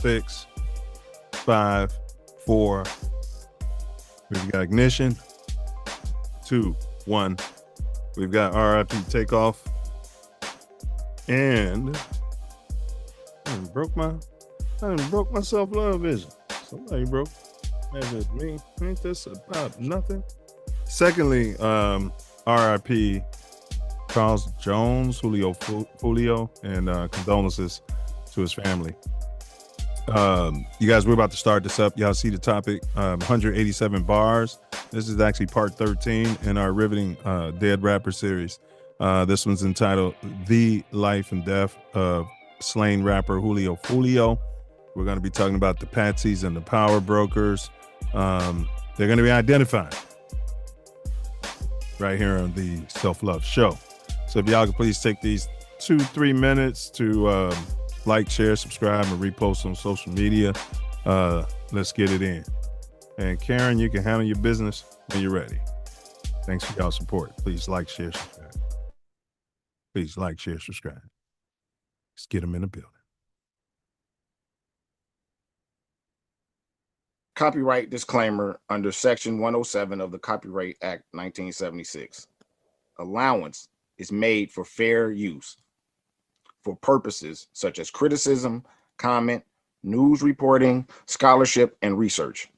6, 5, 4. We've got ignition. 2, 1. We've got RIP takeoff. And I broke my self-love vision. Somebody broke. That's me. Ain't this about nothing? Secondly, RIP Charles Jones, Julio Foolio, and condolences to his family. You guys, we're about to start this up. Y'all see the topic, 187 bars. This is actually part 13 in our riveting Dead Rapper series. This one's entitled The Life and Death of Slain Rapper Julio Foolio. We're going to be talking about the Patsys and the Powerbrokers. They're going to be identified right here on the Self Love Show. So if y'all could please take these 2-3 minutes to like, share, subscribe, and repost on social media. Let's get it in. And Karen, you can handle your business when you're ready. Thanks for y'all's support. Please like, share, subscribe. Please like, share, subscribe. Let's get them in the building. Copyright disclaimer under Section 107 of the Copyright Act 1976. Allowance is made for fair use for purposes such as criticism, comment, news reporting, scholarship, and research.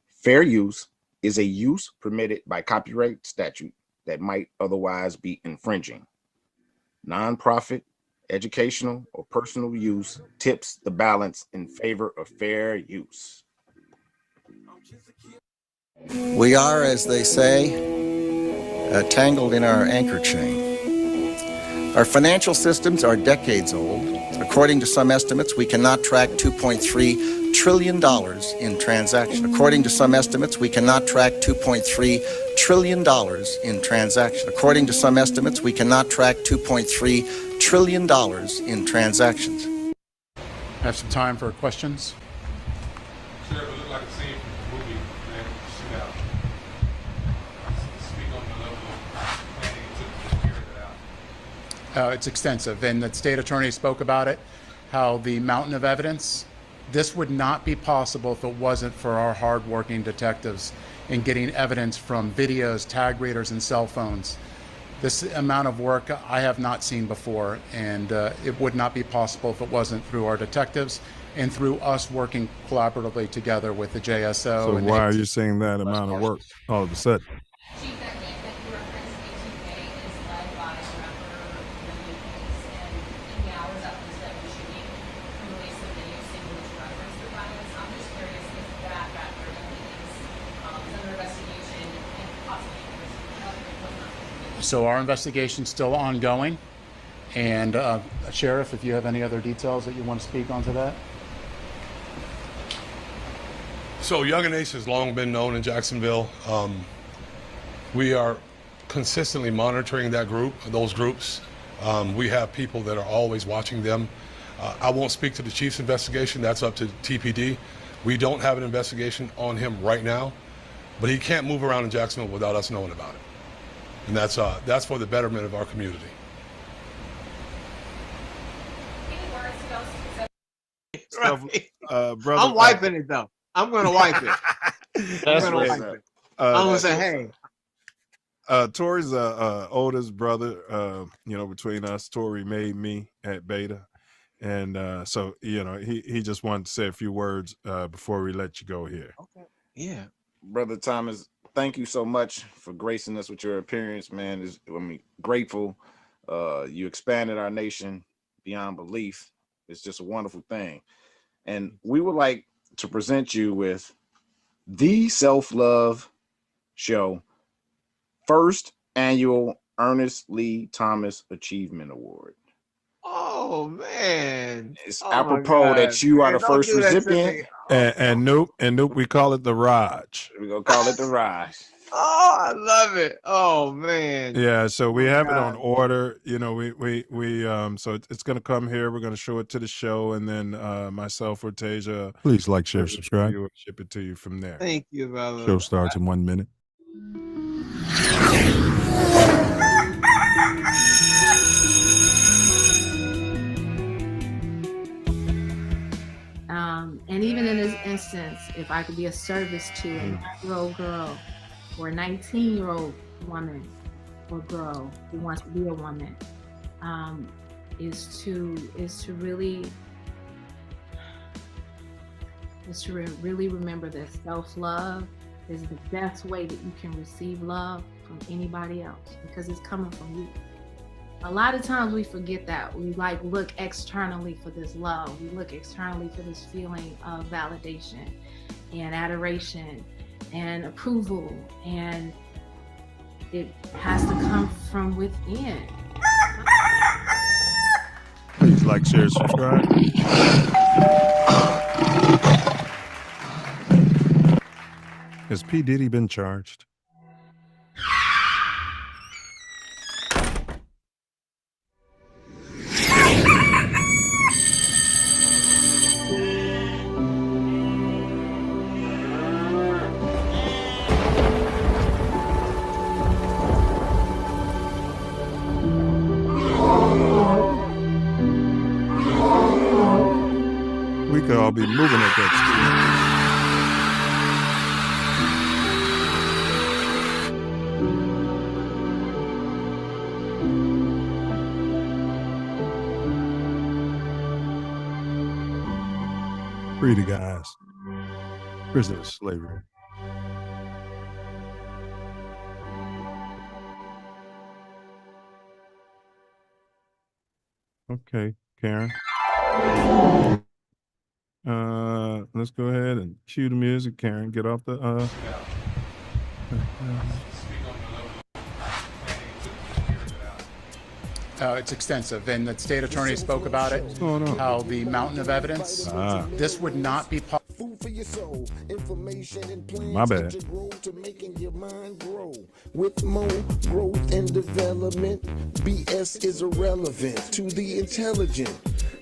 Fair use is a use permitted by copyright statute that might otherwise be infringing. Nonprofit, educational, or personal use tips the balance in favor of fair use. We are, as they say, tangled in our anchor chain. Our financial systems are decades old. According to some estimates, we cannot track $2.3 trillion in transactions. According to some estimates, we cannot track $2.3 trillion in transactions. According to some estimates, we cannot track $2.3 trillion in transactions. I have some time for questions. Sure, it looked like a scene from the movie, man. Shootout. Speak on the level of planning to carry that out. It's extensive, and the state attorney spoke about it, how the mountain of evidence, this would not be possible if it wasn't for our hardworking detectives in getting evidence from videos, tag readers, and cell phones. This amount of work I have not seen before, and it would not be possible if it wasn't through our detectives and through us working collaboratively together with the JSO. So and why are you saying that amount of work all of a sudden? Chief, that name that you referenced, A2K, is led by rapper Julio and in the hours after the set of shooting, the release of video single which referenced the violence. I'm just curious if that rapper is under investigation and possibly was not. So our investigation's still ongoing, and Sheriff, if you have any other details that you want to speak onto that. So Young and Ace has long been known in Jacksonville. We are consistently monitoring those groups. We have people that are always watching them. I won't speak to the chief's investigation. That's up to TPD. We don't have an investigation on him right now, but he can't move around in Jacksonville without us knowing about it. And that's for the betterment of our community. Any words to Right. Brother, I'm wiping it though. I'm gonna wipe it. I'm gonna wipe it. I'm gonna say, hey. Tori's oldest brother, between us. Tori made me at Beta. And so, he just wanted to say a few words before we let you go here. Okay. Yeah. Brother Thomas, thank you so much for gracing us with your appearance, man. Grateful. You expanded our nation beyond belief. It's just a wonderful thing. And we would like to present you with the Self Love Show first annual Ernest Lee Thomas Achievement Award. Oh man. It's Oh, apropos that you are the don't first do that to recipient. me. And Noop, we call it the Raj. We're gonna call it the Raj. Oh, I love it. Oh man. Yeah, so we have it on God. order. So it's gonna come here. We're gonna show it to the show, and then myself or Tasia, please like, share, subscribe, ship it to you from there. Thank you, brother. Show starts in 1 minute. And even in this instance, if I could be of service to a 9-year-old girl or a 19-year-old woman or girl who wants to be a woman, is to really remember that self-love is the best way that you can receive love from anybody else, because it's coming from you. A lot of times we forget that. We look externally for this love. We look externally for this feeling of validation and adoration and approval, and it has to come from within. Please like, share, subscribe. Has P. Diddy been charged? We could all be moving at that speed. Free the guys. Prison of slavery. Okay, Karen. Let's go ahead and cue the music, Karen. Get off the It's extensive, and the state attorney spoke about it. What's going on? How the mountain of evidence. This would not be possible. My bad. To making your mind grow with more growth and development. BS is irrelevant to the intelligent.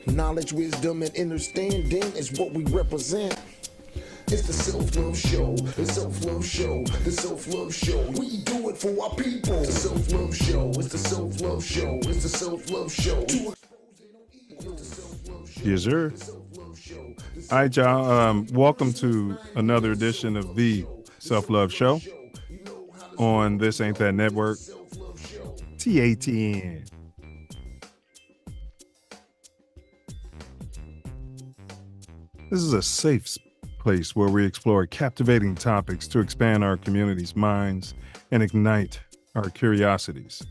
Knowledge, wisdom, and understanding is what we represent. It's the Self Love Show, the Self Love Show, the Self Love Show. We do it for our people. The Self Love Show, it's the Self Love Show, it's the Self Love Show. Yes, sir. All right, y'all. Welcome to another edition of the Self Love Show on This Ain't That Network, TATN. This is a safe place where we explore captivating topics to expand our community's minds and ignite our curiosities.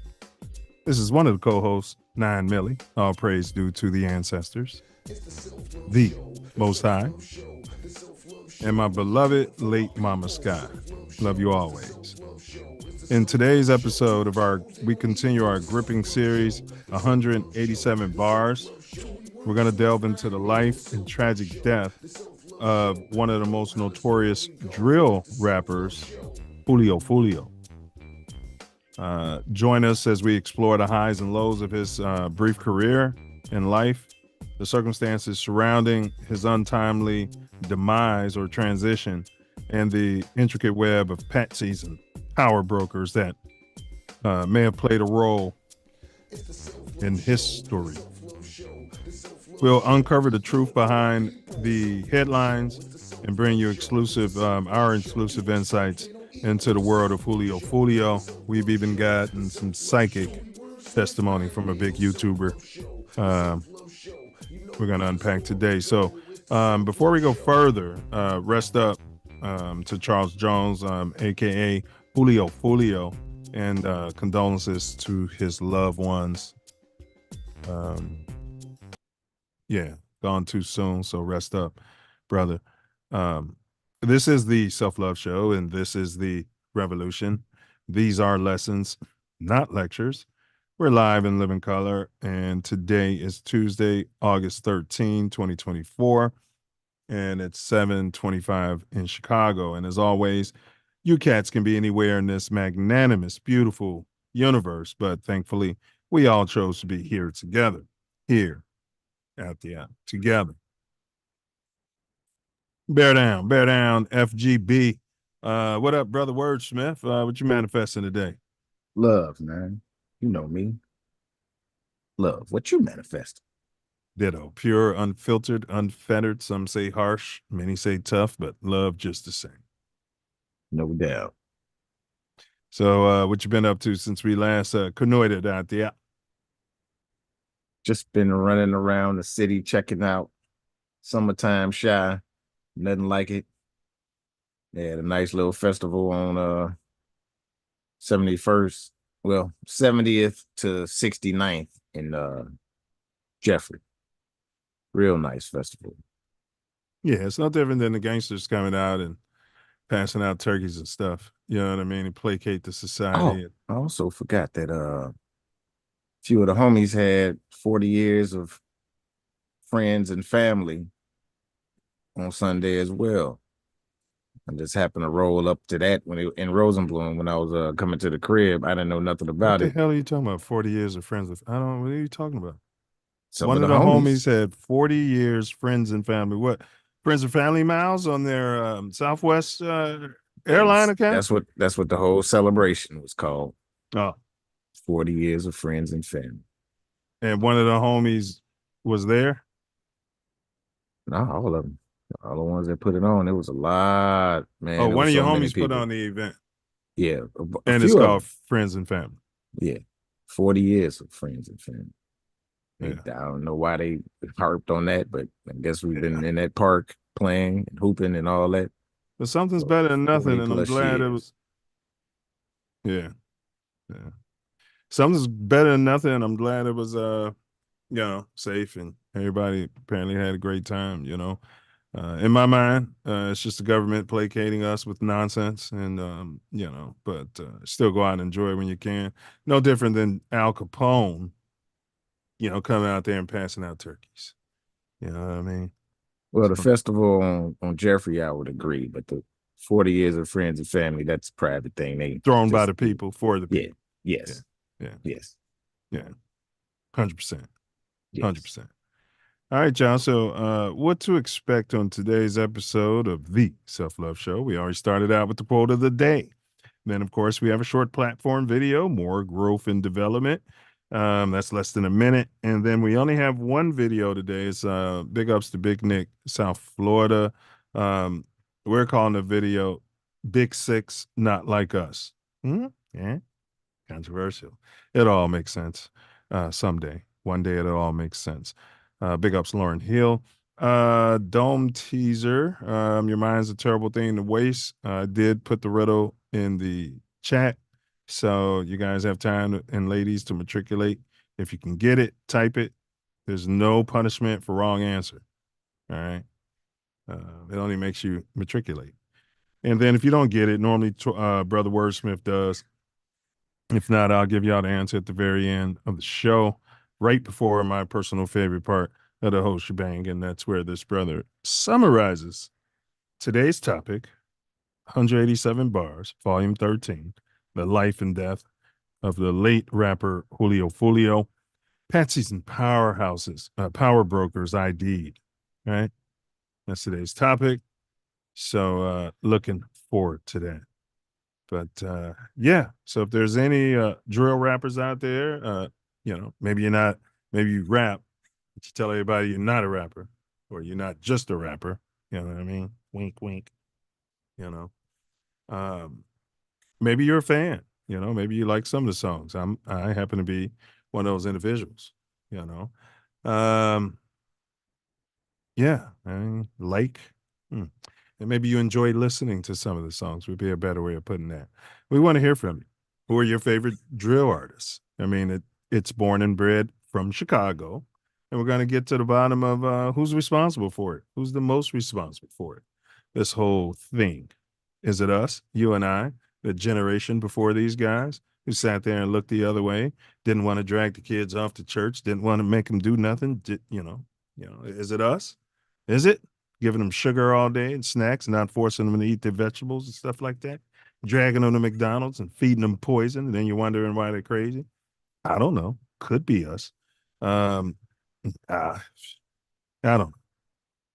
This is one of the co-hosts, 9 Millie, all praise due to the ancestors, the Most High, and my beloved late Mama Sky. Love you always. In today's episode of we continue our gripping series, 187 Bars. We're going to delve into the life and tragic death of one of the most notorious drill rappers, Julio Foolio. Join us as we explore the highs and lows of his brief career and life, the circumstances surrounding his untimely demise or transition, and the intricate web of Patsys and Powerbrokers that may have played a role in his story. We'll uncover the truth behind the headlines and bring you our exclusive insights into the world of Julio Foolio. We've even gotten some psychic testimony from a big YouTuber we're going to unpack today. So before we go further, rest up to Charles Jones, a.k.a. Julio Foolio, and condolences to his loved ones. Gone too soon, so rest up, brother. This is the Self Love Show, and this is the revolution. These are lessons, not lectures. We're live in living color, and today is Tuesday, August 13, 2024, and it's 7:25 in Chicago. And as always, you cats can be anywhere in this magnanimous, beautiful universe, but thankfully, we all chose to be here together, here at the end, together. Bear down, FGB. What up, brother Wordsmith? What you manifesting today? Love, man. You know me. Love. What you manifesting? Ditto. Pure, unfiltered, unfettered. Some say harsh, many say tough, but love just the same. No doubt. So what you been up to since we last connoited out there? Just been running around the city checking out Summertime Shy. Nothing like it. They had a nice little festival on 71st, well, 70th to 69th in Jeffrey. Real nice festival. Yeah, it's no different than the gangsters coming out and passing out turkeys and stuff. You know what I mean? And placate the Oh, society. I also forgot that a few of the homies had 40 years of friends and family on Sunday as well. I just happened to roll up to that in Rosenblum when I was coming to the crib. I didn't know nothing What about the it. hell are you talking about? 40 years of friends with, I don't, what are you talking about? Some One of of the the homies. homies had 40 years, friends and family. What? Friends and family miles on their Southwest airline account? That's what the whole celebration was called. Oh, 40 years of friends and family. and one of the homies was there? No, all of them. All the ones that put it on. It was a lot, man. Oh, There one was of your so many homies put people. on the event. Yeah, a And it's few of called them. Friends and Family. Yeah, 40 years of friends and family. Yeah. I don't know why they harped on that, but I guess we've been in that park playing and hooping and all that. But something's for better than 40 nothing, and I'm plus glad it years. was. Yeah, yeah. Something's better than nothing, and I'm glad it was safe and everybody apparently had a great time, in my mind, it's just the government placating us with nonsense and, but still go out and enjoy it when you can. No different than Al Capone, coming out there and passing out turkeys. You know what I mean? Well, the So, festival on Jeffrey, I would agree, but the 40 years of friends and family, that's a private thing. They thrown by just, the people for the yeah, people. yes, Yeah. yes, Yeah. 100%. yes. 100%. All right, y'all. So, what to expect on today's episode of the Self Love Show? We already started out with the quote of the day. Then, of course, we have a short platform video, more growth and development. That's less than a minute. And then we only have one video today. It's big ups to Big Nick, South Florida. We're calling the video Big Six, Not Like Us. Yeah, controversial. It all makes sense someday. One day it'll all make sense. Big ups Lauren Hill. Dome teaser. Your mind's a terrible thing to waste. Did put the riddle in the chat. So you guys have time and ladies to matriculate. If you can get it, type it. There's no punishment for wrong answer. All right. It only makes you matriculate. And then if you don't get it, normally Brother Wordsmith does. If not, I'll give y'all the answer at the very end of the show, right before my personal favorite part of the whole shebang. And that's where this brother summarizes today's topic, 187 Bars, Volume 13, the life and death of the late rapper Julio Foolio, Patsys and Powerbrokers ID'd. Right? That's today's topic. So looking forward to that. But yeah, so if there's any drill rappers out there, maybe you rap, but you tell everybody you're not a rapper or you're not just a rapper. You know what I mean? Wink, wink. You know, maybe you're a fan. Maybe you like some of the songs. I happen to be one of those individuals. You know, yeah, I mean, and maybe you enjoy listening to some of the songs would be a better way of putting that. We want to hear from you. Who are your favorite drill artists? I mean, it's born and bred from Chicago, and we're going to get to the bottom of who's responsible for it. Who's the most responsible for it? This whole thing. Is it us, you and I, the generation before these guys who sat there and looked the other way, didn't want to drag the kids off to church, didn't want to make them do nothing? Is it us? Is it? Giving them sugar all day and snacks, not forcing them to eat their vegetables and stuff like that, dragging them to McDonald's and feeding them poison, and then you're wondering why they're crazy. I don't know. Could be us. I don't know.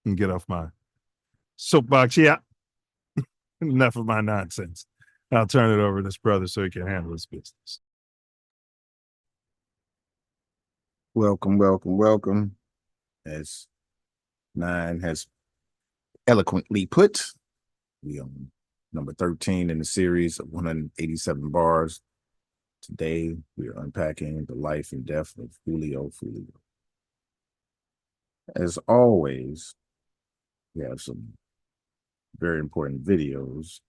And get off my soapbox. Yeah. Enough of my nonsense. I'll turn it over to this brother so he can handle his business. Welcome, welcome, welcome. as Nine has eloquently put, we on number 13 in the series of 187 bars. Today, we are unpacking the life and death of Julio Foolio. As always, we have some very important videos.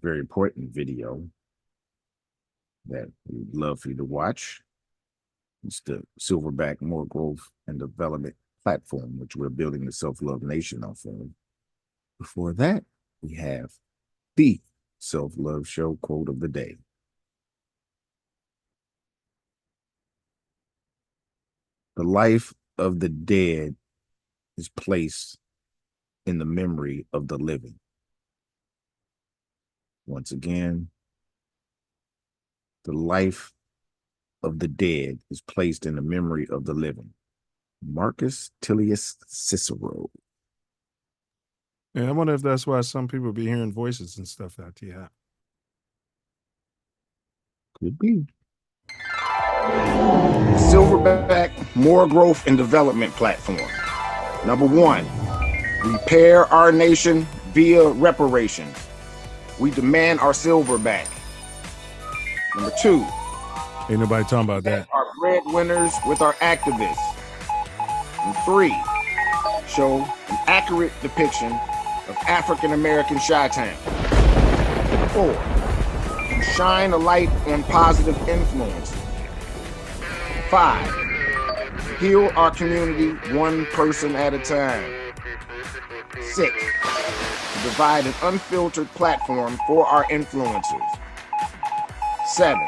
Very important video that we'd love for you to watch. It's the Silverback More Growth and Development platform, which we're building the Self Love Nation off of. Before that, we have the Self Love Show quote of the day. The life of the dead is placed in the memory of the living. Once again, the life of the dead is placed in the memory of the living. Marcus Tullius Cicero. Yeah, I wonder if that's why some people be hearing voices and stuff out here. Could be. Silverback More Growth and Development platform. Number 1, repair our nation via reparation. We demand our silver back. Number 2, Ain't nobody talking about that. our breadwinners with our activists. And 3, show an accurate depiction of African American Chi-Town. 4, shine a light on positive influence. 5, heal our community one person at a time. 6, provide an unfiltered platform for our influencers. 7,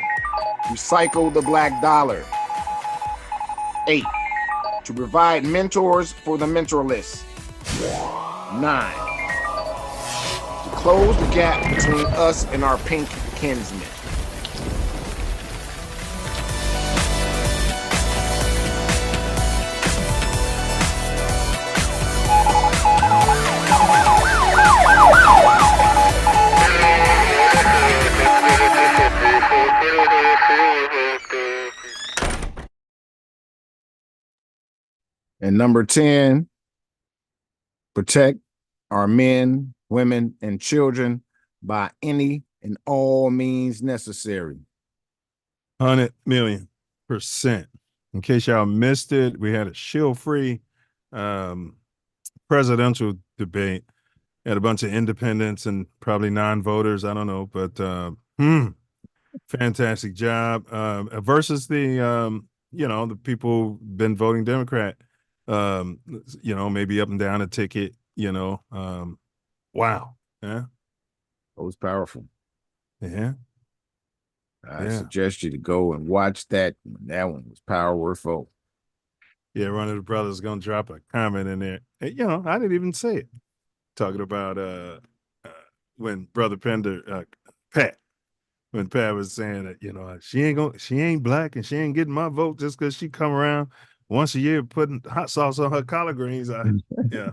recycle the black dollar. 8, to provide mentors for the mentorless. 9, to close the gap between us and our pink kinsmen. And number 10, protect our men, women, and children by any and all means necessary. 100,000,000%. In case y'all missed it, we had a shield-free presidential debate. Had a bunch of independents and probably non-voters. I don't know, but fantastic job. Versus the the people been voting Democrat. Maybe up and down a ticket. Wow. Yeah. It was powerful. Yeah. I suggest you to go and watch that. That one was powerful. Yeah, one of the brothers gonna drop a comment in there. I didn't even say it. Talking about when Brother Pender, Pat, when Pat was saying that, she ain't black and she ain't getting my vote just because she come around once a year putting hot sauce on her collard greens. Yeah.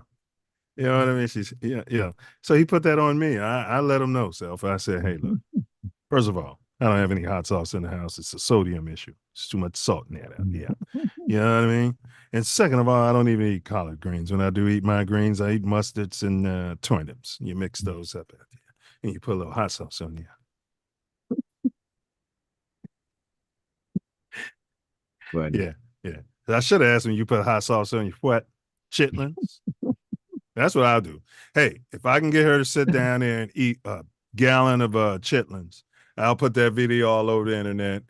You know what I mean? She's yeah. So he put that on me. I let him know, Self. I said, hey, look, first of all, I don't have any hot sauce in the house. It's a sodium issue. It's too much salt in there. Yeah. You know what I mean? And second of all, I don't even eat collard greens. When I do eat my greens, I eat mustards and turnips. You mix those up out there and you put a little hot sauce on there. Funny. Yeah. I should have asked him, you put hot sauce on your what? Chitlins? That's what I'll do. Hey, if I can get her to sit down there and eat a gallon of chitlins, I'll put that video all over the internet.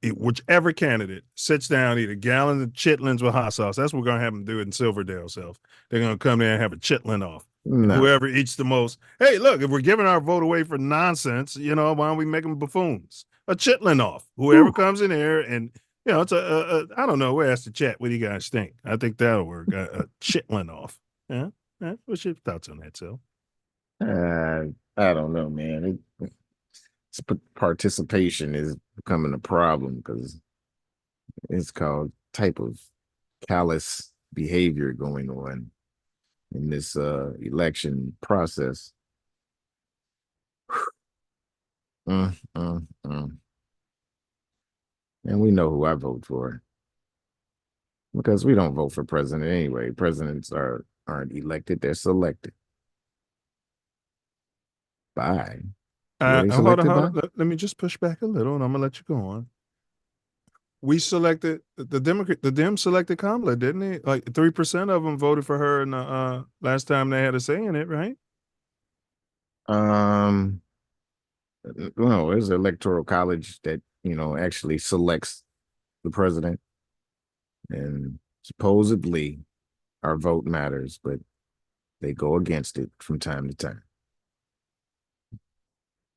Whichever candidate sits down, eat a gallon of chitlins with hot sauce. That's what we're going to have them do it in Silverdale. Self. They're going to come there and have a chitlin off. No. Whoever eats the most. Hey, look, if we're giving our vote away for nonsense, why don't we make them buffoons? A chitlin off. Whoever comes in there and, it's I don't know. We'll ask the chat. What do you guys think? I think that'll work. A chitlin off. Yeah. What's your thoughts on that, Sil? I don't know, man. Participation is becoming a problem because it's called type of callous behavior going on in this election process. And we know who I vote for. Because we don't vote for president anyway. Presidents aren't elected; they're selected by. Who are they Hold on, selected hold by? on. Let me just push back a little, and I'm gonna let you go on. We selected the Democrat. The Dems selected Kamala, didn't they? Like 3% of them voted for her in the last time they had a say in it, right? Um, no, there's an electoral college that actually selects the president, and supposedly our vote matters, but they go against it from time to time.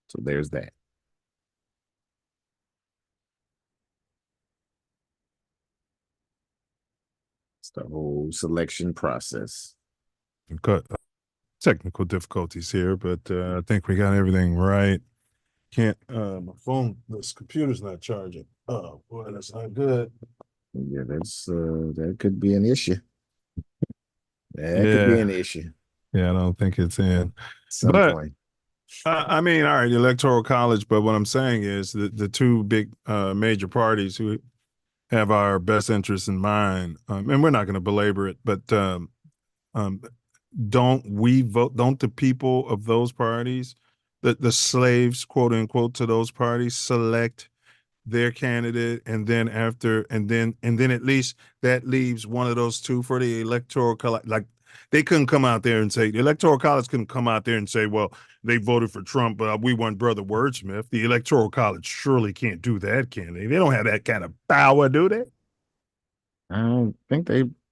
So there's that. It's the whole selection process. Got technical difficulties here, but I think we got everything right. Can't my phone, this computer's not charging. Oh boy, that's not good. Yeah, that could be an issue. That could be Yeah, an issue yeah, I don't think it's in. at some But point. I mean, all right, the electoral college. But what I'm saying is that the two big major parties who have our best interests in mind, and we're not going to belabor it, but um, don't we vote? Don't the people of those parties, the slaves, quote unquote, to those parties, select their candidate, and then at least that leaves one of those two for the electoral college. Like they couldn't come out there and say the electoral college couldn't come out there and say, well, they voted for Trump, but we want Brother Wordsmith. The electoral college surely can't do that, can they? They don't have that kind of power, do they? I don't think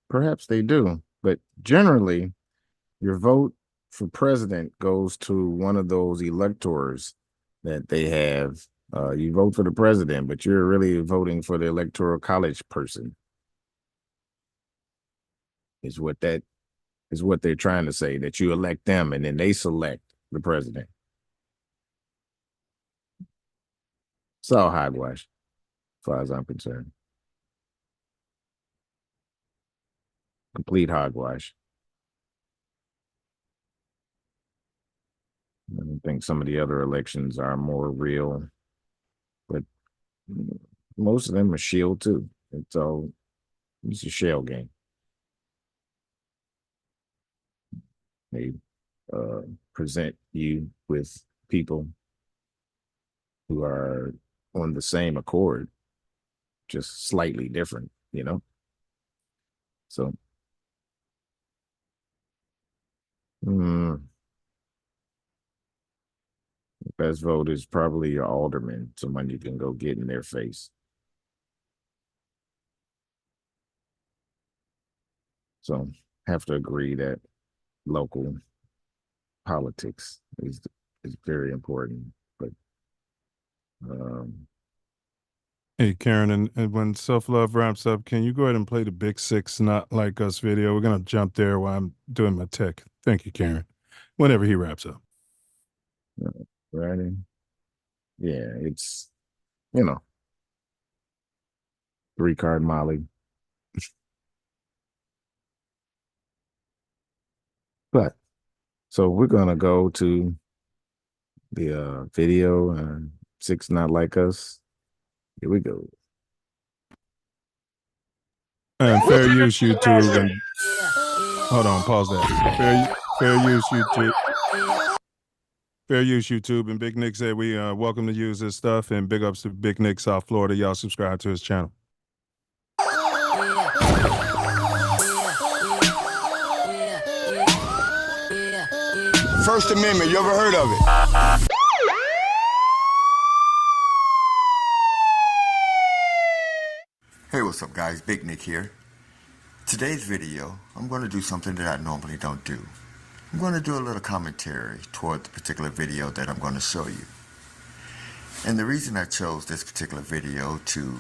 perhaps they do, but generally, your vote for president goes to one of those electors that they have. You vote for the president, but you're really voting for the electoral college person. Is what they're trying to say, that you elect them and then they select the president. It's all hogwash, as far as I'm concerned. Complete hogwash. I don't think some of the other elections are more real, but most of them are shield too. It's a shell game. They present you with people who are on the same accord, just slightly different, So, best vote is probably your alderman, someone you can go get in their face. So, have to agree that local politics is very important, but Hey, Karen, and when Self Love wraps up, can you go ahead and play the Big Six Not Like Us video? We're going to jump there while I'm doing my tech. Thank you, Karen. Whenever he wraps up. right? Yeah, it's 3-card Molly. But so we're gonna go to the video, Six Not Like Us. Here we go. And fair use YouTube and hold on, pause that. Fair use YouTube. Fair use YouTube and Big Nick said we welcome to use this stuff, and big ups to Big Nick, South Florida. Y'all subscribe to his channel. First Amendment, you ever heard of it? Hey, what's up guys? Big Nick here. Today's video, I'm going to do something that I normally don't do. I'm going to do a little commentary toward the particular video that I'm going to show you. And the reason I chose this particular video to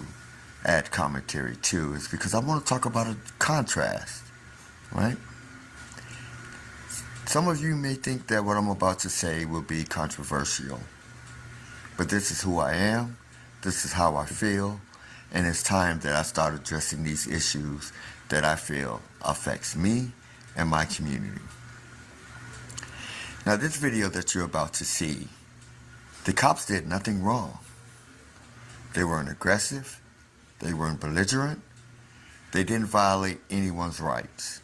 add commentary to is because I want to talk about a contrast, right? Some of you may think that what I'm about to say will be controversial, but this is who I am, this is how I feel, and it's time that I start addressing these issues that I feel affects me and my community. Now this video that you're about to see, the cops did nothing wrong. They weren't aggressive, they weren't belligerent, They didn't violate anyone's rights.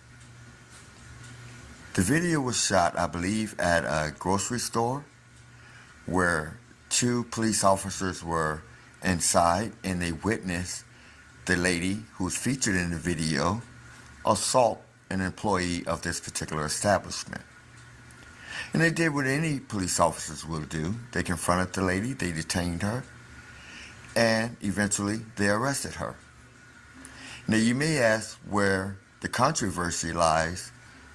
The video was shot, I believe, at a grocery store where 2 police officers were inside and they witnessed the lady who's featured in the video assault an employee of this particular establishment. And they did what any police officers will do. They confronted the lady, they detained her, and eventually they arrested her. Now you may ask where the controversy lies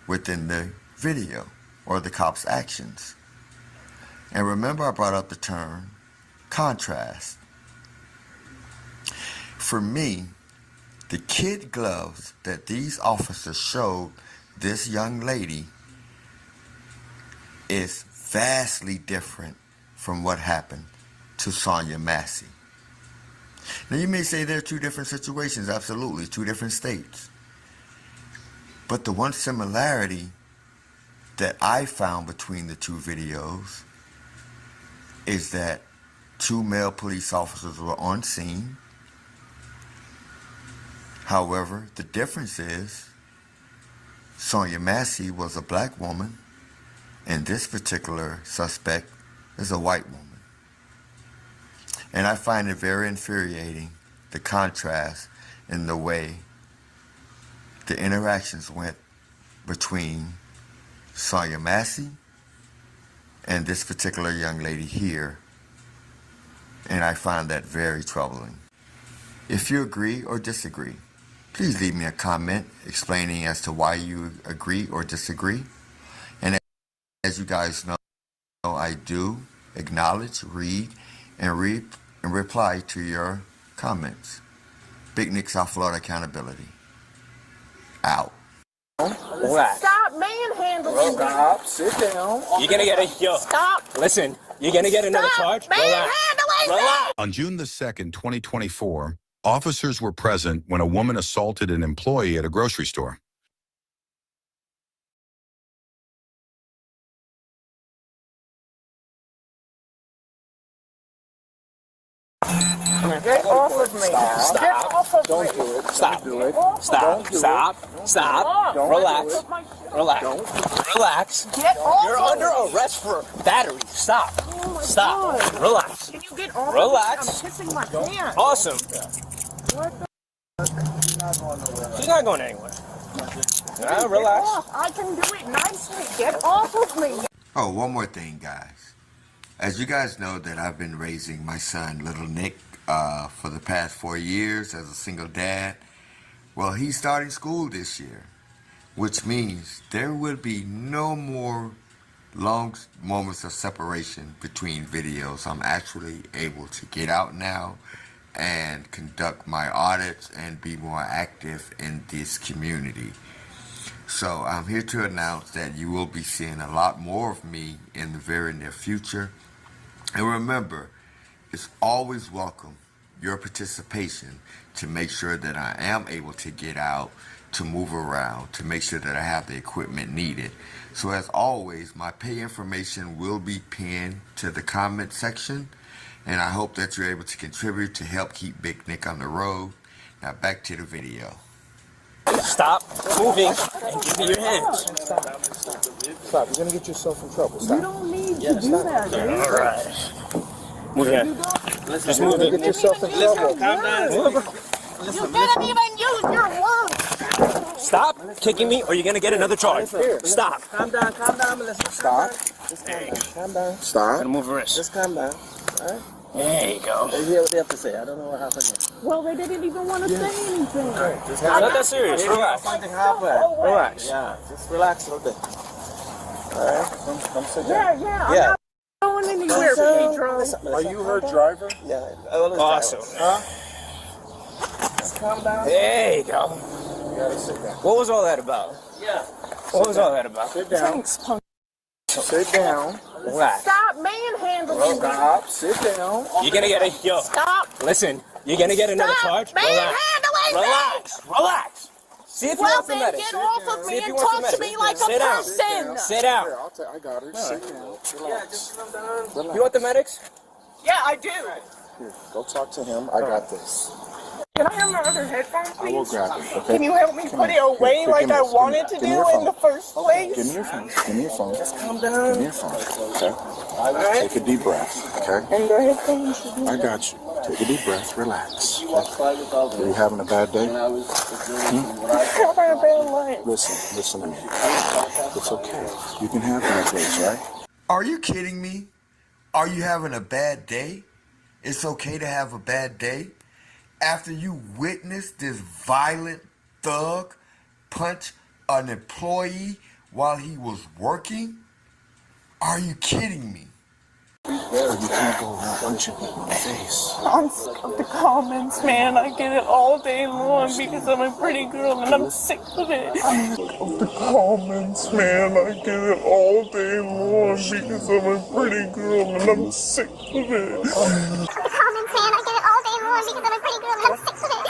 within the video or the cop's actions. And remember, I brought up the term contrast. For me, the kid gloves that these officers showed this young lady is vastly different from what happened to Sonia Massey. Now you may say they're 2 different situations, absolutely, 2 different states. But the one similarity that I found between the 2 videos is that 2 male police officers were on scene. However, the difference is Sonia Massey was a black woman and this particular suspect is a white woman. And I find it very infuriating, the contrast in the way the interactions went between Sonia Massey and this particular young lady here. And I find that very troubling. If you agree or disagree, please leave me a comment explaining as to why you agree or disagree. And as you guys know, I do acknowledge, read, and reply to your comments. Big Nick, South Florida Accountability. Out. Stop manhandling. Stop. Sit down. You're gonna get a Stop. Listen. You're gonna get another charge. Manhandling. On June the 2nd, 2024, officers were present when a woman assaulted an employee at a grocery store. Get off of me. Stop. Get off of Don't me. do it. Stop. Don't do it. Stop. Stop. Don't Relax. do it. Relax. Relax. Get off You're of under me. arrest for battery. Stop. Oh my Stop. God. Relax. Can you get off Relax. of me? I'm pissing my pants. Awesome. What the? She's not going anywhere. Get Relax. off. I can do it nicely. Get off of me. Oh, one more thing, guys. As you guys know that I've been raising my son, little Nick, for the past 4 years as a single dad. Well, he's starting school this year, which means there will be no more long moments of separation between videos. I'm actually able to get out now and conduct my audits and be more active in this community. So I'm here to announce that you will be seeing a lot more of me in the very near future. And remember, it's always welcome, your participation, to make sure that I am able to get out, to move around, to make sure that I have the equipment needed. So as always, my pay information will be pinned to the comment section, and I hope that you're able to contribute to help keep Big Nick on the road. Now back to the video. Stop moving and give me your hands. Stop. You're gonna get yourself in trouble. Stop. You don't need to do that, dude. All right. Move your hand. Just move it. Get yourself in trouble. Calm down. You didn't even use your words. Stop kicking me or you're going to get another charge. Stop. Calm down, Melissa. Stop. Just calm down. Stop. Gonna move your wrist. Just calm down. All right. There you go. Let's hear what they have to say. I don't know what happened here. Well, they didn't even want to say anything. All right. Just It's not that serious. Relax. Something happened. Relax. Yeah. Just relax a little bit. All right. Come sit down. Yeah. I'm not going anywhere, Pedro. Are you her driver? Yeah. Awesome. Huh? Just calm down. There you go. You gotta sit down. What was all that about? Yeah. What was all that about? Sit down. Thanks, punk. Sit down. Relax. Stop manhandling. Stop. Sit down. You're going to get a... Stop. Listen. You're going to get another charge. Manhandling. Relax. See if you Well, want some then medics. get off of See me if you and want some talk to me medics. like a Sit down. person. Sit down. Here, I got her. Sit down. Relax. just come down. Relax. You want the medics? Yeah, I do. Here, go talk to him. I got this. Can I have my other headphones, please? I will grab it, okay? Can you help me put it away like I wanted to do in the first place? Give me your phone. Give me your phone. Just calm down. Give me your phone, okay? Alright. Take a deep breath, okay? And the headphones. I got you. Take a deep breath. Relax. Are you having a bad day? I'm having a bad life. Listen to me. It's okay. You can have bad days, right? Are you kidding me? Are you having a bad day? It's okay to have a bad day? After you witnessed this violent thug punch an employee while he was working? Are you kidding me? You can't go around punching people in the face. I'm sick of the comments, man. I get it all day long because I'm a pretty girl and I'm sick of it. I'm sick of the comments, man. I get it all day long because I'm a pretty girl and I'm sick of it.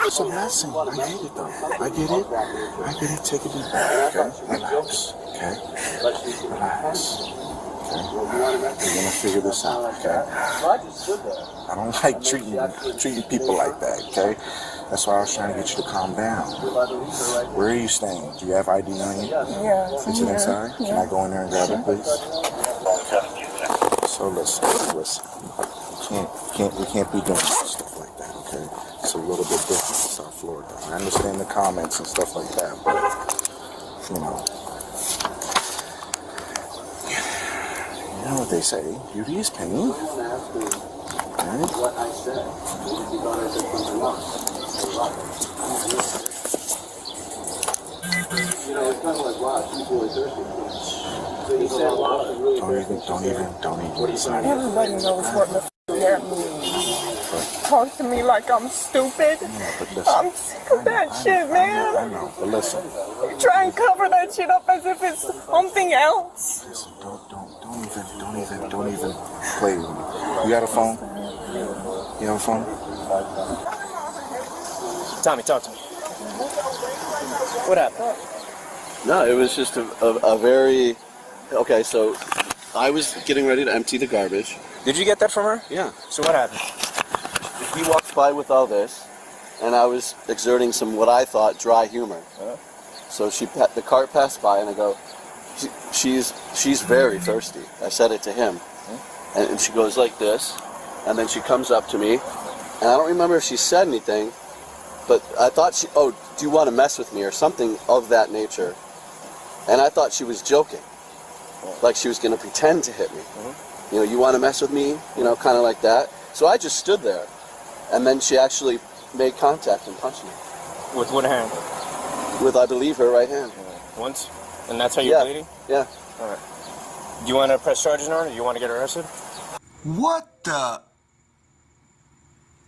It's a blessing. I get it, though. I get it. I get it. Take a deep breath, okay? Relax, okay? Relax. Okay? We're gonna figure this out, okay? I don't like treating people like that, okay? That's why I was trying to get you to calm down. Where are you staying? Do you have ID on you? Yeah. Is it inside? Can I go in there and grab it, please? So listen. We can't be doing stuff like that, okay? It's a little bit different in South Florida. I understand the comments and stuff like that, but you know what they say, beauty is pain. Right? Don't even. Everybody knows what the that means. Talk to me like I'm stupid. I'm sick of that shit, man. I know, but listen. You try and cover that shit up as if it's something else. Listen, don't even play with me. You got a phone? You have a phone? Tommy, talk to me. What happened? No, it was just a very... Okay, so I was getting ready to empty the garbage. Did you get that from her? Yeah. So what happened? He walked by with all this, and I was exerting some, what I thought, dry humor. So the cart passed by, and I go, she's very thirsty. I said it to him. And she goes like this, and then she comes up to me, and I don't remember if she said anything, but I thought do you want to mess with me, or something of that nature. And I thought she was joking, like she was going to pretend to hit me. You know, you want to mess with me, you know, kind of like that. So I just stood there, and then she actually made contact and punched me. With what hand? With, I believe, her right hand. Once? And that's how you're bleeding? Yeah. All right. Do you want to press charges on her, or do you want to get arrested? What the?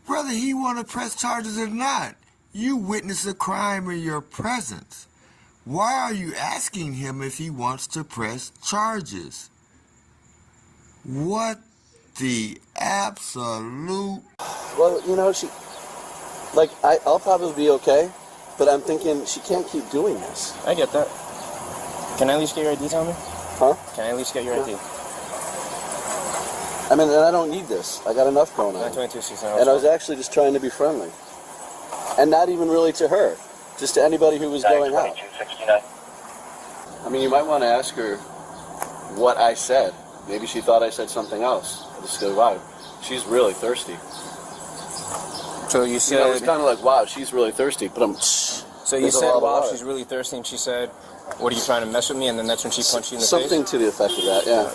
Whether he want to press charges or not, you witnessed a crime in your presence. Why are you asking him if he wants to press charges? What the absolute... Well, you know, I'll probably be okay, but I'm thinking she can't keep doing this. I get that. Can I at least get your ID, Tommy? Huh? Can I at least get your ID? I mean, and I don't need this. I got enough going on. 92269. And I was actually just trying to be friendly. And not even really to her, just to anybody who was going out. I mean, you might want to ask her what I said. Maybe she thought I said something else. Just go, wow, she's really thirsty. So you said... You know, it was kind of like, wow, she's really thirsty, but I'm... So you said, wow, she's really thirsty, and she said, what, are you trying to mess with me? And then that's when she punched you in the face? Something to the effect of that, yeah.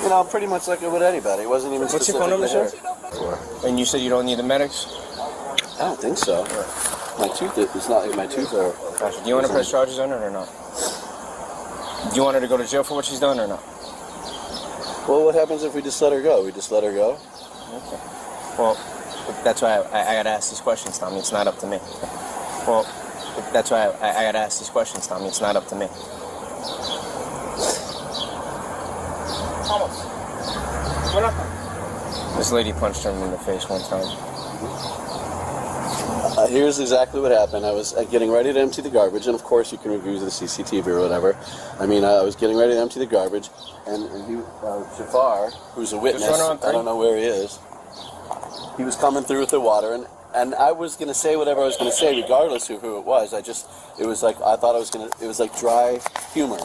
You know, pretty much like it would anybody. It wasn't even What's specific your phone number, to sir? her. And you said you don't need the medics? I don't think so. My tooth, it's not like my tooth are... Gotcha. Do you want to press charges on her or not? Do you want her to go to jail for what she's done or not? Well, what happens if we just let her go? We just let her go? Okay. Well, that's why I got to ask these questions, Tommy. It's not up to me. Well, that's why I got to ask these questions, Tommy. It's not up to me. This lady punched him in the face one time. Here's exactly what happened. I was getting ready to empty the garbage, and of course you can review the CCTV or whatever. I mean, I was getting ready to empty the garbage, and he, Jafar, who's a witness, I don't know where he is. He was coming through with the water, and I was gonna say whatever I was gonna say, regardless of who it was. I thought it was like dry humor.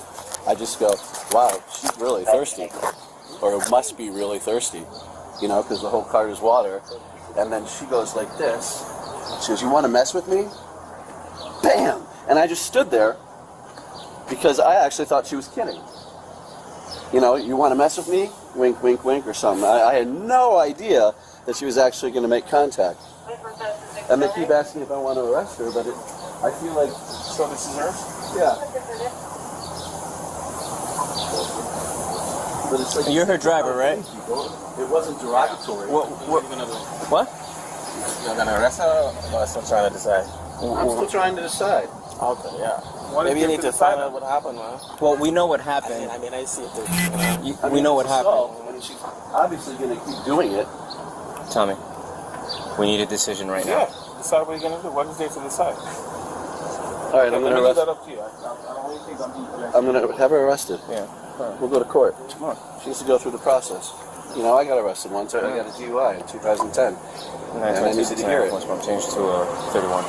I just go, wow, she's really thirsty, or must be really thirsty, you know, because the whole cart is water. And then she goes like this. She goes, "You want to mess with me?" Bam! And I just stood there because I actually thought she was kidding. You know, "You want to mess with me?" Wink, wink, wink, or something. I had no idea that she was actually going to make contact. And they keep asking if I want to arrest her, but I feel like... So this is hers? Yeah. But it's like... You're her driver, right? It wasn't derogatory. What? You're going to arrest her, or I'm still trying to decide? I'm still trying to decide. Okay, yeah. Maybe you need to find out what happened, man. Well, we know what happened. I mean, I see it. We know what happened. She's obviously going to keep doing it. Tell me. We need a decision right now. Yeah, decide what you're going to do. What is there to decide? All right, I'm going to arrest her. That up to you. I don't really think I'm going to have her arrested. Yeah. We'll go to court. Come on. She needs to go through the process. You know, I got arrested once. I got a DUI in 2010. And I needed to hear it. Once I'm changed to 31.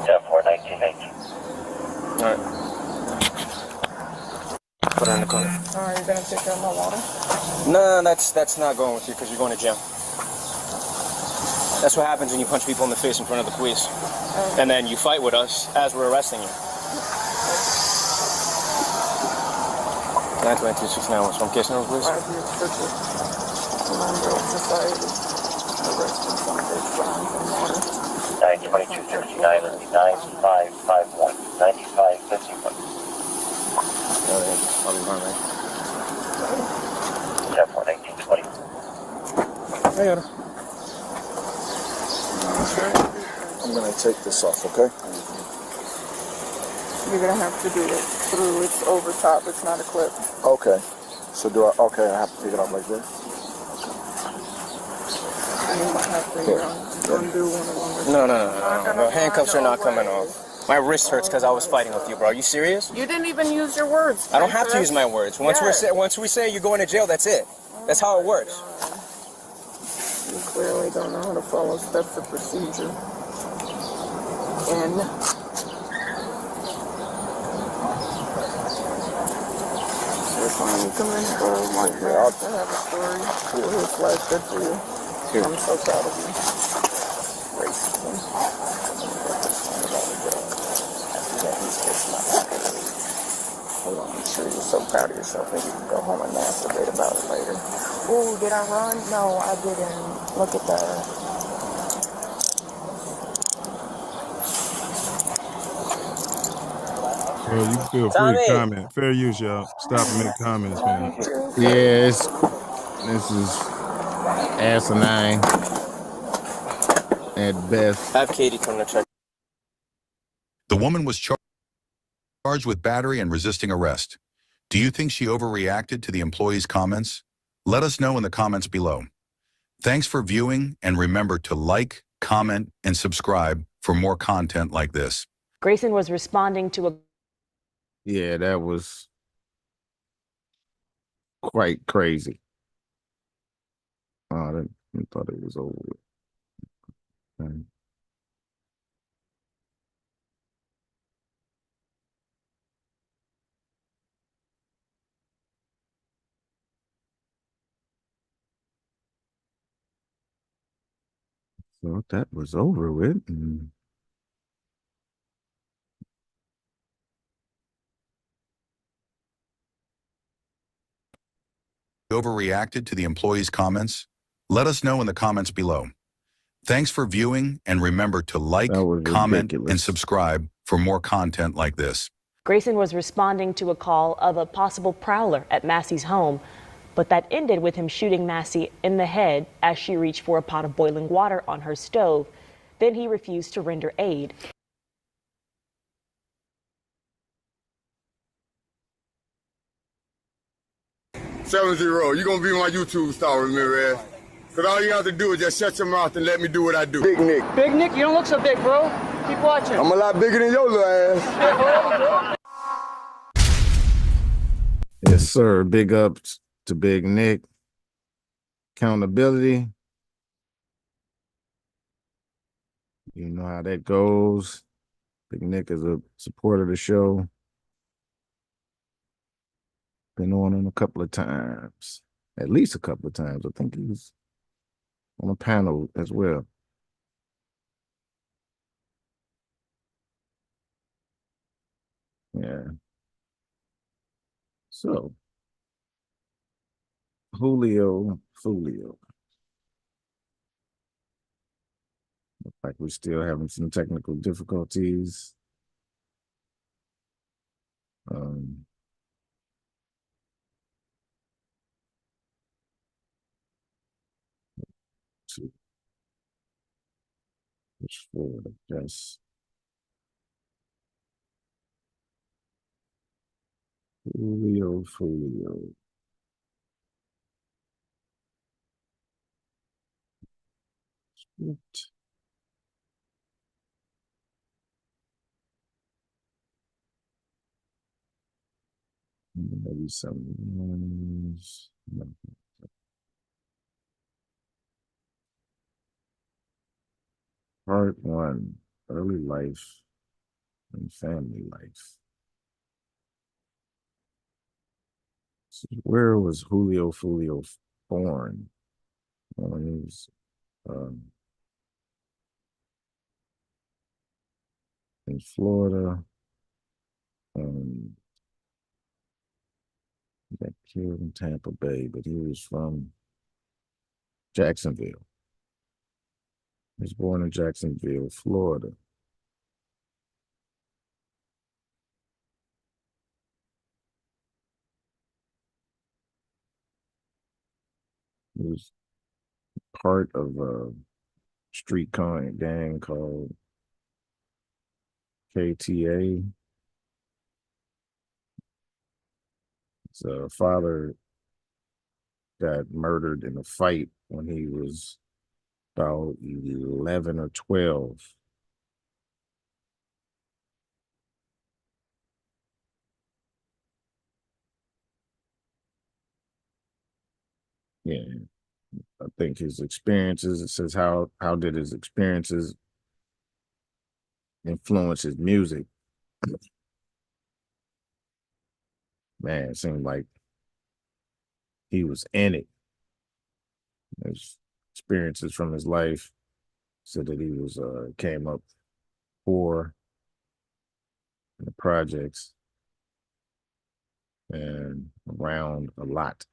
Yeah, 419. All right. Put her in the corner. Are you going to take care of my water? No, that's not going with you because you're going to jail. That's what happens when you punch people in the face in front of the police. And then you fight with us as we're arresting you. 92269, what's from case number, please? 92269 9551 9551. I'll be fine, man. Yeah, 41920. I got her. I'm going to take this off, okay? You're going to have to do it through. It's over top. It's not a clip. Okay. So I have to take it off like this? And you might have to undo one of them. No. Handcuffs are not coming off. My wrist hurts because I was fighting with you, bro. Are you serious? You didn't even use your words. I don't have to use my words. Once we say you're going to jail, that's it. That's how it works. You clearly don't know how to follow steps of procedure. And fine, you come in for like that. I have a story. It's like good for you. I'm so proud of you. Racism. Hold on, I'm sure you're so proud of yourself that you can go home and masturbate about it later. Ooh, did I run? No, I didn't. Look at that. Well, you feel free to comment. Fair use, y'all. Stop and make comments, man. Yes, this is asinine at best. Have Katie come to check. The woman was charged with battery and resisting arrest. Do you think she overreacted to the employee's comments? Let us know in the comments below. Thanks for viewing, and remember to like, comment, and subscribe for more content like this. Grayson was responding to a... Yeah, that was quite crazy. Oh, I thought it was over with. Okay. Thought that was over with. Overreacted to the employee's comments? Let us know in the comments below. Thanks for viewing, and remember to like, comment, and subscribe for more content like this. Grayson was responding to a call of a possible prowler at Massey's home, but that ended with him shooting Massey in the head as she reached for a pot of boiling water on her stove. Then he refused to render aid. 70, you're gonna be my YouTube star with me, Red. Cause all you have to do is just shut your mouth and let me do what I do. Big Nick. Big Nick, you don't look so big, bro. Keep watching. I'm a lot bigger than your little ass. Yes, sir. Big ups to Big Nick. Accountability. You know how that goes. Big Nick is a supporter of the show. Been on him a couple of times. At least a couple of times. I think he was on a panel as well. Yeah. So, Julio Foolio. Looks like we're still having some technical difficulties. To push forward, I guess. Julio Foolio. Script. Maybe some ones. No. Part 1, early life and family life. So where was Julio Foolio born? Well, he was in Florida. He got killed in Tampa Bay, but he was from Jacksonville. He was born in Jacksonville, Florida. He was part of a street gang called KTA. His father got murdered in a fight when he was about 11 or 12. Yeah, I think his experiences, it says how did his experiences influence his music? Man, it seemed like he was in it. His experiences from his life said that he was came up poor in the projects and around a lot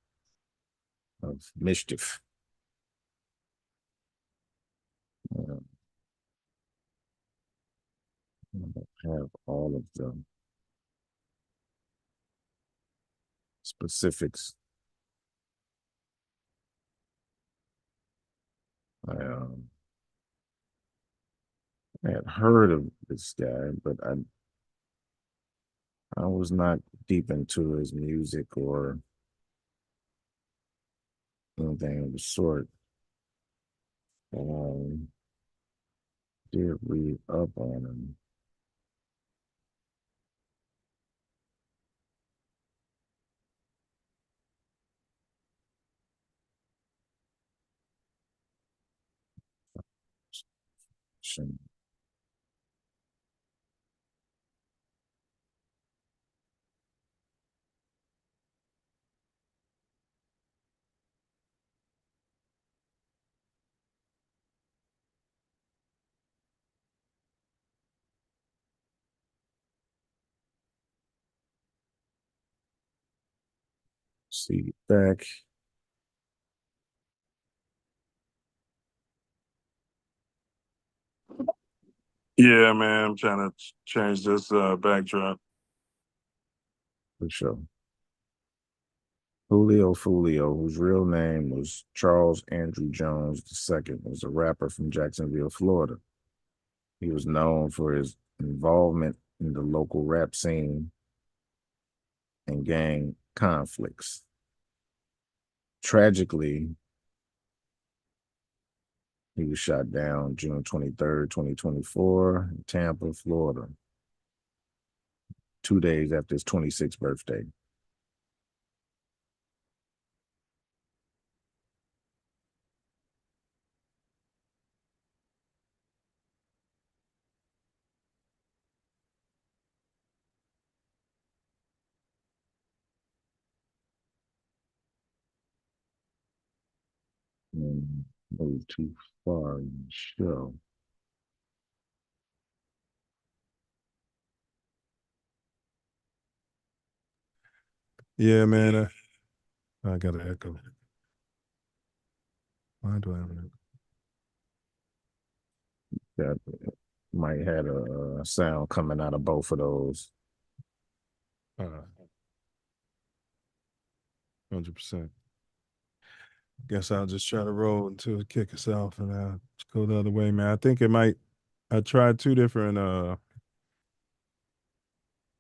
of mischief. I don't have all of the specifics. I had heard of this guy, but I was not deep into his music or anything of the sort. Did read up on him. See back. Yeah, man, I'm trying to change this backdrop. For sure. Julio Foolio, whose real name was Charles Andrew Jones II, was a rapper from Jacksonville, Florida. He was known for his involvement in the local rap scene and gang conflicts. Tragically, he was shot down June 23rd, 2024, in Tampa, Florida, 2 days after his 26th birthday. Move too far in the show. Yeah, man. I got an echo. Why do I have an That might have a sound coming out of both of those. echo? 100%. Guess I'll just try to roll until it kick us off and I'll go the other way, man. I think it might. I tried two different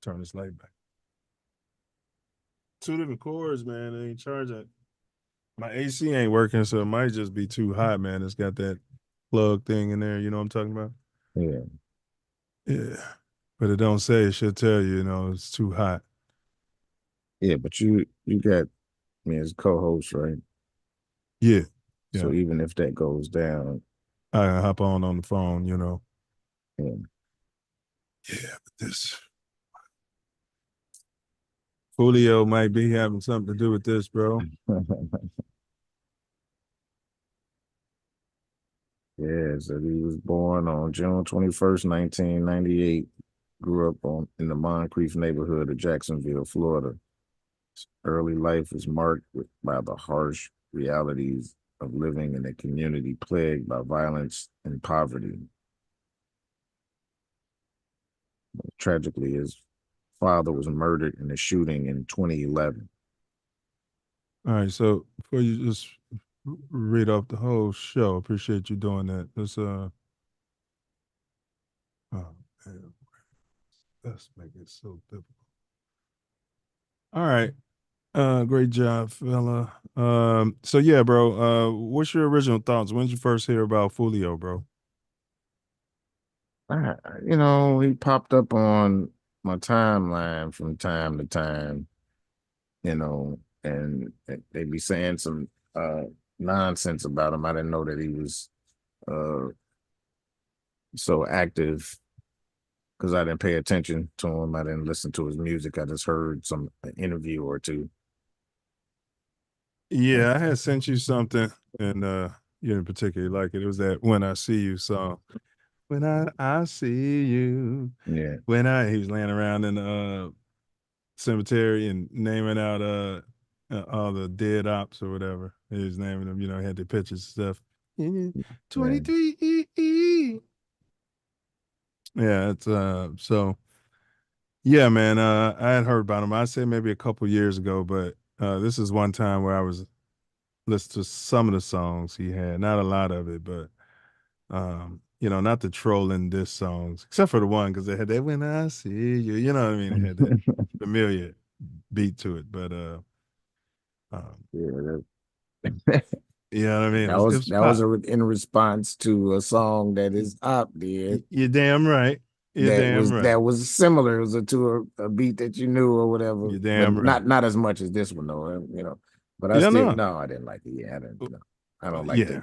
turn this light back. Two different cords, man. They ain't charging. My AC ain't working, so it might just be too hot, man. It's got that plug thing in there. You know what I'm talking about? Yeah. Yeah. But it don't say. It should tell you, it's too hot. Yeah, but you got me as co-host, right? Yeah. So even if that goes down, I can hop on the phone, Yeah. Yeah, but this Julio might be having something to do with this, bro. Yeah, so he was born on June 21st, 1998. Grew up in the Moncrief neighborhood of Jacksonville, Florida. His early life was marked by the harsh realities of living in a community plagued by violence and poverty. Tragically, his father was murdered in a shooting in 2011. All right, so before you just read off the whole show, appreciate you doing that. Let's oh man, that's making it so difficult. All right. Great job, fella. So yeah, bro. What's your original thoughts? When did you first hear about Foolio, bro? He popped up on my timeline from time to time, and they be saying some nonsense about him. I didn't know that he was so active because I didn't pay attention to him. I didn't listen to his music. I just heard some interview or two. Yeah, I had sent you something, and you didn't particularly like it. It was that "When I See You" song. When I see you. Yeah. He was laying around in the cemetery and naming out all the dead ops or whatever. He was naming them, had the pictures and stuff. 23. Yeah, it's so yeah, man. I had heard about him. I say maybe a couple years ago, but this is one time where I was listening to some of the songs he had. Not a lot of it, but not the trolling diss songs, except for the one because they had that "When I See You," you know what I mean? It had that familiar beat to it, but Yeah, you know what I mean? that It was was pop. in response to a song that his op did. You're damn right. You're damn right. That was similar. It was to a beat that you knew or whatever. You're damn but right. not as much as this one though. But I Yeah, still no. I didn't like it. Yeah, I don't like Yeah.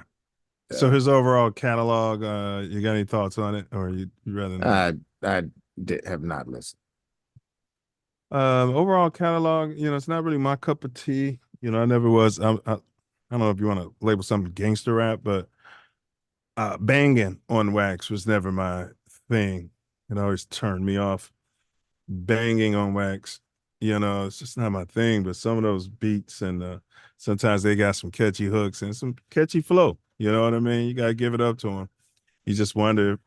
So his overall catalog, you got any thoughts on it, or you rather not? I have not listened. Overall catalog, it's not really my cup of tea. I never was. I don't know if you want to label something gangster rap, but banging on wax was never my thing. It always turned me off. Banging on wax, it's just not my thing. But some of those beats and sometimes they got some catchy hooks and some catchy flow. You know what I mean? You gotta give it up to them. You just wonder if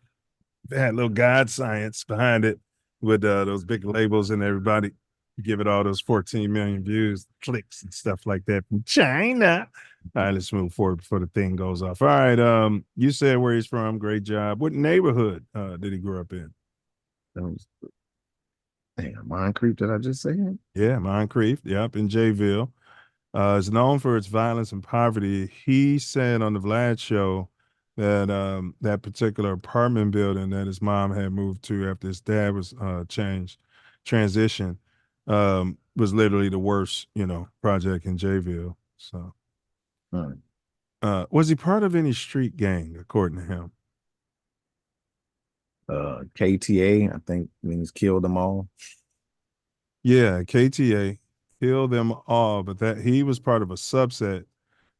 they had a little God science behind it with those big labels and everybody give it all those 14 million views, clicks and stuff like that from China. All right, let's move forward before the thing goes off. All right, you said where he's from. Great job. What neighborhood did he grow up in? Moncrief, did I just say it? Yeah, Moncrief. Yep, in Jayville. Is known for its violence and poverty. He said on the Vlad show that that particular apartment building that his mom had moved to after his dad was transition, was literally the worst, project in Jayville. So, was he part of any street gang, according to him? KTA, I think means kill them all. Yeah, KTA, kill them all, but that he was part of a subset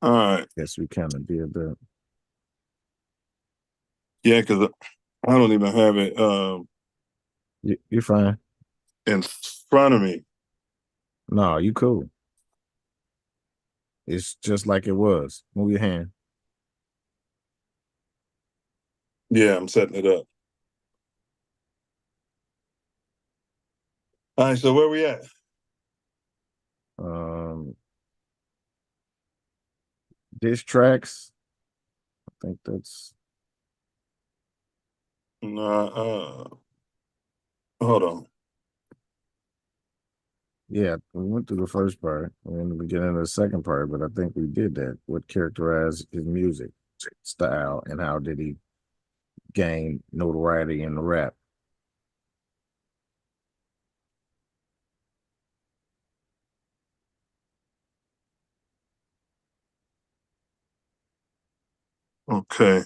All right. Guess we kind of did that. Yeah, because I don't even have it You're fine. in front of me. No, you cool. It's just like it was. Move your hand. Yeah, I'm setting it up. All right, so where we at? Diss tracks. I think that's. Hold on. Yeah, we went through the first part. We're in the beginning of the second part, but I think we did that. What characterized his music style and how did he gain notoriety in the rap? Okay.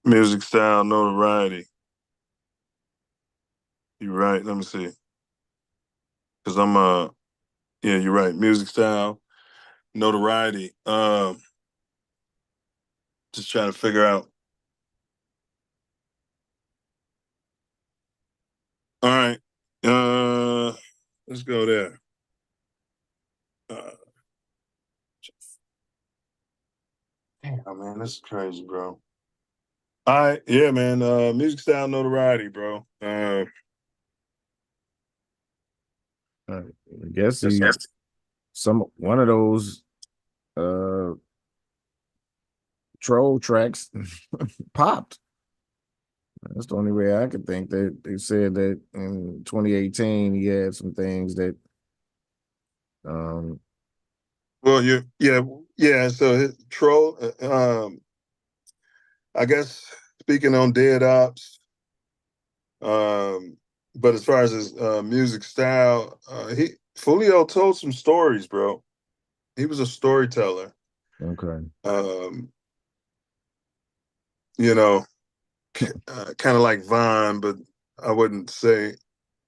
Music style, notoriety. You're right. Let me see. Because yeah, you're right. Music style, notoriety. Just trying to figure out. All right. Let's go there. Damn, man, this is crazy, bro. All right, yeah, man. Music style, notoriety, bro. I guess he one of those troll tracks popped. That's the only way I could think. That they said that in 2018 he had some things that Well, yeah. So his troll. I guess speaking on Dead Ops. But as far as his music style, Foolio told some stories, bro. He was a storyteller. Okay. You know, kind of like Vine, but I wouldn't say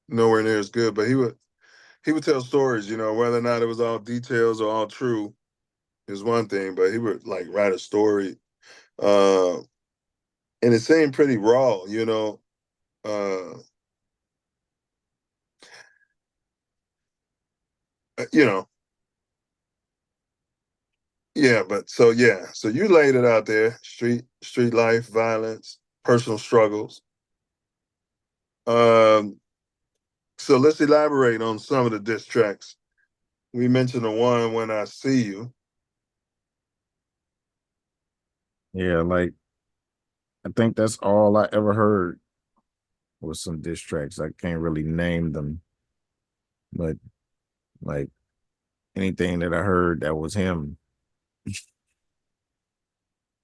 nowhere near as good. But he would tell stories. You know, whether or not it was all details or all true is one thing, but he would like write a story, and it seemed pretty raw. You know, you know. Yeah, but so you laid it out there: street life, violence, personal struggles. Um, so let's elaborate on some of the diss tracks. We mentioned the one "When I See You." Yeah, like I think that's all I ever heard was some diss tracks. I can't really name them, but like anything that I heard that was him,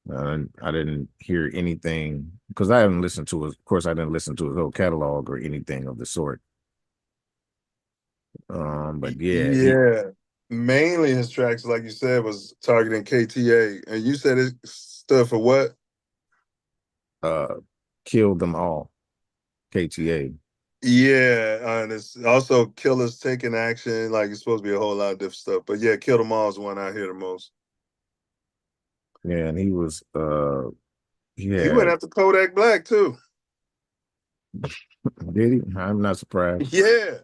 I didn't hear anything because I haven't listened to his. Of course, I didn't listen to his whole catalog or anything of the sort. But Yeah, mainly his tracks, like you said, was targeting KTA, and you said it stood for what? Killed them all. KTA. Yeah, and it's also Killers Taking Action. Like it's supposed to be a whole lot of different stuff, but yeah, Kill Them All is the one I hear the most. Yeah, and he was He went after Kodak Black too. Did he? I'm not surprised. Yeah.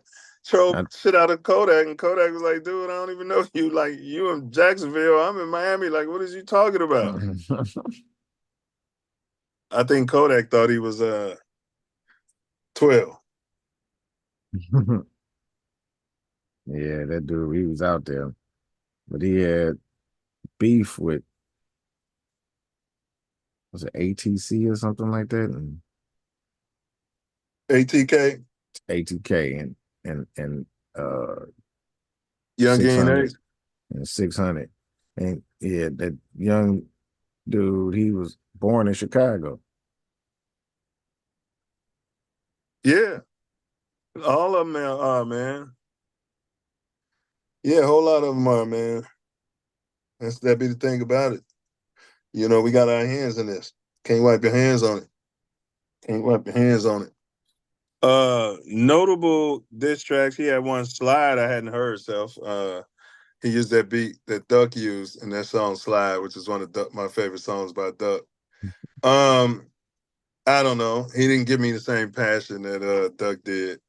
Troll shit out of Kodak, and Kodak was like, dude, I don't even know you. Like, you in Jacksonville, I'm in Miami. Like, what is you talking about? I think Kodak thought he was 12. Yeah, that dude, he was out there. But he had beef with, was it ATC or something like that? And ATK? ATK and Young 600 and 600. And yeah, that young dude, he was born in Chicago. Yeah. All of them are, man. Yeah, a whole lot of them are, man. That be the thing about it. You know, we got our hands in this. Can't wipe your hands on it. Can't wipe your hands on it. Notable diss tracks. He had one, Slide, I hadn't heard, Self. He used that beat that Duck used in that song Slide, which is one of my favorite songs by Duck. I don't know. He didn't give me the same passion that Duck did.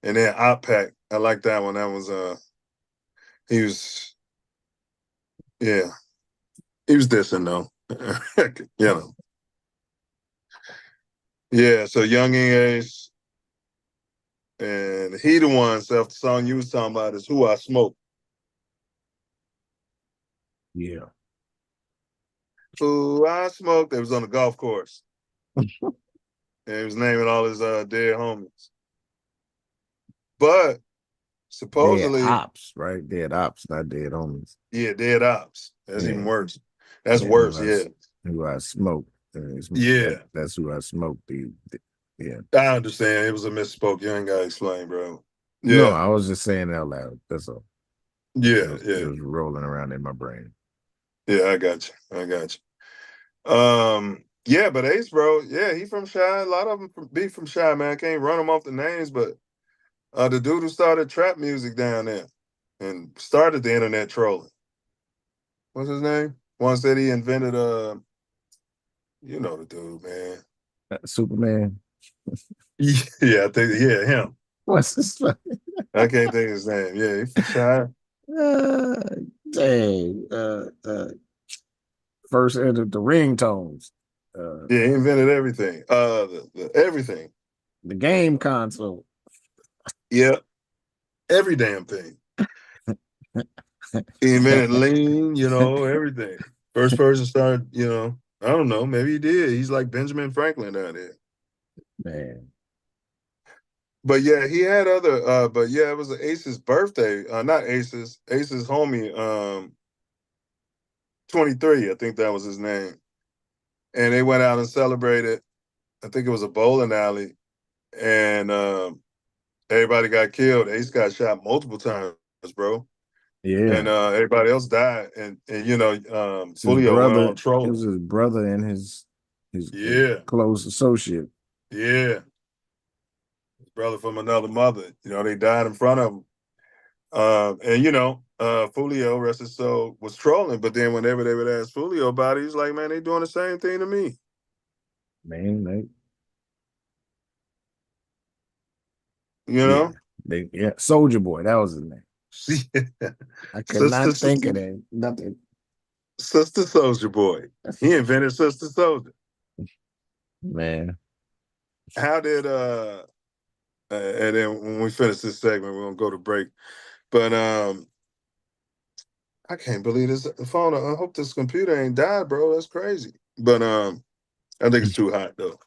And then Unpack, I like that one. That was he was yeah. He was dissing though. You know. Yeah, so Young Ace, and he the one, Self, the song you was talking about is Who I Smoke. Yeah. Who I Smoke. That was on the golf course. And he was naming all his dead homies. But supposedly Dead ops, right? Dead ops, not dead homies. yeah, dead ops. That's Yeah. even worse. That's Yeah, worse, yeah. Who I smoke. Yeah. That's who I smoke. Yeah. I understand. It was a misspoke. You ain't gotta explain, bro. No, Yeah. I was just saying it out loud. That's all. Yeah, It was rolling around in my brain. Yeah, I got you. Yeah, but Ace, bro, yeah, he from Chi. A lot of them be from Chi, man. I can't run them off the names, but the dude who started trap music down there and started the internet trolling. What's his name? One said he invented you know the dude, man. Superman. Yeah, I think him. What's this? I can't think of his name. Yeah, he from Chi. Dang. First entered the ringtones. Yeah, he invented everything. The everything. The game console. Yeah, every damn thing. He invented lean, you know, everything. First person started, you know, I don't know, maybe he did. He's like Benjamin Franklin out there. Man. But yeah, he had other but yeah, it was Ace's birthday. Not Ace's homie, 23, I think that was his name. And they went out and celebrated. I think it was a bowling alley. And everybody got killed. Ace got shot multiple times, bro. Yeah. And everybody else died. And you know, It's his Julio went brother. on trolling. It was his brother and his close associate. Yeah. His brother from another mother. You know, they died in front of him. And you know, Foolio, rest his soul, was trolling. But then whenever they would ask Foolio about it, he's like, man, they doing the same thing to me. Man, You know? Soldier Boy, that was his name. I could not think of that. Nothing. Sister Soldier Boy. He invented Sister Soldier. Man. How did and then when we finish this segment, we're gonna go to break. But I can't believe this phone. I hope this computer ain't died, bro. That's crazy. But I think it's too hot though.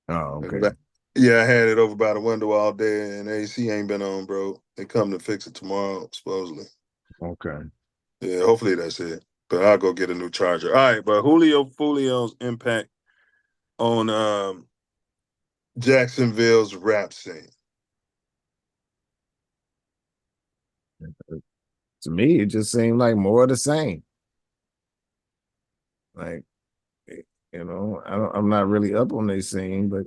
Oh, okay. Yeah, I had it over by the window all day, and AC ain't been on, bro. They come to fix it tomorrow, supposedly. Okay. Yeah, hopefully that's it. But I'll go get a new charger. All right, but Julio Foolio's impact on Jacksonville's rap scene. To me, it just seemed like more of the same. Like, you know, I'm not really up on this scene, but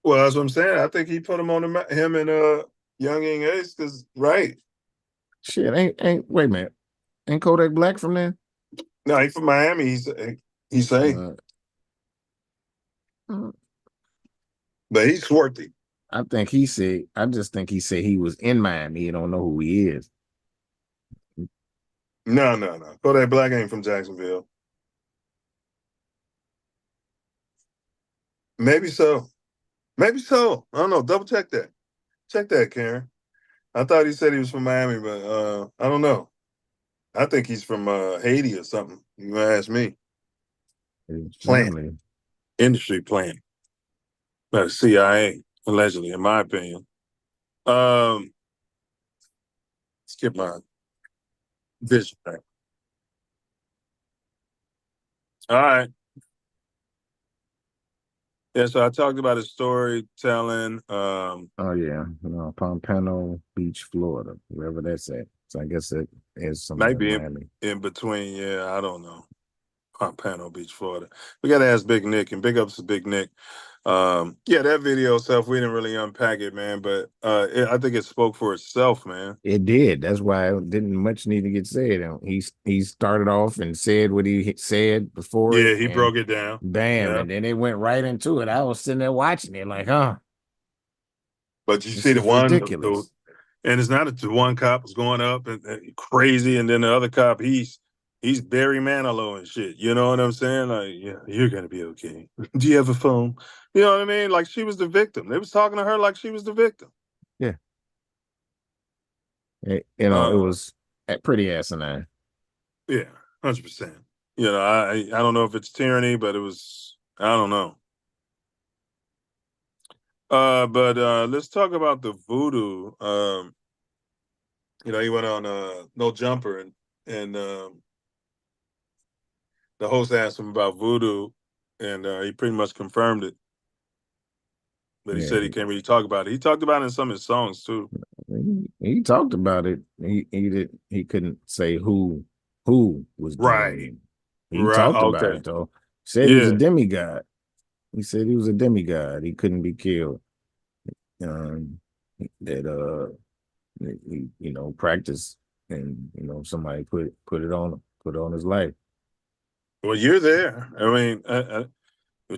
Well, that's what I'm saying. I think he put him on the map, him and Young Ace, because right. Shit, ain't wait a minute. Ain't Kodak Black from there? No, he's from Miami. He's saying. But he's swarthy. I just think he said he was in Miami. You don't know who he is. No. Kodak Black ain't from Jacksonville. Maybe so. I don't know. Double check that. Check that, Karen. I thought he said he was from Miami, but I don't know. I think he's from Haiti or something. You gonna ask me? Plant. Industry plant. By the CIA, allegedly, in my opinion. Skip my vision thing. All right. Yeah, so I talked about his storytelling. Oh yeah, Pompano Beach, Florida, wherever that's at. So I guess it is somewhere Might be in Miami. in between. Yeah, I don't know. Pompano Beach, Florida. We got to ask Big Nick, and big ups to Big Nick. Yeah, that video itself, we didn't really unpack it, man, but I think it spoke for itself, man. It did. That's why it didn't much need to get said. He started off and said what he said before Yeah, it. he And broke it down. bam, Yeah. and then it went right into it. I was sitting there watching it like, huh. But you This see the is one, ridiculous. and it's not that the one cop was going up and crazy, and then the other cop, he's Barry Manilow and shit. You know what I'm saying? Like, yeah, you're gonna be okay. Do you have a phone? You know what I mean? Like she was the victim. They was talking to her like she was the victim. Yeah. It was pretty asinine. Yeah, 100%. You know, I don't know if it's tyranny, but it was, I don't know. But let's talk about the voodoo. He went on No Jumper, and the host asked him about voodoo, and he pretty much confirmed it. But he said he can't really talk about it. He talked about it in some of his songs too. He talked about it. He couldn't say who was doing it. He talked about it though. Said he was a demigod. He said he was a demigod. He couldn't be killed. That he practice, and somebody put it on his life. Well, you're there. I mean,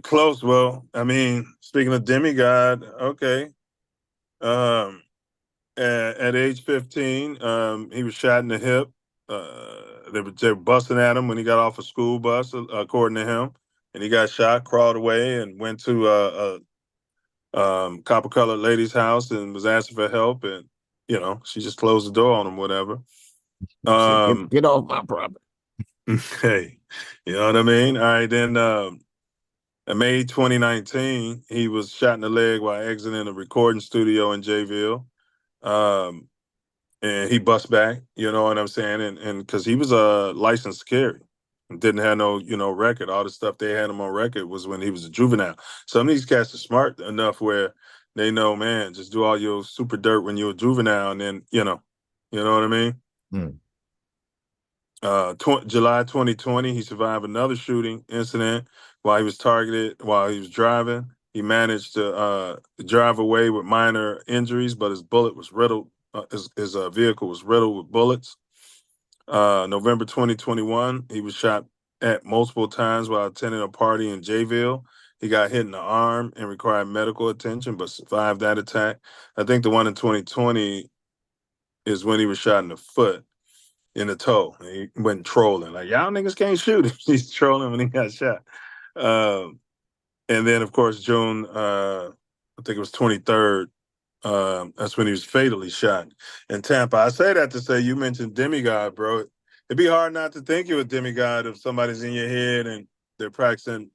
close. Well, I mean, speaking of demigod, okay. At age 15, he was shot in the hip. They were busting at him when he got off a school bus, according to him, and he got shot, crawled away, and went to a copper-colored lady's house and was asking for help, and she just closed the door on him, whatever. Said, get off my property. Hey, you know what I mean? All right, then in May 2019, he was shot in the leg while exiting a recording studio in Jayville. And he bust back, you know what I'm saying? And because he was a licensed carry, didn't have no, record. All the stuff they had him on record was when he was a juvenile. Some of these cats are smart enough where they know, man, just do all your super dirt when you're a juvenile, and then, you know what I mean? July 2020, he survived another shooting incident while he was targeted while he was driving. He managed to drive away with minor injuries, but his bullet was riddled. His vehicle was riddled with bullets. November 2021, he was shot at multiple times while attending a party in Jayville. He got hit in the arm and required medical attention, but survived that attack. I think the one in 2020 is when he was shot in the foot, in the toe. He went trolling. Like, y'all niggas can't shoot him. He's trolling when he got shot. And then, of course, June, I think it was 23rd, that's when he was fatally shot in Tampa. I say that to say, you mentioned demigod, bro. It'd be hard not to think you're a demigod if somebody's in your head and they're practicing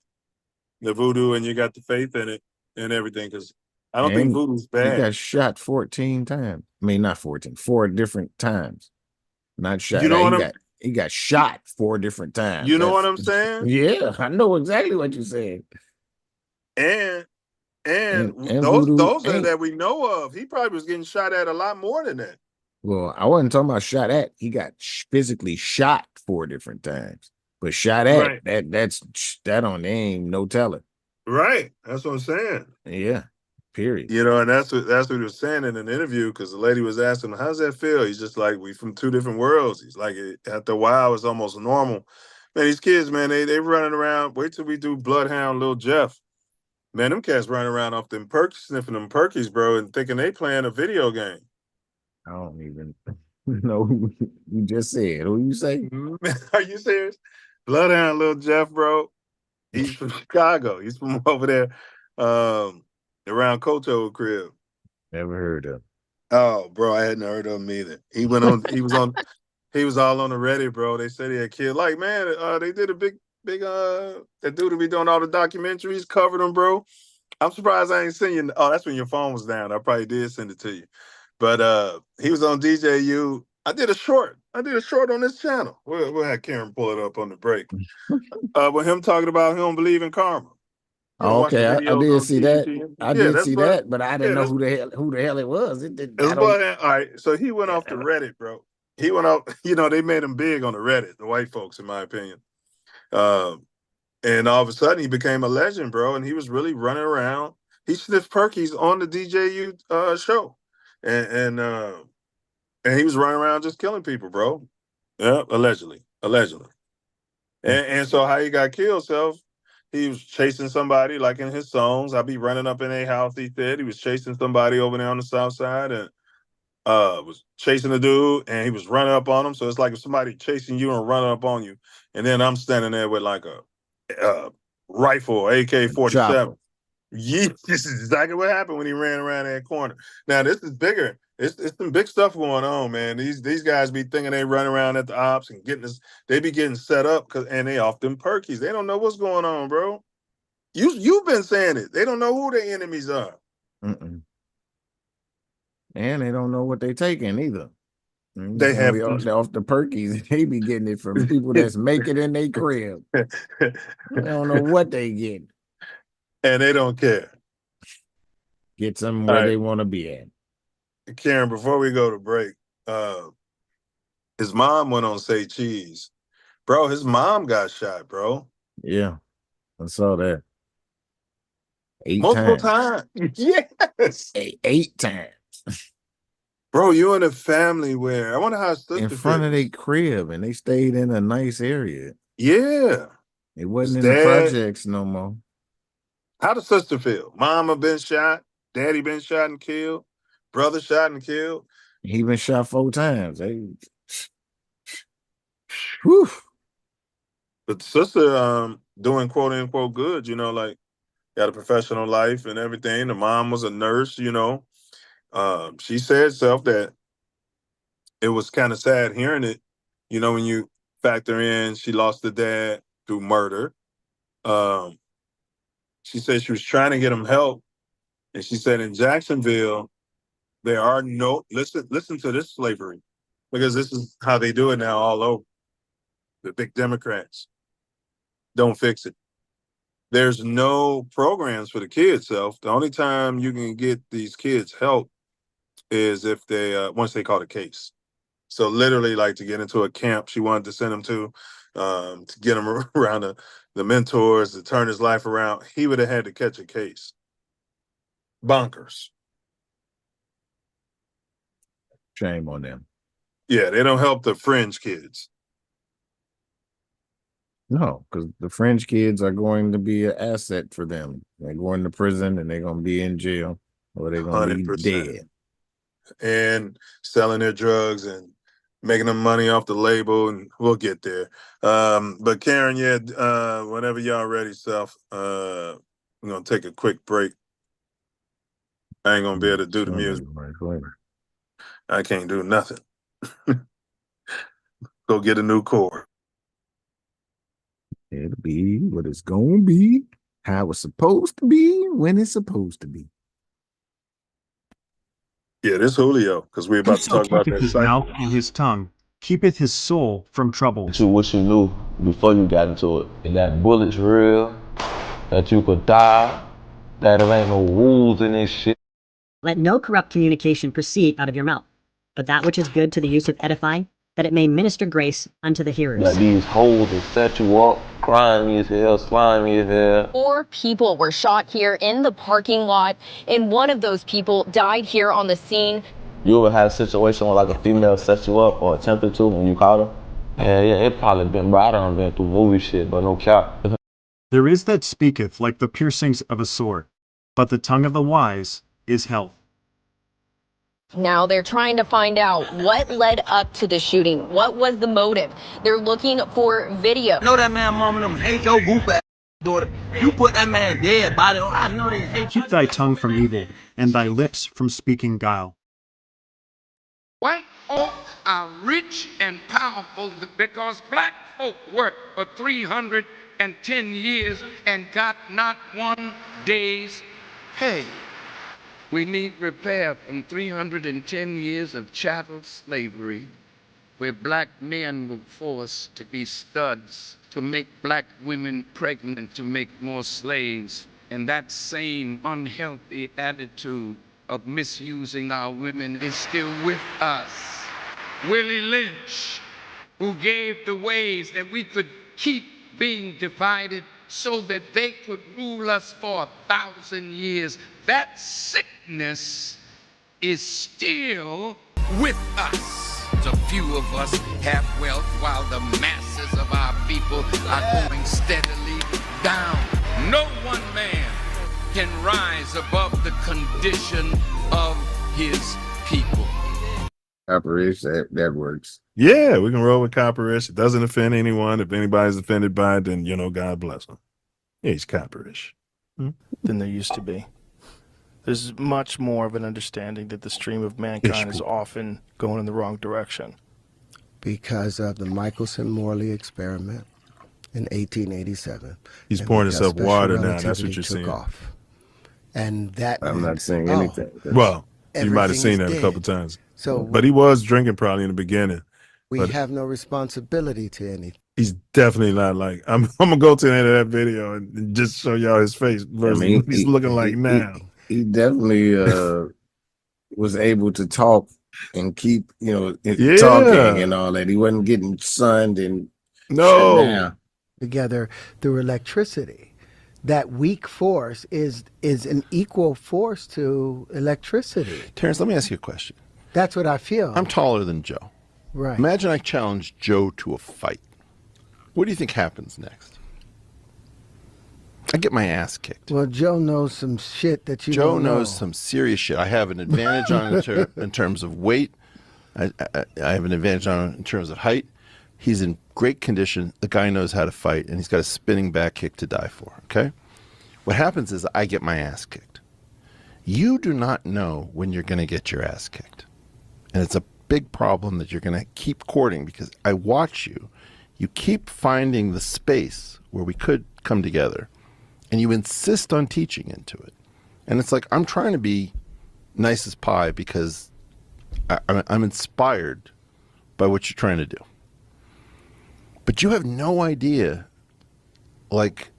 the voodoo and you got the faith in it and everything. Because I don't think voodoo's bad. He got shot 14 times. I mean, not 14, 4 different times. Not shot. You know he got shot 4 different times. You know what I'm saying? Yeah, I know exactly what you said. And voodoo those that we know of, he probably was getting shot at a lot more than that. Well, I wasn't talking about shot at. He got physically shot 4 different times. But shot at, that's that on the aim, no telling. Right. That's what I'm saying. Yeah. Period. And that's what he was saying in an interview, because the lady was asking him, how's that feel? He's just like, we from 2 different worlds. He's like, after a while, it's almost normal. Man, these kids, man, they running around. Wait till we do Bloodhound Lil Jeff. Man, them cats running around off them perks, sniffing them perkies, bro, and thinking they playing a video game. I don't even know who you just said. Who you say? Are you serious? Bloodhound Lil Jeff, bro. He's from Chicago. He's from over there, around Koto crib. Never heard of him. Oh, bro, I hadn't heard of him either. He went on. He was all on the Reddit, bro. They said he had killed. Like, man, they did a big that dude will be doing all the documentaries, covered him, bro. I'm surprised I ain't seen you. Oh, that's when your phone was down. I probably did send it to you. But he was on DJU. I did a short on this channel. We'll have Karen pull it up on the break. With him talking about he don't believe in karma. Oh, okay, I did see that. I did see that, but I didn't know who the hell it was. All right, so he went off the Reddit, bro. He went off. They made him big on the Reddit, the white folks, in my opinion. And all of a sudden, he became a legend, bro. And he was really running around. He sniffed Perky's on the DJU show, and he was running around just killing people, bro. Yeah, allegedly. And so how he got killed, Self, he was chasing somebody, like in his songs. I be running up in a house, he said. He was chasing somebody over there on the south side and was chasing a dude, and he was running up on him. So it's like if somebody chasing you and running up on you, and then I'm standing there with like a rifle, AK-47. Yeah, this is exactly what happened when he ran around that corner. Now this is bigger. It's some big stuff going on, man. These guys be thinking they run around at the ops and getting this. They be getting set up and they off them perkies. They don't know what's going on, bro. You've been saying it. They don't know who their enemies are. And they don't know what they taking either. They have off the perkies. They be getting it from people that's making it in their crib. They don't know what they get. And they don't care. Get them where they want to be at. Karen, before we go to break, his mom went on Say Cheese. Bro, his mom got shot, bro. Yeah, I saw that. Multiple times. Yes. 8 times. Bro, you in a family where, I wonder how his sister in front of their crib, and they stayed in a nice area. Yeah. It wasn't in the projects no more. How does sister feel? Mama been shot, daddy been shot and killed, brother shot and killed. He been shot 4 times. Whew. But sister doing quote unquote good, you know, like got a professional life and everything. The mom was a nurse, you know. She said herself that it was kind of sad hearing it, you know, when you factor in she lost the dad through murder. She said she was trying to get him help. And she said in Jacksonville, there are no, listen to this slavery, because this is how they do it now all over. The big Democrats don't fix it. There's no programs for the kids, Self. The only time you can get these kids help is if they, once they caught a case. So literally, like, to get into a camp she wanted to send him to get him around the mentors, to turn his life around, he would have had to catch a case. Bonkers. Shame on them. Yeah, they don't help the fringe kids. No, because the fringe kids are going to be an asset for them. They're going to prison and they're going to be in jail, or they're going to be 100%. dead. And selling their drugs and making them money off the label, and we'll get there. But Karen, yeah, whenever y'all ready, Self, we're going to take a quick break. I ain't going to be able to do the music. I can't do nothing. Go get a new cord. It'll be what it's going to be, how it's supposed to be, when it's supposed to be. Yeah, this Julio, because we're about to talk about that his mouth and his tongue, keepeth his soul from trouble. To what you knew before you got into it. And that bullet's real, that you could die, that there ain't no rules in this shit. Let no corrupt communication proceed out of your mouth, but that which is good to the use of edifying, that it may minister grace unto the hearers. Like these hoes that set you up, grimy as hell, slimy as hell. 4 people were shot here in the parking lot, and one of those people died here on the scene. You ever had a situation where like a female set you up or attempted to when you caught her? Yeah, it probably been, bro, I done been through movie shit, but no cap. There is that speaketh like the piercings of a sword, but the tongue of the wise is health. Now they're trying to find out what led up to the shooting. What was the motive? They're looking for video. Know that man, mama, them hate your goof ass daughter. You put that man dead body on. I know they hate you. Keep thy tongue from evil, and thy lips from speaking guile. White folk are rich and powerful because black folk worked for 310 years and got not one day's pay. We need repair from 310 years of chattel slavery, where black men were forced to be studs, to make black women pregnant, to make more slaves. And that same unhealthy attitude of misusing our women is still with us. Willie Lynch, who gave the ways that we could keep being divided so that they could rule us for 1,000 years. That sickness is still with us. A few of us have wealth while the masses of our people are going steadily down. No one man can rise above the condition of his people. Copperish, that works. Yeah, we can roll with copperish. It doesn't offend anyone. If anybody's offended by it, then, you know, God bless them. Yeah, he's copperish. Than there used to be. There's much more of an understanding that the stream of mankind is often going in the wrong direction. Because of the Michelson-Morley experiment in 1887. He's and pouring because himself special water now. That's relativity what you're took seeing. Off. And that I'm not saying oh, anything. Well, you might have everything seen is that a dead. couple times. So but he was drinking probably in the beginning. we But have no responsibility to anything. he's definitely not like, I'm gonna go to the end of that video and just show y'all his face versus what he's looking like now. He definitely was able to talk and keep, you know, talking and all that. He wasn't getting sunned and shut down. Together through electricity. That weak force is an equal force to electricity. Terrence, let me ask you a question. That's what I feel. I'm taller than Joe. Right. Imagine I challenge Joe to a fight. What do you think happens next? I get my ass kicked. Well, Joe knows some shit that you Joe don't know. knows some serious shit. I have an advantage on in terms of weight. I have an advantage on in terms of height. He's in great condition. The guy knows how to fight, and he's got a spinning back kick to die for, okay? What happens is I get my ass kicked. You do not know when you're going to get your ass kicked. And it's a big problem that you're going to keep courting because I watch you. You keep finding the space where we could come together, and you insist on teaching into it. And it's like, I'm trying to be nice as pie because I'm inspired by what you're trying to do. But you have no idea, like,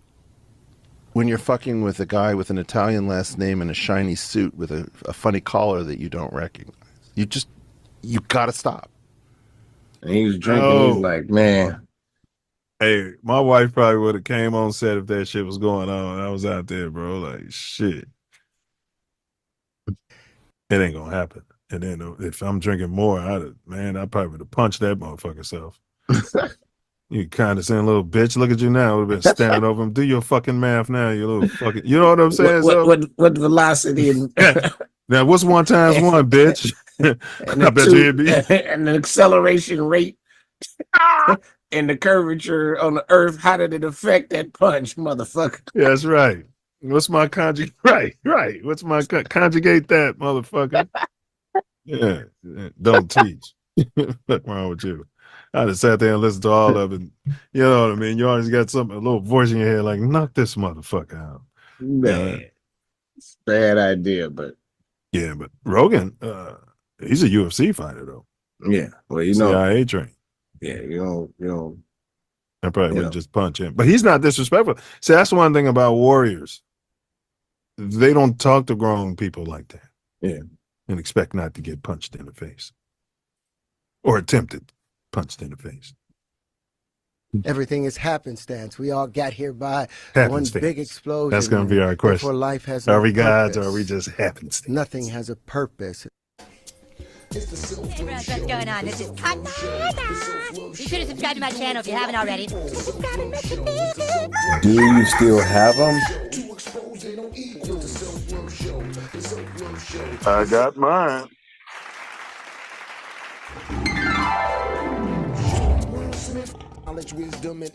when you're fucking with a guy with an Italian last name and a shiny suit with a funny collar that you don't recognize. You gotta stop. And he was drinking. He's like, man. Hey, my wife probably would have came on set if that shit was going on. I was out there, bro. Like, shit. It ain't gonna happen. And then if I'm drinking more, I probably would have punched that motherfucker self. You condescending little bitch. Look at you now. Would have been standing over him. Do your fucking math now, you little fucking. You know what I'm saying? What velocity? Now, what's 1 times 1, bitch? I bet you it'd be. And the acceleration rate and the curvature on the earth. How did it affect that punch, motherfucker? Yeah, that's right. What's my conjugate? Right. What's my conjugate that, motherfucker? Yeah. Don't teach. What's wrong with you? I just sat there and listened to all of it. You know what I mean? You always got a little voice in your head like, knock this motherfucker out. Man, it's a bad idea, but. Yeah, but Rogan, he's a UFC fighter, though. Yeah, well, you know. CIA trained. Yeah, you know. I probably wouldn't just punch him. But he's not disrespectful. See, that's one thing about warriors. They don't talk to grown people like that. Yeah. And expect not to get punched in the face. Or attempted punched in the face. Everything is happenstance. We all got here by Happenstance. one big explosion. That's going to be our question. For life has are no we gods or purpose. are we just happenstance? Nothing has a purpose. Hey, bro, what's going on? This is Be sure to subscribe to my channel if you haven't already. Do you still have them? I got mine. Knowledge, wisdom, and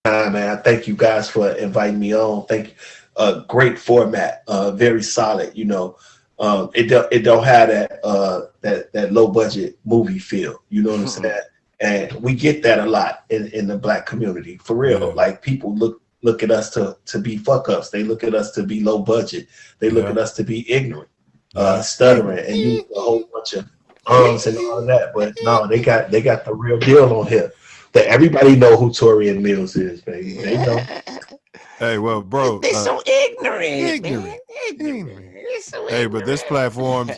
Man, I thank you guys for inviting me on. Thank you. Great format, very solid. You know, it don't have that low budget movie feel. You know what I'm saying? And we get that a lot in the Black community, for real. Like people look at us to be fuck ups. They look at us to be low budget. They look at us to be ignorant, stuttering, and use a whole bunch of and all of that. But no, they got the real deal on here. That everybody know who Torian Mills is, baby. They know. Hey, well, bro. They're so ignorant, man. Hey, but this platform's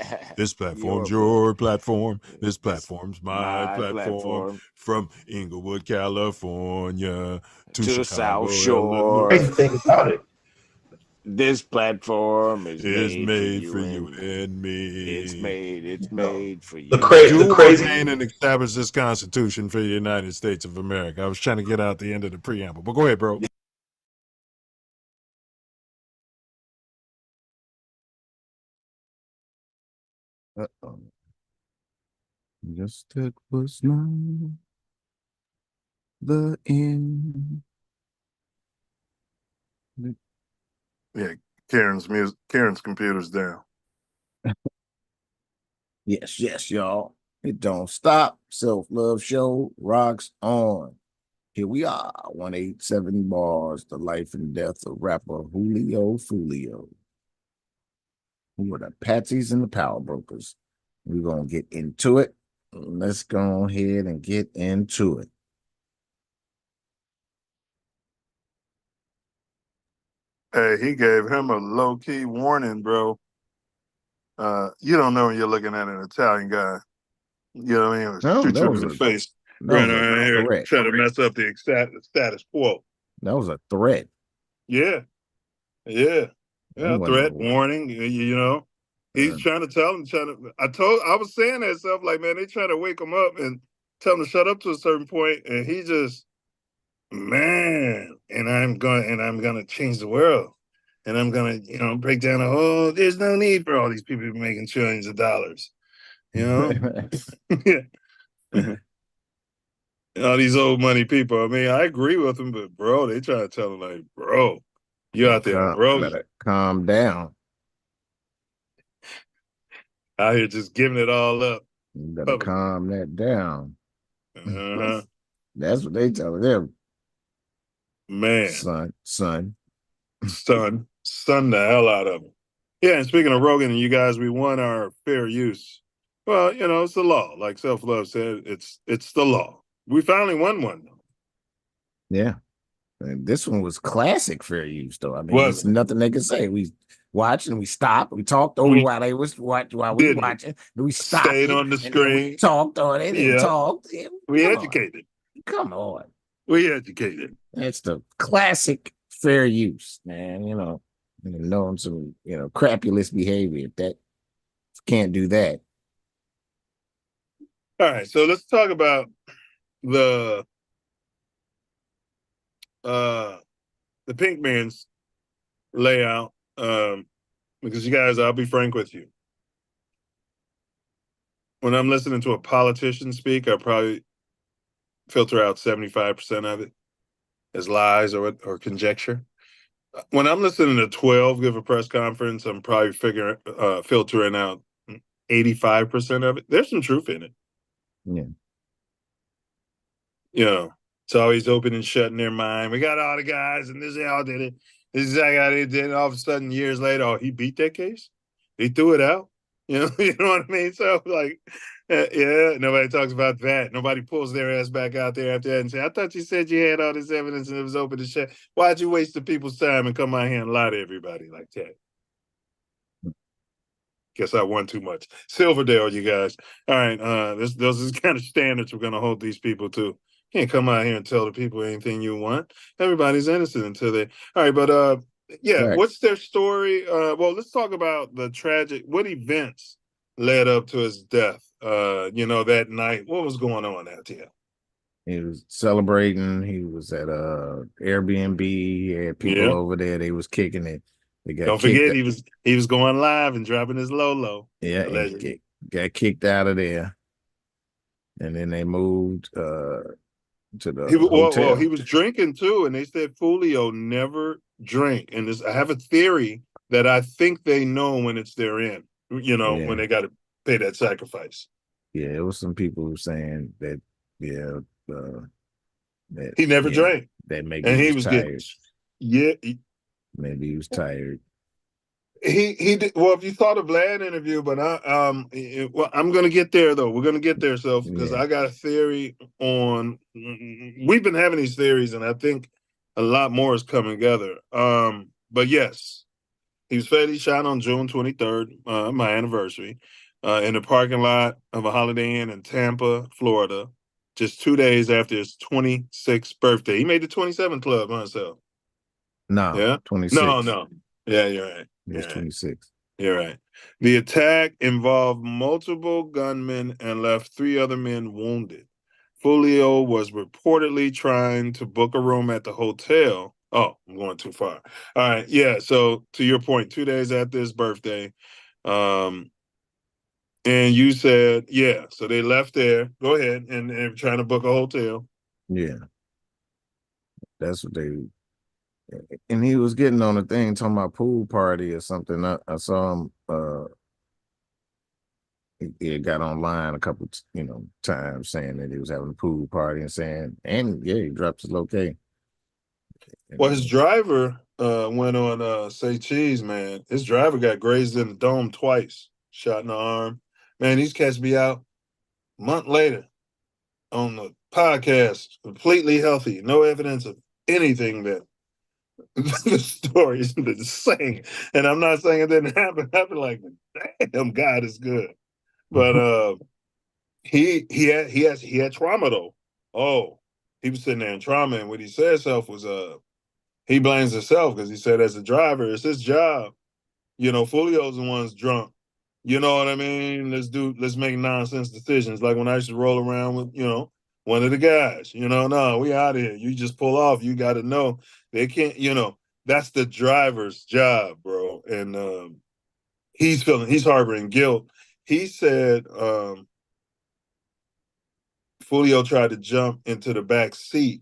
Your your platform. This This platform's my my platform. platform. From Inglewood, California to To the Chicago, South Illinois. Shore. Crazy thing about it. This platform is It's made for made you for you and and me. it's You know, made for the you. Do the crazy. ordain and establish this Constitution for the United States of America. I was trying to get out the end of the preamble, but go ahead, bro. Uh-oh. Just it was not the end. Yeah, Karen's computer's down. Yes, y'all. It don't stop. Self Love Show rocks on. Here we are, 187 bars, the life and death of rapper Julio Foolio. Who are the Patsys and the Powerbrokers? We're going to get into it. Let's go ahead and get into it. Hey, he gave him a low-key warning, bro. You don't know when you're looking at an Italian guy. You know what I mean? No, Shoot that you was in the a face. that Right was a around here, threat. try to mess up the status quo. That was a threat. Yeah. That wasn't Threat, a- warning. You know, he's trying to tell him. I was saying that stuff like, man, they trying to wake him up and tell him to shut up to a certain point, and he just, man, and I'm gonna change the world, and I'm gonna, break down the whole. There's no need for all these people making trillions of dollars. You know, all these old money people. I mean, I agree with them, but bro, they try to tell him like, bro, you out there, bro, better calm down. out here just giving it all up. You better calm that down. That's what they tell them. Man, son, stun the hell out of him. Yeah, and speaking of Rogan and you guys, we won our fair use. Well, it's the law. Like Self Love said, it's the law. We finally won one. Yeah. And this one was classic fair use, though. I mean, Was there's nothing they can say. We watched and we stopped. We talked over while they was watching. We stopped. Stayed on the screen. We talked on it and talked. We educated. Come on. We educated. That's the classic fair use, man. Knowing some, crapulous behavior. That can't do that. All right, so let's talk about the Pink Man's layout. Because you guys, I'll be frank with you. When I'm listening to a politician speak, I probably filter out 75% of it as lies or conjecture. When I'm listening to 12 give a press conference, I'm probably filtering out 85% of it. There's some truth in it. Yeah. It's always open and shutting their mind. We got all the guys, and this is how did it. This is how they did it. All of a sudden, years later, oh, he beat that case. He threw it out. You know what I mean? So, like, nobody talks about that. Nobody pulls their ass back out there after that and say, I thought you said you had all this evidence and it was open to shut. Why'd you waste the people's time and come out here and lie to everybody like that? Guess I won too much. Silverdale, you guys. All right, those are the kind of standards we're going to hold these people to. You can't come out here and tell the people anything you want. Everybody's innocent until they. All right, but Right. what's their story? Well, let's talk about the what events led up to his death. That night, what was going on out there? He was celebrating. He was at Airbnb. He had people over there. They was kicking it. They got Don't forget he was going live and dropping his low. Yeah, and got kicked out of there. And then they moved to the hotel. Well, he was drinking too, and they said Foolio never drank. And I have a theory that I think they know when it's their end. When they got to pay that sacrifice. Yeah, it was some people who saying that. That he never drank. That maybe he was tired. Maybe he was tired. He did well. If you saw the Vlad interview, but I'm gonna get there though. We're gonna get there, because I got a theory on. We've been having these theories, and I think a lot more is coming together. But yes, he was fatally shot on June 23rd, my anniversary, in the parking lot of a Holiday Inn in Tampa, Florida, just 2 days after his 26th birthday. He made the 27 club himself. No, Yeah? 26. No. Yeah, you're right. He was 26. You're right. The attack involved multiple gunmen and left 3 other men wounded. Foolio was reportedly trying to book a room at the hotel. Oh, I'm going too far. All right. Yeah. So to your point, 2 days after his birthday, and you said, yeah. So they left there. Go ahead and trying to book a hotel. Yeah. That's what they, and he was getting on the thing talking about pool party or something. I saw him, he got online a couple, times saying that he was having a pool party and he dropped his location. Well, his driver went on Say Cheese, man. His driver got grazed in the dome twice, shot in the arm. Man, these cats be out a month later on the podcast, completely healthy, no evidence of anything that the story is the same. And I'm not saying it didn't happen. Happened like, damn, God is good. But he had trauma though. Oh, he was sitting there in trauma, and what he said himself was he blames himself because he said as a driver, it's his job. Foolio's the one's drunk. You know what I mean? Let's make nonsense decisions. Like when I used to roll around with, one of the guys, no, we out of here. You just pull off. You got to know they can't, that's the driver's job, bro. And he's harboring guilt. He said Foolio tried to jump into the back seat,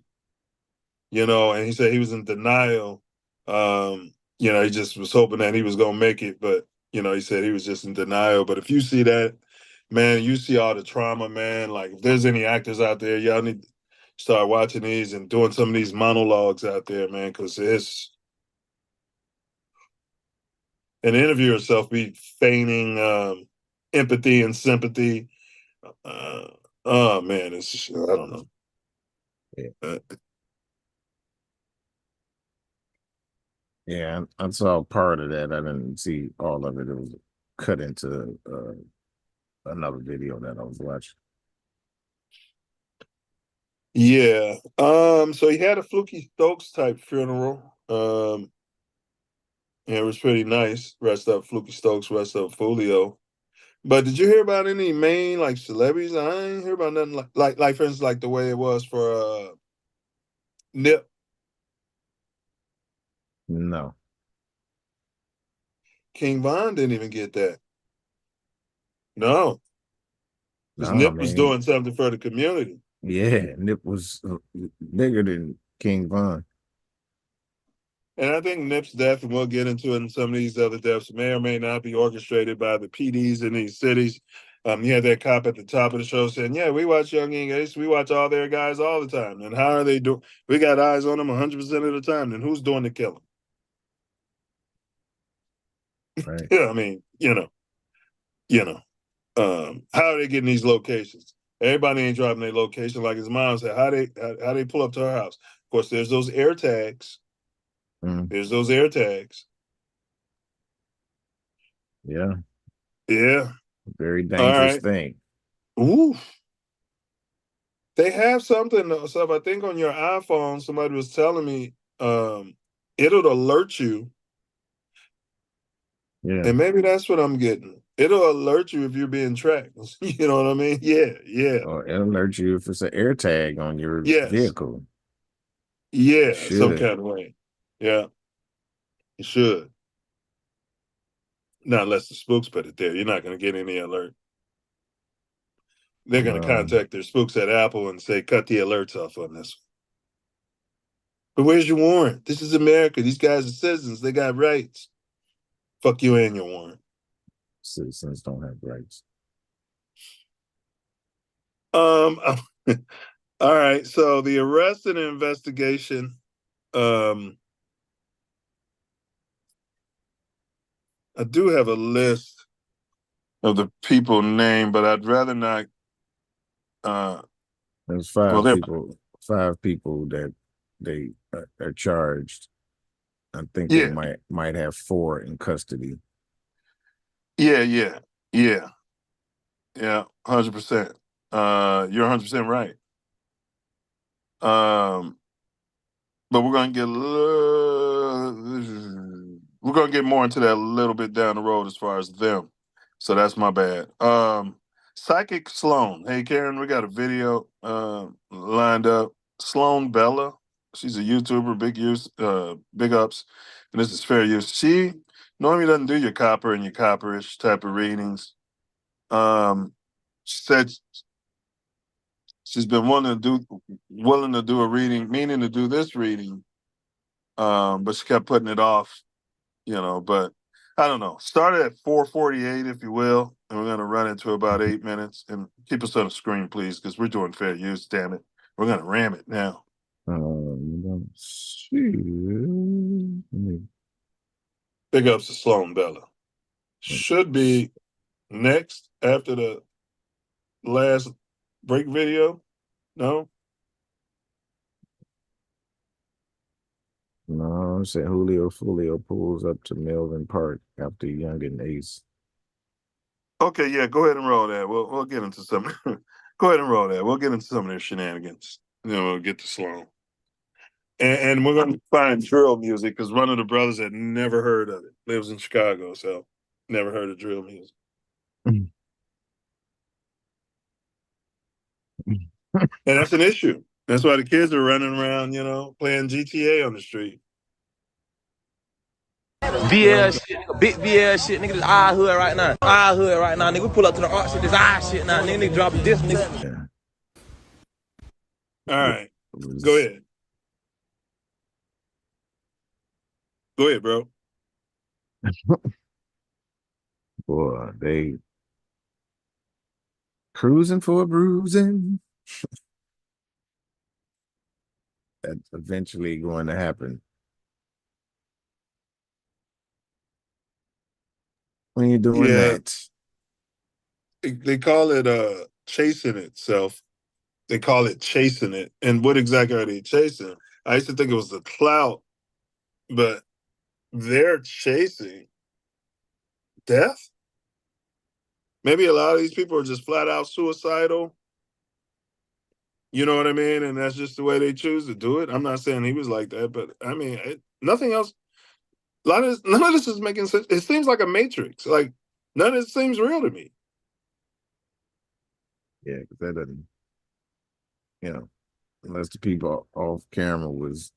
and he said he was in denial. He just was hoping that he was going to make it, but, he said he was just in denial. But if you see that, man, you see all the trauma, man. Like, if there's any actors out there, y'all need to start watching these and doing some of these monologues out there, man, because it's an interviewer herself be feigning empathy and sympathy. Oh, man, it's just, I don't know. Yeah. Yeah, I saw part of that. I didn't see all of it. It was cut into another video that I was watching. Yeah. So he had a Fluky Stokes type funeral. Yeah, it was pretty nice. Rest up Fluky Stokes, rest up Foolio. But did you hear about any main like celebrities? I ain't hear about nothing like for instance, like the way it was for Nip. No. King Von didn't even get that. No. Because No, Nip was doing something for the community. Yeah, Nip was bigger than King Von. And I think Nip's death, and we'll get into it, and some of these other deaths may or may not be orchestrated by the PDs in these cities. You had that cop at the top of the show saying, yeah, we watch Young King Ace. We watch all their guys all the time. And how are they doing? We got eyes on them 100% of the time. Then who's doing the killing? Right. Yeah, I mean, how are they getting these locations? Everybody ain't dropping their location. Like his mom said, how they pull up to her house? Of course, there's those air tags. There's those air tags. Yeah. Yeah. Very dangerous thing. Ooh. They have something, so I think on your iPhone, somebody was telling me it'll alert you. Yeah. And maybe that's what I'm getting. It'll alert you if you're being tracked. You know what I mean? Yeah. Or it'll alert you if it's an air tag on your vehicle. Yeah, some kind of way. Yeah. It should. Not unless the spooks put it there. You're not going to get any alert. They're going to contact their spooks at Apple and say, cut the alerts off on this. But where's your warrant? This is America. These guys are citizens. They got rights. Fuck you and your warrant. Citizens don't have rights. All right. So the arrest and investigation. I do have a list of the people named, but I'd rather not. There's five people that they are charged. I think they Yeah. might have 4 in custody. Yeah. 100%. You're 100% right. But we're gonna get more into that a little bit down the road as far as them. So that's my bad. Psychic Sloan. Hey Karen, we got a video lined up. Sloan Bella. She's a YouTuber, big ups. And this is fair use. She normally doesn't do your copper and your copperish type of readings. She said she's been willing to do a reading, meaning to do this reading. But she kept putting it off, but I don't know. Start at 4:48, if you will, and we're gonna run it to about 8 minutes. And keep us on the screen, please, because we're doing fair use, damn it. We're gonna ram it now. Let's see. Big ups to Sloan Bella. Should be next after the last break video. No? No, it said Julio Foolio pulls up to Melvin Park after Young and Ace. Okay, yeah, go ahead and roll that. We'll get into some. Go ahead and roll that. We'll get into some of their shenanigans. Then we'll get to Sloan. And we're going to find drill music because one of the brothers had never heard of it. Lives in Chicago, so never heard of drill music. And that's an issue. That's why the kids are running around, playing GTA on the street. VL shit, nigga, big VL shit, nigga, this our hood right now. Our hood right now, nigga. We pull up to the art shit, this our shit now, nigga drop this, nigga. All right. Go ahead. Go ahead, bro. Boy, they cruising for a bruising. That's eventually going to happen. When you're doing that. They call it chasing itself. They call it chasing it. And what exactly are they chasing? I used to think it was the clout, but they're chasing death. Maybe a lot of these people are just flat out suicidal. You know what I mean? And that's just the way they choose to do it. I'm not saying he was like that, but I mean, nothing else. None of this is making sense. It seems like a matrix. Like none of it seems real to me. Yeah, because that doesn't, unless the people off camera was,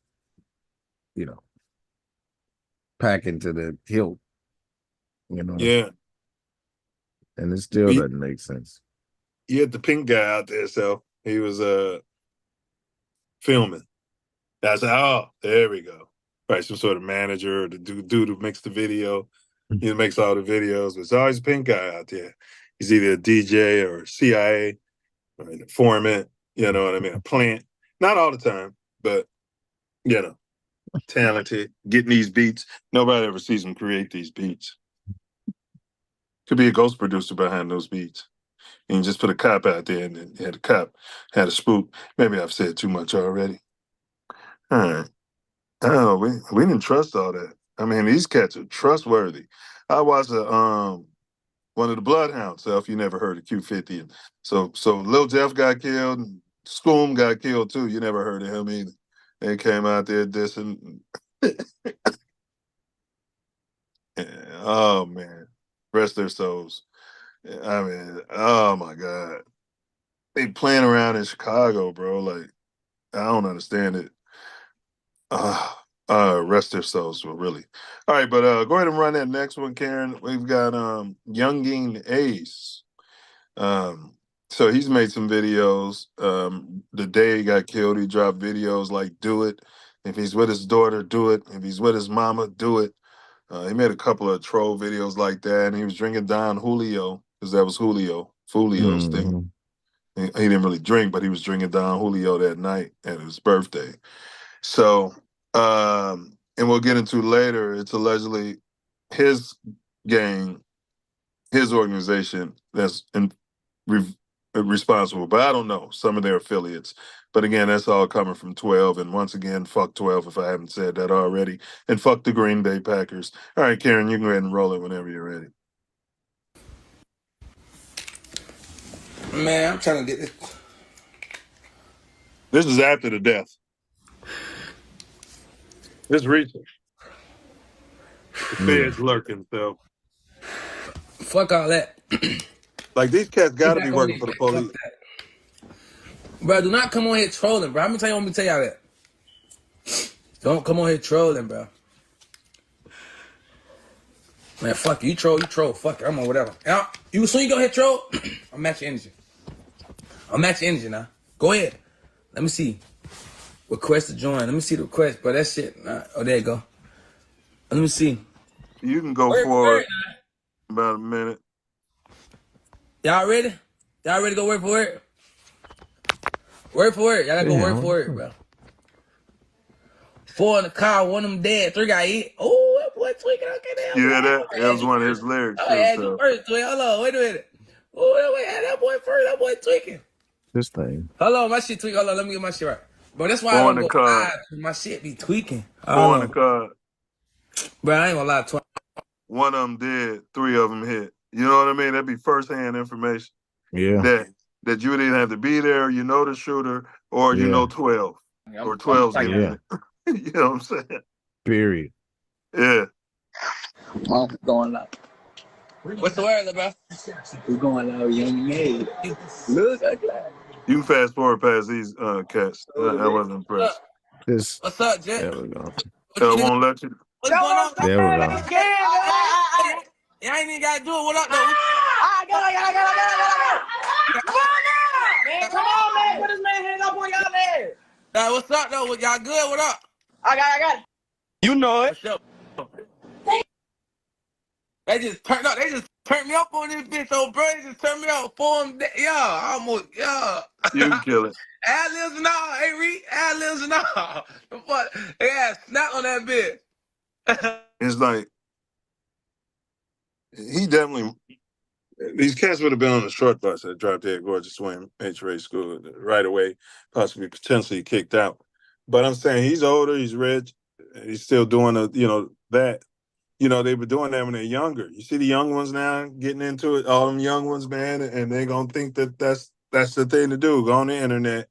packing to the hilt, Yeah. And it still doesn't make sense. You had the pink guy out there, so he was filming. I said, oh, there we go. Right, some sort of manager or the dude who makes the video. He makes all the videos. But it's always a pink guy out there. He's either a DJ or CIA or an informant, you know what I mean? A plant. Not all the time, but, talented, getting these beats. Nobody ever sees him create these beats. Could be a ghost producer behind those beats. And you just put a cop out there and then had a cop, had a spook. Maybe I've said too much already. All right. Oh, we didn't trust all that. I mean, these cats are trustworthy. I watched one of the Bloodhounds, so if you never heard of Q50. And so Lil Jeff got killed, and Scoom got killed too. You never heard of him either. They came out there dissing. Oh man. Rest their souls. I mean, oh my God. They playing around in Chicago, bro. Like, I don't understand it. Rest their souls, well, really. All right, but go ahead and run that next one, Karen. We've got Younging Ace. So he's made some videos. The day he got killed, he dropped videos like "Do It." If he's with his daughter, do it. If he's with his mama, do it. He made a couple of troll videos like that, and he was drinking Don Julio because that was Fulio's thing. He didn't really drink, but he was drinking Don Julio that night at his birthday. So, and we'll get into later, it's allegedly his gang, his organization that's responsible. But I don't know some of their affiliates. But again, that's all coming from 12. And once again, fuck 12 if I haven't said that already. And fuck the Green Bay Packers. All right, Karen, you can go ahead and roll it whenever you're ready. Man, I'm trying to get this. This is after the death. This recent. The Fed's lurking, so. Fuck all that. Like, these cats got to be working for the police. Bro, do not come on here trolling, bro. I'm gonna tell you, I'm gonna tell y'all that. Don't come on here trolling, bro. Man, fuck you. You troll. Fuck it. I'm on whatever. You soon you go ahead troll, I'll match your energy. Now. Go ahead. Let me see. Request to join. Let me see the request, bro. That shit. Oh, there you go. Let me see. You can go for it. About a minute. Y'all ready? Y'all ready to go work for it? Word for it. Y'all gotta go work for it, bro. 4 in the car, 1 of them dead, 3 got hit. Oh, that boy tweaking. Okay, damn. You hear that? That was one of his lyrics. Oh, yeah, go first, tweak. Hold on, wait a minute. Oh, that boy first. That boy tweaking. This thing. Hold on, my shit tweaking. Hold on, let me get my shit right. Bro, that's why I don't go live. My shit be tweaking. 4 in the car. Bro, I ain't gonna lie. 1 of them dead, 3 of them hit. You know what I mean? That'd be first-hand information. Yeah. That you didn't have to be there, you know the shooter, or you know 12. Or 12's getting it. You know what I'm saying? Period. Yeah. I'm going up. What's the word, bro? We're going out young made. Look at that. You can fast forward past these cats. I wasn't impressed. What's up, Jet? There we go. Won't let you. What's going on? There we go. Y'all ain't even gotta do it. What up, though? I got it. Come on now. Man, come on, man. Put this man hands up on y'all there. What's up, though? Y'all good? What up? I got it. You know it. What's up? They just turned up. They just turned me up on this bitch, old bro. They just turned me up for him. Yeah. You can kill it. Ad-libs and all. Hey, Reed. Ad-libs and all. The fuck? They had snap on that bitch. It's like, he definitely, these cats would have been on the short bus that dropped dead Gorgeous Swing HRA school right away, possibly potentially kicked out. But I'm saying he's older, he's rich, he's still doing that. You know, they were doing that when they're younger. You see the young ones now getting into it, all them young ones, man, and they're gonna think that that's the thing to do. Go on the internet,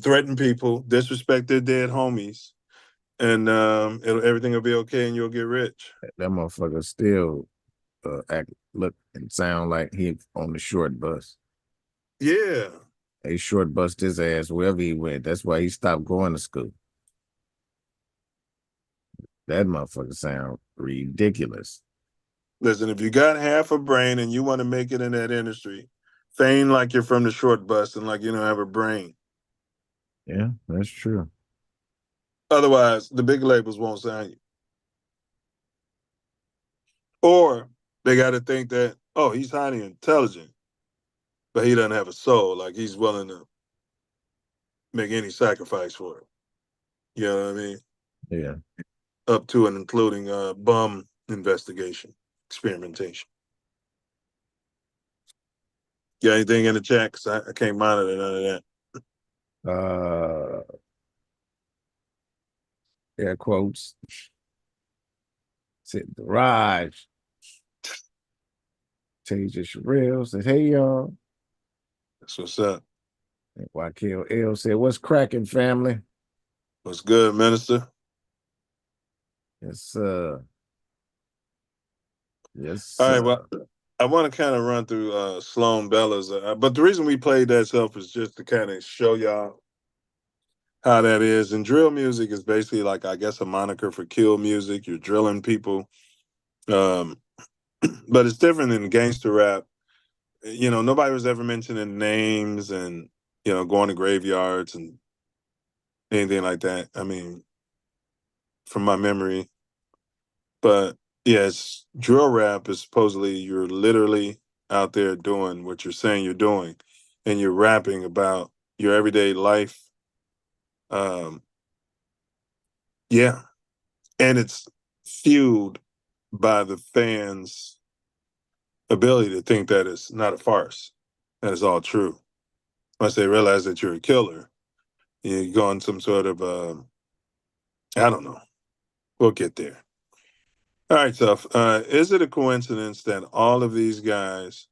threaten people, disrespect their dead homies, and everything will be okay and you'll get rich. That motherfucker still look and sound like he on the short bus. Yeah. They short bust his ass wherever he went. That's why he stopped going to school. That motherfucker sound ridiculous. Listen, if you got half a brain and you want to make it in that industry, feign like you're from the short bus and like you don't have a brain. Yeah, that's true. Otherwise, the big labels won't sign you. Or they got to think that, oh, he's highly intelligent, but he doesn't have a soul. Like he's willing to make any sacrifice for it. You know what I mean? Yeah. Up to and including bum investigation, experimentation. Got anything in the chat? Because I can't monitor none of that. Air quotes. Sit in the garage. Tasia Sherrill said, hey, y'all. That's what's up. And YKL L said, what's cracking, family? What's good, Minister? Yes, yes. All right, well, I want to kind of run through Sloan Bella's, but the reason we played that stuff is just to kind of show y'all how that is. And drill music is basically like, I guess, a moniker for kill music. You're drilling people. But it's different than gangster rap. You know, nobody was ever mentioning names and, you know, going to graveyards and anything like that. I mean, from my memory. But yes, drill rap is supposedly you're literally out there doing what you're saying you're doing, and you're rapping about your everyday life. Yeah. And it's fueled by the fans' ability to think that it's not a farce. that is all true. Once they realize that you're a killer, you go on some sort of, I don't know. We'll get there. All right, Tough. Is it a coincidence that all of these guys,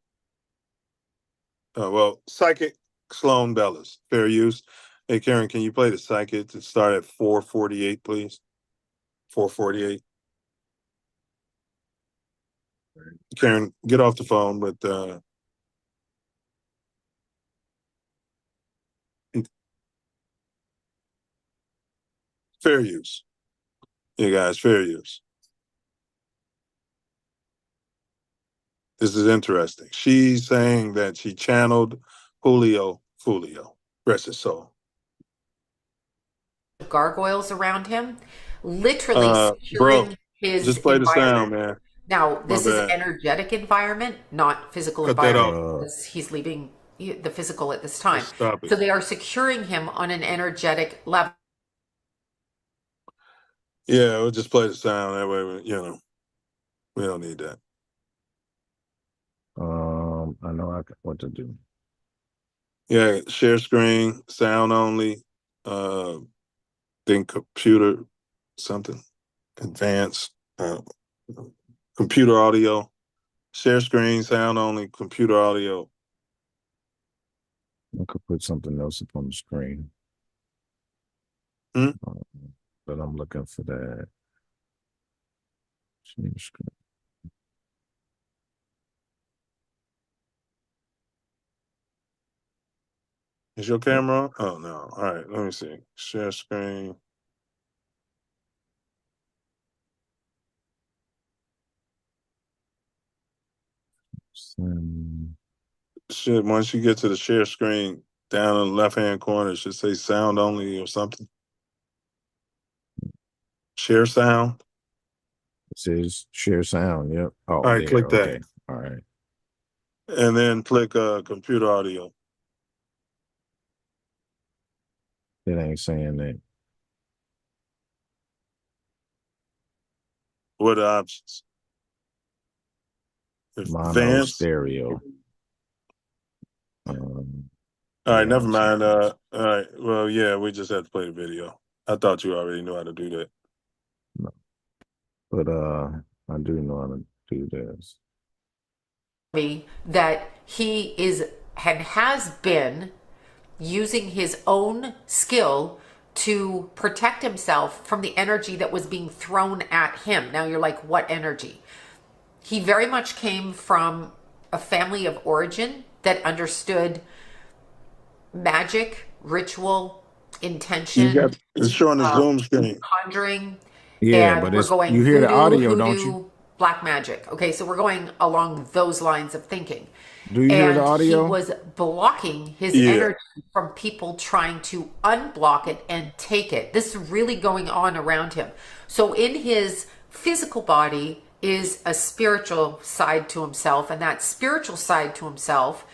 Psychic Sloan Bellas, fair use. Hey, Karen, can you play the Psychic to start at 448, please? 448. Karen, get off the phone with fair use. You guys, fair use. This is interesting. She's saying that she channeled Julio Foolio. Rest his soul. Gargoyles around him, literally securing his just play the environment. sound, man. Now, this My is bad. energetic environment, not physical Cut that environment, off. because he's leaving the physical at this time. Stop it. So they are securing him on an energetic level. Yeah, we'll just play the sound. That way, we don't need that. I know what to do. Yeah, share screen, sound only, then computer something, advanced, computer audio, share screen, sound only, computer audio. I could put something else up on the screen. But I'm looking for that. Share screen. Is your camera on? Oh, no. All right, let me see. Share screen. Shit, once you get to the share screen, down in the left-hand corner, it should say sound only or something. Share sound. It says share sound. Yep. Oh, All right, there, click that. okay. All right. And then click computer audio. It ain't saying that. What are the options? Mono Advanced. stereo. All right, never mind. All right. Well, yeah, we just had to play the video. I thought you already knew how to do that. No. But I do know how to do this. Me that he is and has been using his own skill to protect himself from the energy that was being thrown at him. Now you're like, what energy? He very much came from a family of origin that understood magic, ritual, intention. It's showing the Zoom screen. Conjuring. Yeah, and but we're it's going you hear the voodoo, audio, hoodoo, don't you? Black magic. Okay, so we're going along those lines of thinking. Do you hear the audio? He was blocking his energy from people trying to unblock it and take it. This is really going on around him. So in his physical body is a spiritual side to himself, and that spiritual side to himself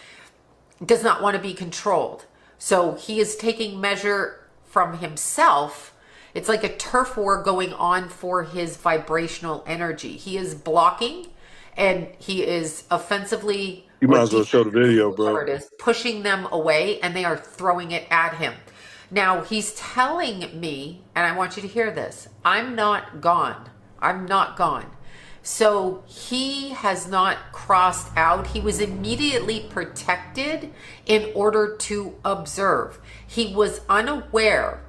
does not want to be controlled. So he is taking measure from himself. It's like a turf war going on for his vibrational energy. He is blocking, and he is offensively, You might as well show the video, bro. it is, pushing them away, and they are throwing it at him. Now he's telling me, and I want you to hear this, I'm not gone. I'm not gone. So he has not crossed out. He was immediately protected in order to observe. He was unaware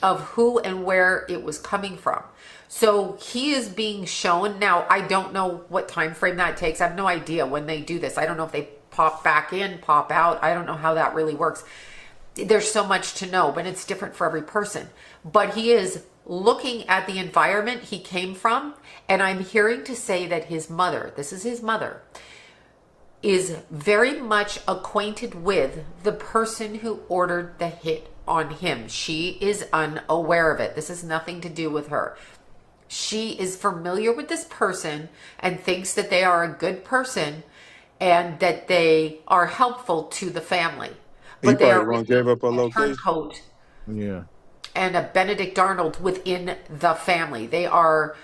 of who and where it was coming from. So he is being shown. Now, I don't know what time frame that takes. I have no idea when they do this. I don't know if they pop back in, pop out. I don't know how that really works. There's so much to know, but it's different for every person. But he is looking at the environment he came from, and I'm hearing to say that his mother, this is his mother, is very much acquainted with the person who ordered the hit on him. She is unaware of it. This has nothing to do with her. She is familiar with this person and thinks that they are a good person and that they are helpful to the family. But they are gave up a location. turncoat Yeah. and a Benedict Arnold within the family. They are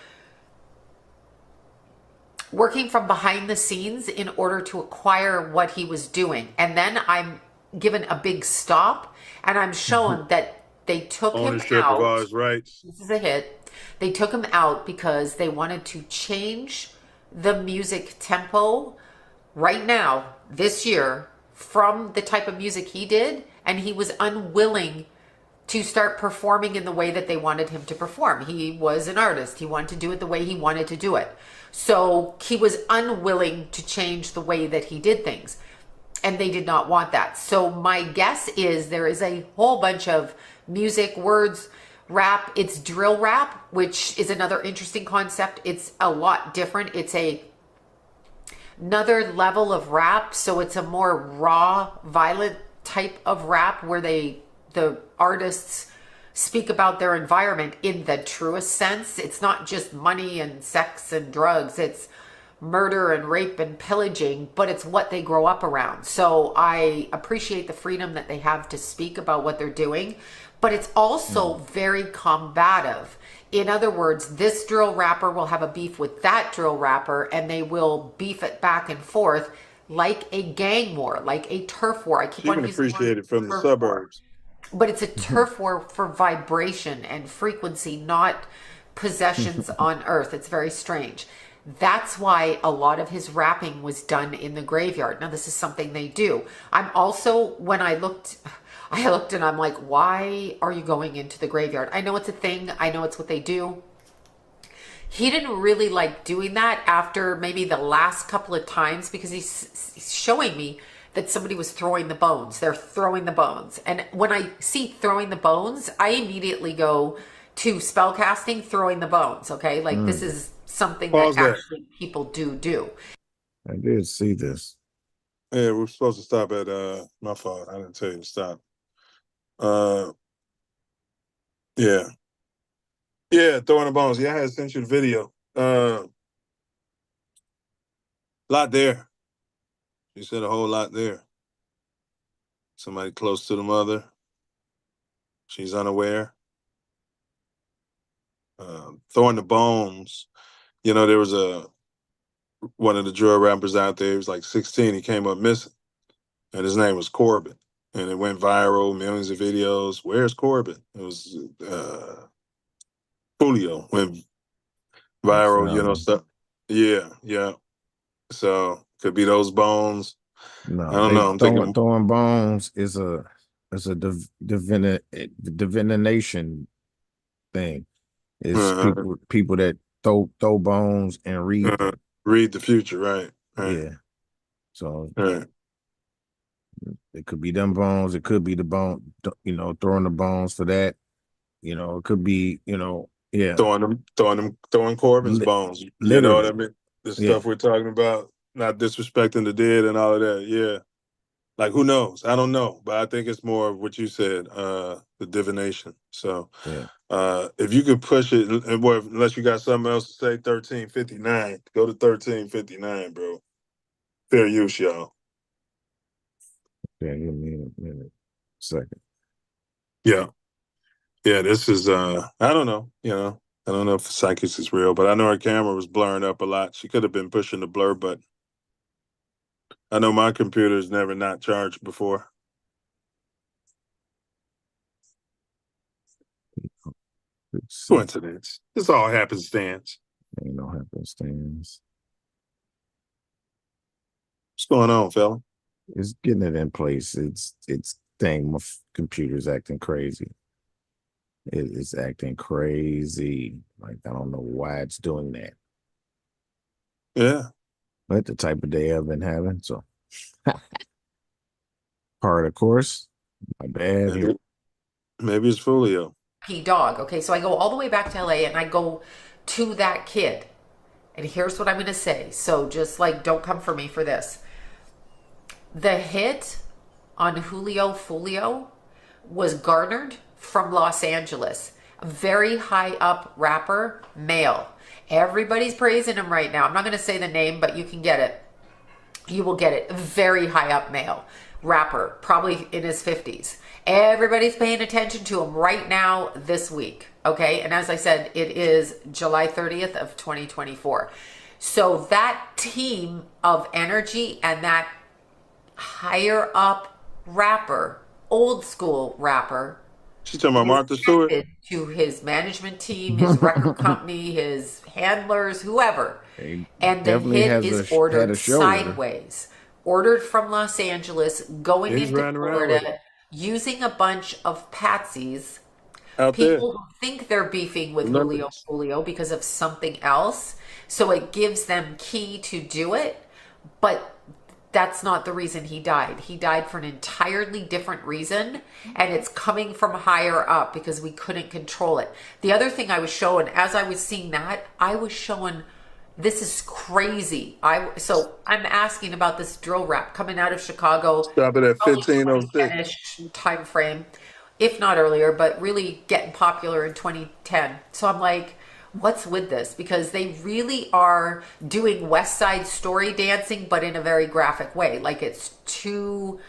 working from behind the scenes in order to acquire what he was doing. And then I'm given a big stop and I'm shown that they took him Ownership of all out. his rights. This is a hit. They took him out because they wanted to change the music tempo right now, this year, from the type of music he did. And he was unwilling to start performing in the way that they wanted him to perform. He was an artist. He wanted to do it the way he wanted to do it. So he was unwilling to change the way that he did things. And they did not want that. So my guess is there is a whole bunch of music, words, rap. It's drill rap, which is another interesting concept. It's a lot different. It's another level of rap. So it's a more raw, violent type of rap where the artists speak about their environment in the truest sense. It's not just money and sex and drugs. It's murder and rape and pillaging, but it's what they grow up around. So I appreciate the freedom that they have to speak about what they're doing, but it's also very combative. In other words, this drill rapper will have a beef with that drill rapper and they will beef it back and forth like a gang war, like a turf war. I keep You on can using the appreciate word it from the turf war. suburbs. But it's a turf war for vibration and frequency, not possessions on earth. It's very strange. That's why a lot of his rapping was done in the graveyard. Now, this is something they do. I'm also, when I looked and I'm like, why are you going into the graveyard? I know it's a thing. I know it's what they do. He didn't really like doing that after maybe the last couple of times because he's showing me that somebody was throwing the bones. They're throwing the bones. And when I see throwing the bones, I immediately go to spellcasting, throwing the bones. Okay. Like this is something Pause that there. actually people do. I did see this. Yeah, we're supposed to stop at my fault. I didn't tell you to stop. Yeah. Yeah, throwing the bones. Yeah, I had sent you the video. Lot there. You said a whole lot there. Somebody close to the mother. She's unaware. Throwing the bones. You know, there was one of the drill rappers out there. He was like 16. He came up missing, and his name was Corbin, and it went viral, millions of videos. Where's Corbin? It was Julio went viral. You know, stuff. Yeah. So could be those bones. No, I don't know. I'm thinking throwing bones is a divination thing. It's people that throw bones and read them. Read the future, right? Yeah. So it could be them bones. It could be the bone. Throwing the bones for that. It could be. Yeah. Throwing Corbin's bones. Literally. You know what I mean? The stuff we're talking about, not disrespecting the dead and all of that. Yeah. Like, who knows? I don't know, but I think it's more of what you said, the divination. So, if you could push it, unless you got something else to say, 1359. Go to 1359, bro. Fair use, y'all. Yeah, give me a minute. Second. Yeah. Yeah, this is, I don't know, I don't know if the psychics is real, but I know her camera was blurring up a lot. She could have been pushing the blur button. I know my computer's never not charged before. Coincidence. This all happenstance. Ain't no happenstance. What's going on, fella? It's getting it in place. It's dang, my computer's acting crazy. It's acting crazy. Like, I don't know why it's doing that. Yeah. But the type of day I've been having, so part of the course. My bad. Maybe it's Foolio. Dog. Okay, so I go all the way back to LA and I go to that kid. And here's what I'm going to say. So just like, don't come for me for this. The hit on Julio Foolio was garnered from Los Angeles. A very high up rapper, male. Everybody's praising him right now. I'm not going to say the name, but you can get it. You will get it. Very high up male rapper, probably in his 50s. Everybody's paying attention to him right now this week. Okay. And as I said, it is July 30th of 2024. So that team of energy and that higher up rapper, old school rapper, She's talking about Martha Stewart. to his management team, his record company, his handlers, whoever. He And the definitely hit has is had ordered a show with her. sideways. Ordered from Los Angeles, going He's into riding around with Florida, using a bunch of patsies. Out there. People who think they're beefing with Julio Celebrities. Foolio because of something else. So it gives them key to do it. But that's not the reason he died. He died for an entirely different reason. And it's coming from higher up because we couldn't control it. The other thing I was showing, as I was seeing that, I was showing, this is crazy. So I'm asking about this drill rap coming out of Chicago. Stop it at Probably 1506. 2010-ish time frame, if not earlier, but really getting popular in 2010. So I'm like, what's with this? Because they really are doing West Side Story dancing, but in a very graphic way. Like it's two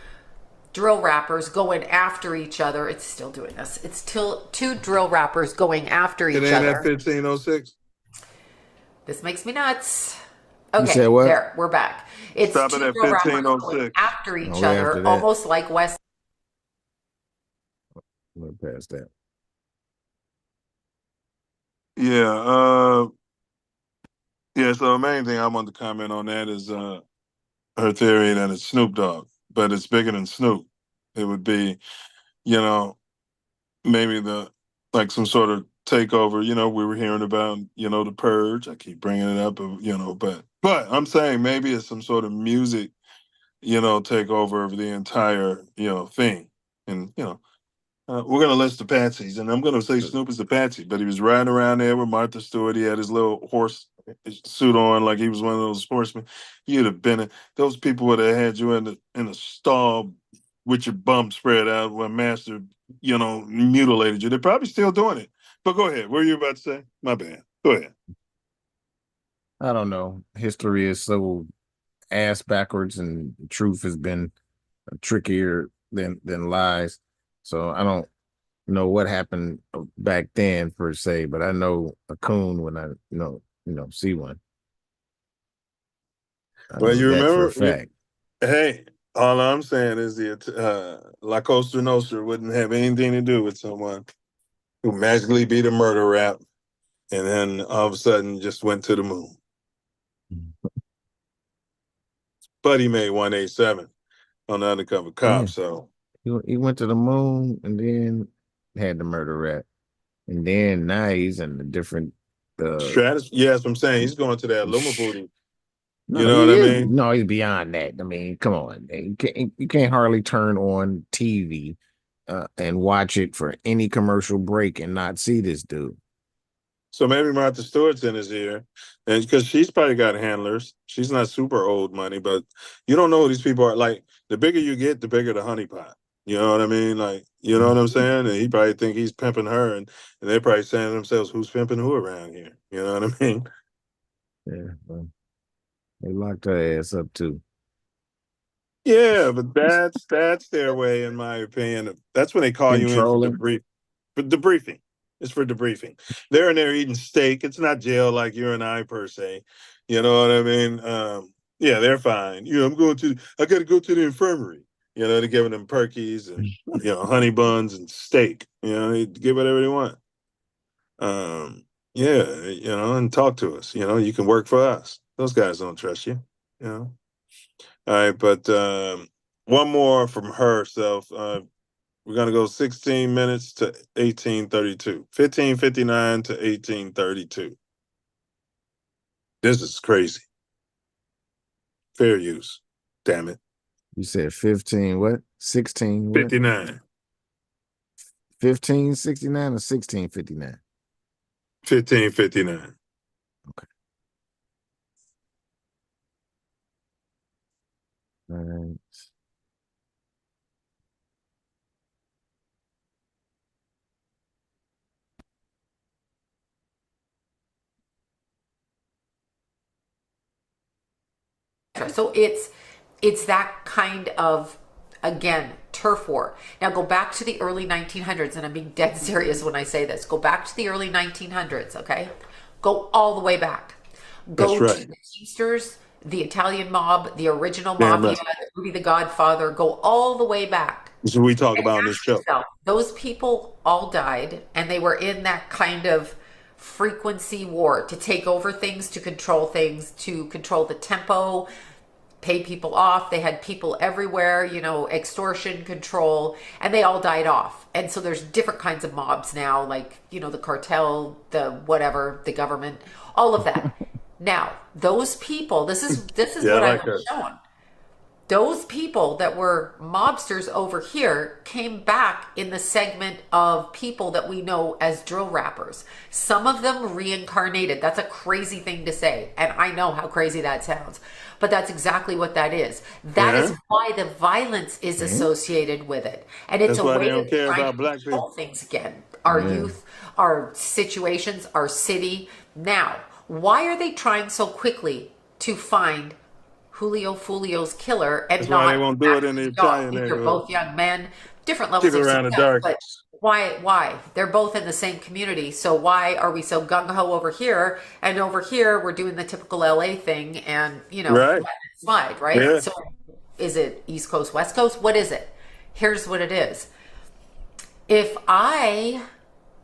drill rappers going after each other. It's still doing this. It's still two drill rappers going after each It ain't other. at 1506. This makes me nuts. You Okay, said what? there, we're back. It's Stop it two at drill rappers going 1506. after each Oh, we after other, that. almost like West. Look past that. Yeah. Yeah. So the main thing I want to comment on that is her theory that it's Snoop Dogg, but it's bigger than Snoop. It would be, you know, maybe like some sort of takeover. You know, we were hearing about, you know, the Purge. I keep bringing it up, you know, but I'm saying maybe it's some sort of music, you know, takeover of the entire, you know, thing. And, you know, we're going to list the Patsies, and I'm going to say Snoop is the Patsy, but he was riding around there with Martha Stewart. He had his little horse suit on like he was one of those horsemen. You'd have been, those people would have had you in a stall with your bum spread out when Master, you know, mutilated you. They're probably still doing it. But go ahead. What were you about to say? My bad. Go ahead. I don't know. History is so ass backwards, and the truth has been trickier than lies. So I don't know what happened back then per se, but I know a coon when I see one. I Well, know you that for remember, a fact. hey, all I'm saying is La Costa Nostra wouldn't have anything to do with someone who magically beat a murder rap and then all of a sudden just went to the moon. But he made 187 on the Undercover Cop, Yeah. so He went to the moon and then had the murder rap, and then now he's in a different. Stratus. Yes, I'm saying he's going to that Luma booty. No, You know what I mean? No, he's beyond that. I mean, come on, you can't hardly turn on TV and watch it for any commercial break and not see this dude. So maybe Martha Stewart's in his ear, and because she's probably got handlers. She's not super old money, but you don't know who these people are. Like the bigger you get, the bigger the honeypot. You know what I mean? Like, you know what I'm saying? And he probably think he's pimping her, and they're probably saying to themselves, "Who's pimping who around here?" You know what I mean? Yeah, well, they locked her ass up too. Yeah, but that's their way, in my opinion. That's when they call you in for Controlling. debriefing. It's for debriefing. They're in there eating steak. It's not jail like you and I per se. You know what I mean? Yeah, they're fine. You know, I got to go to the infirmary. You know, they're giving them perkies and honey buns and steak. You know, they get whatever they want. Yeah, and talk to us. You know, you can work for us. Those guys don't trust you. You know. All right, but one more from herself. We're gonna go 16 minutes to 1832. 1559 to 1832. This is crazy. Fair use. Damn it. You said 15 what? 16 what? 59. 1569 or 1659? 1559. Okay. All right. So it's that kind of, again, turf war. Now go back to the early 1900s, and I'm being dead serious when I say this. Go back to the early 1900s, okay? Go all the way back. Go That's to right. the Teamsters, the Italian mob, the original Damn mafia, right. the movie The Godfather, go all the way back. This is what we talk And about on this ask show. yourself, those people all died, and they were in that kind of frequency war to take over things, to control the tempo, pay people off. They had people everywhere, extortion, control, and they all died off. And so there's different kinds of mobs now, like, the cartel, the whatever, the government, all of that. Now, those people, this is Yeah, what I I like was that. shown. Those people that were mobsters over here came back in the segment of people that we know as drill rappers. Some of them reincarnated. That's a crazy thing to say. And I know how crazy that sounds. But that's exactly what that is. That is why the violence is associated with it. And it's That's a why they way don't of care trying about to black control people. things again. Our youth, our situations, our city. Now, why are they trying so quickly to find Julio Foolio's killer and That's why they not won't do it in the actually dog? Italian These are neighborhood. both young men, different Kick levels it of around the success. But darkness. why? They're both in the same community. So why are we so gung-ho over here? And over here, we're doing the typical LA thing and, Right. slide, right? Yeah. So is it East Coast, West Coast? What is it? Here's what it is. If I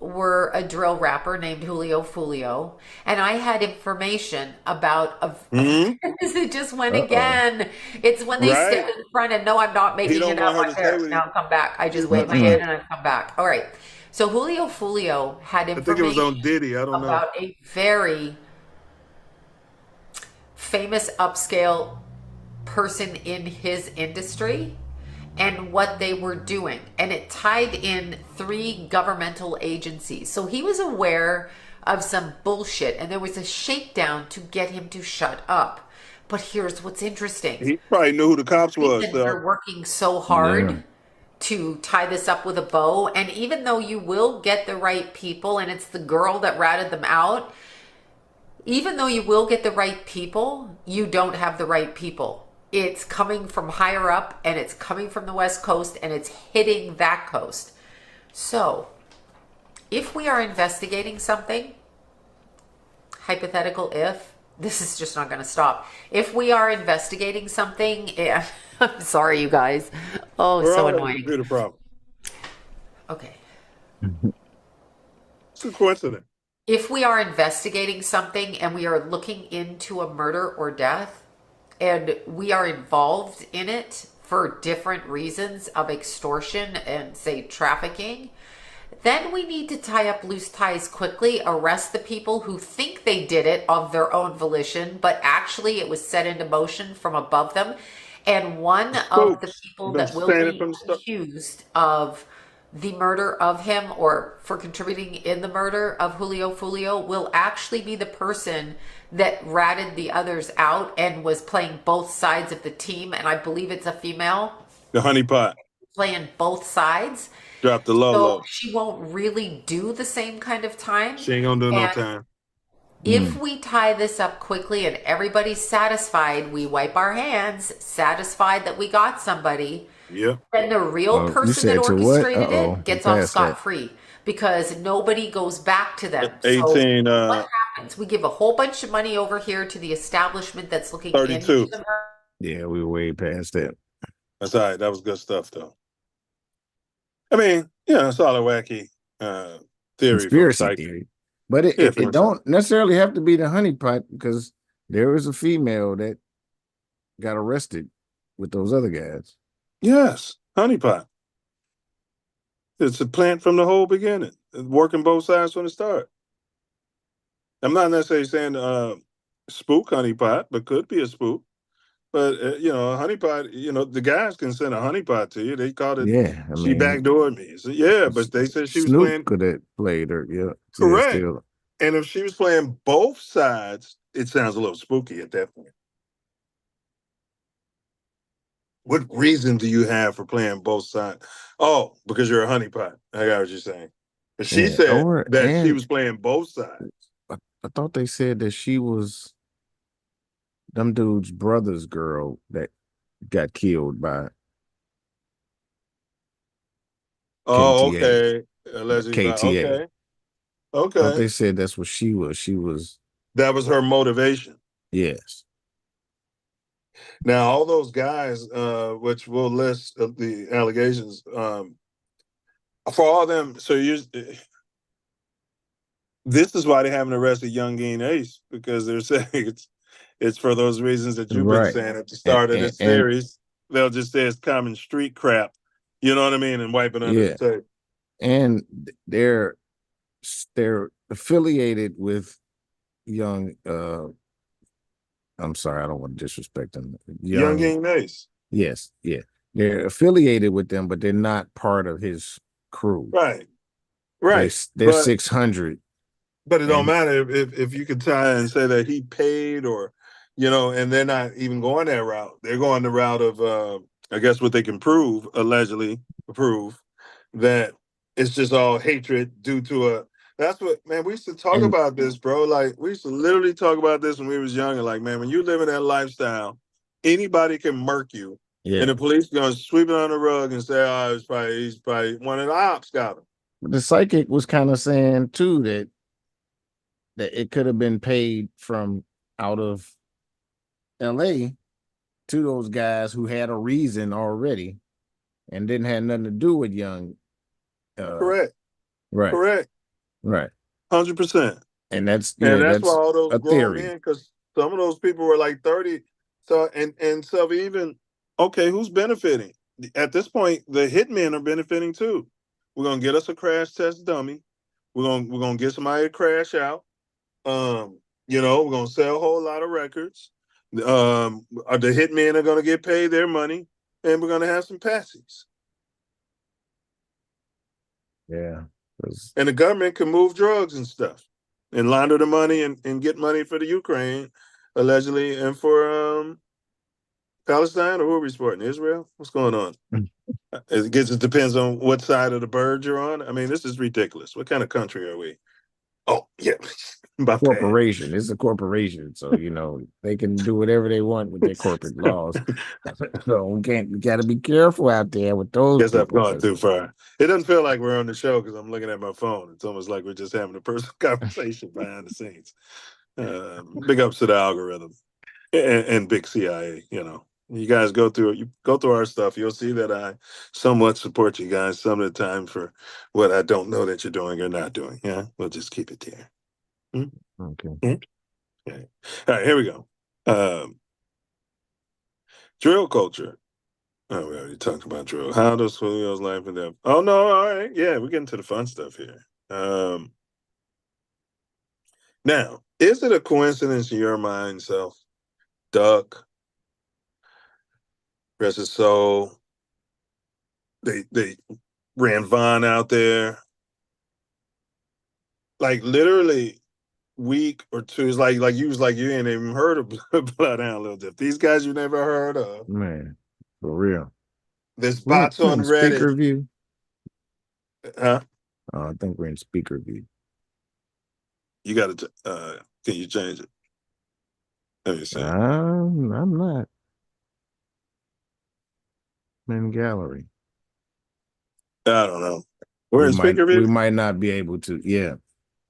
were a drill rapper named Julio Foolio, and I had information about it just went again. It's when they Right. step in front and no, I'm not He making don't it want up. her I'm to stay there. with Now you. come back. I just wave my hand and I've come back. All right. So Julio Foolio had I think it was information on Diddy. I don't know. about a very famous upscale person in his industry and what they were doing. And it tied in 3 governmental agencies. So he was aware of some bullshit and there was a shakedown to get him to shut up. But here's what's interesting. He probably knew who the cops was. Reason They're working so hard to tie this up with a bow. And even though you will get the right people, and it's the girl that ratted them out, even though you will get the right people, you don't have the right people. It's coming from higher up and it's coming from the West Coast and it's hitting that coast. So if we are investigating something, hypothetical if, this is just not going to stop. If we are investigating something, I'm sorry, you guys. Oh, We're so all having a annoying. computer problem. Okay. It's a coincidence. If we are investigating something and we are looking into a murder or death and we are involved in it for different reasons of extortion and, say, trafficking, then we need to tie up loose ties quickly, arrest the people who think they did it of their own volition, but actually it was set into motion from above them. And one of the people that will be accused of the murder of him or for contributing in the murder of Julio Foolio will actually be the person that ratted the others out and was playing both sides of the team. And I believe it's a female. The honeypot. Playing both sides. Drop the low. She won't really do the same kind of time. She ain't gonna do no time. If we tie this up quickly and everybody's satisfied, we wipe our hands, satisfied that we got somebody. Yeah. Then the real person that orchestrated it gets off scot-free because nobody goes back to them. 18. So what happens? We give a whole bunch of money over here to the establishment that's looking 32. into the murder. Yeah, we were way past that. That's all right. That was good stuff, though. I mean, yeah, it's all a wacky theory. Conspiracy theory. But it don't necessarily have to be the honeypot because there was a female that got arrested with those other guys. Yes, honeypot. It's a plant from the whole beginning. It's working both sides from the start. I'm not necessarily saying spook honeypot, but could be a spook. But, a honeypot, the guys can send a honeypot to you. They called it, she backdoored me. So, but they said she was Snoop playing. could have played her, Correct. Still. And if she was playing both sides, it sounds a little spooky at that point. What reason do you have for playing both sides? Oh, because you're a honeypot. I got what you're saying. But she said that she was playing both sides. I thought they said that she was them dude's brother's girl that got killed by Oh, KTA. okay. Allegedly, KTA. okay. I thought they said that's what she was. She was That was her motivation. Yes. Now, all those guys, which we'll list the allegations, for all them, so this is why they haven't arrested Young Game Ace, because they're saying it's for those reasons that you've been Right. saying at the start of this series. They'll just say it's common street crap, you know what I mean, and wipe it under the table. And they're affiliated with Young. I'm sorry, I don't want to disrespect them. Young Game Ace. Yes, yeah, they're affiliated with them, but they're not part of his crew. Right. They're 600. But it don't matter if you could try and say that he paid, or, you know, and they're not even going that route. They're going the route of, I guess, what they can prove, allegedly prove, that it's just all hatred due to that's what, man, we used to talk about this, bro. Like, we used to literally talk about this when we was younger. Like, man, when you live in that lifestyle, anybody can murk you. Yeah. And the police going to sweep it on the rug and say, oh, he's probably one of the ops got him. The psychic was kind of saying too that it could have been paid from out of LA to those guys who had a reason already and didn't have nothing to do with Young. Correct. Right. Correct. Right. 100%. And that's that's why all those a grown theory. men, because some of those people were like 30. So and so even, okay, who's benefiting? At this point, the hitmen are benefiting too. We're gonna get us a crash test dummy. We're gonna get somebody to crash out. You know, we're gonna sell a whole lot of records. The hitmen are gonna get paid their money, and we're gonna have some patsies. Yeah. And the government can move drugs and stuff and launder the money and get money for the Ukraine, allegedly, and for Palestine, or who are we supporting? Israel? What's going on? It depends on what side of the bird you're on. I mean, this is ridiculous. What kind of country are we? Oh, yeah. Corporation. It's a corporation. So, you know, they can do whatever they want with their corporate laws. So we got to be careful out there with those. Guess I've gone too far. It doesn't feel like we're on the show because I'm looking at my phone. It's almost like we're just having a personal conversation behind the scenes. Big ups to the algorithm and big CIA. You know, you guys go through our stuff. You'll see that I somewhat support you guys some of the time for what I don't know that you're doing or not doing. Yeah, we'll just keep it there. Okay. Okay. All right, here we go. Drill culture. Oh, we already talked about drill. How does Julio's life and death? Oh no, all right. Yeah, we're getting to the fun stuff here. Now, is it a coincidence in your mind, Self? Duck, rest his soul. They ran Vaughn out there. Like literally week or two. It's like you ain't even heard of Bloodhound Lil Dip. These guys you never heard of. Man, for real. There's bots on Reddit. Speaker view. Huh? I think we're in speaker view. You got to. Can you change it? Let me see. I'm not. I'm in gallery. I don't know. We're in speaker view. We might not be able to. Yeah,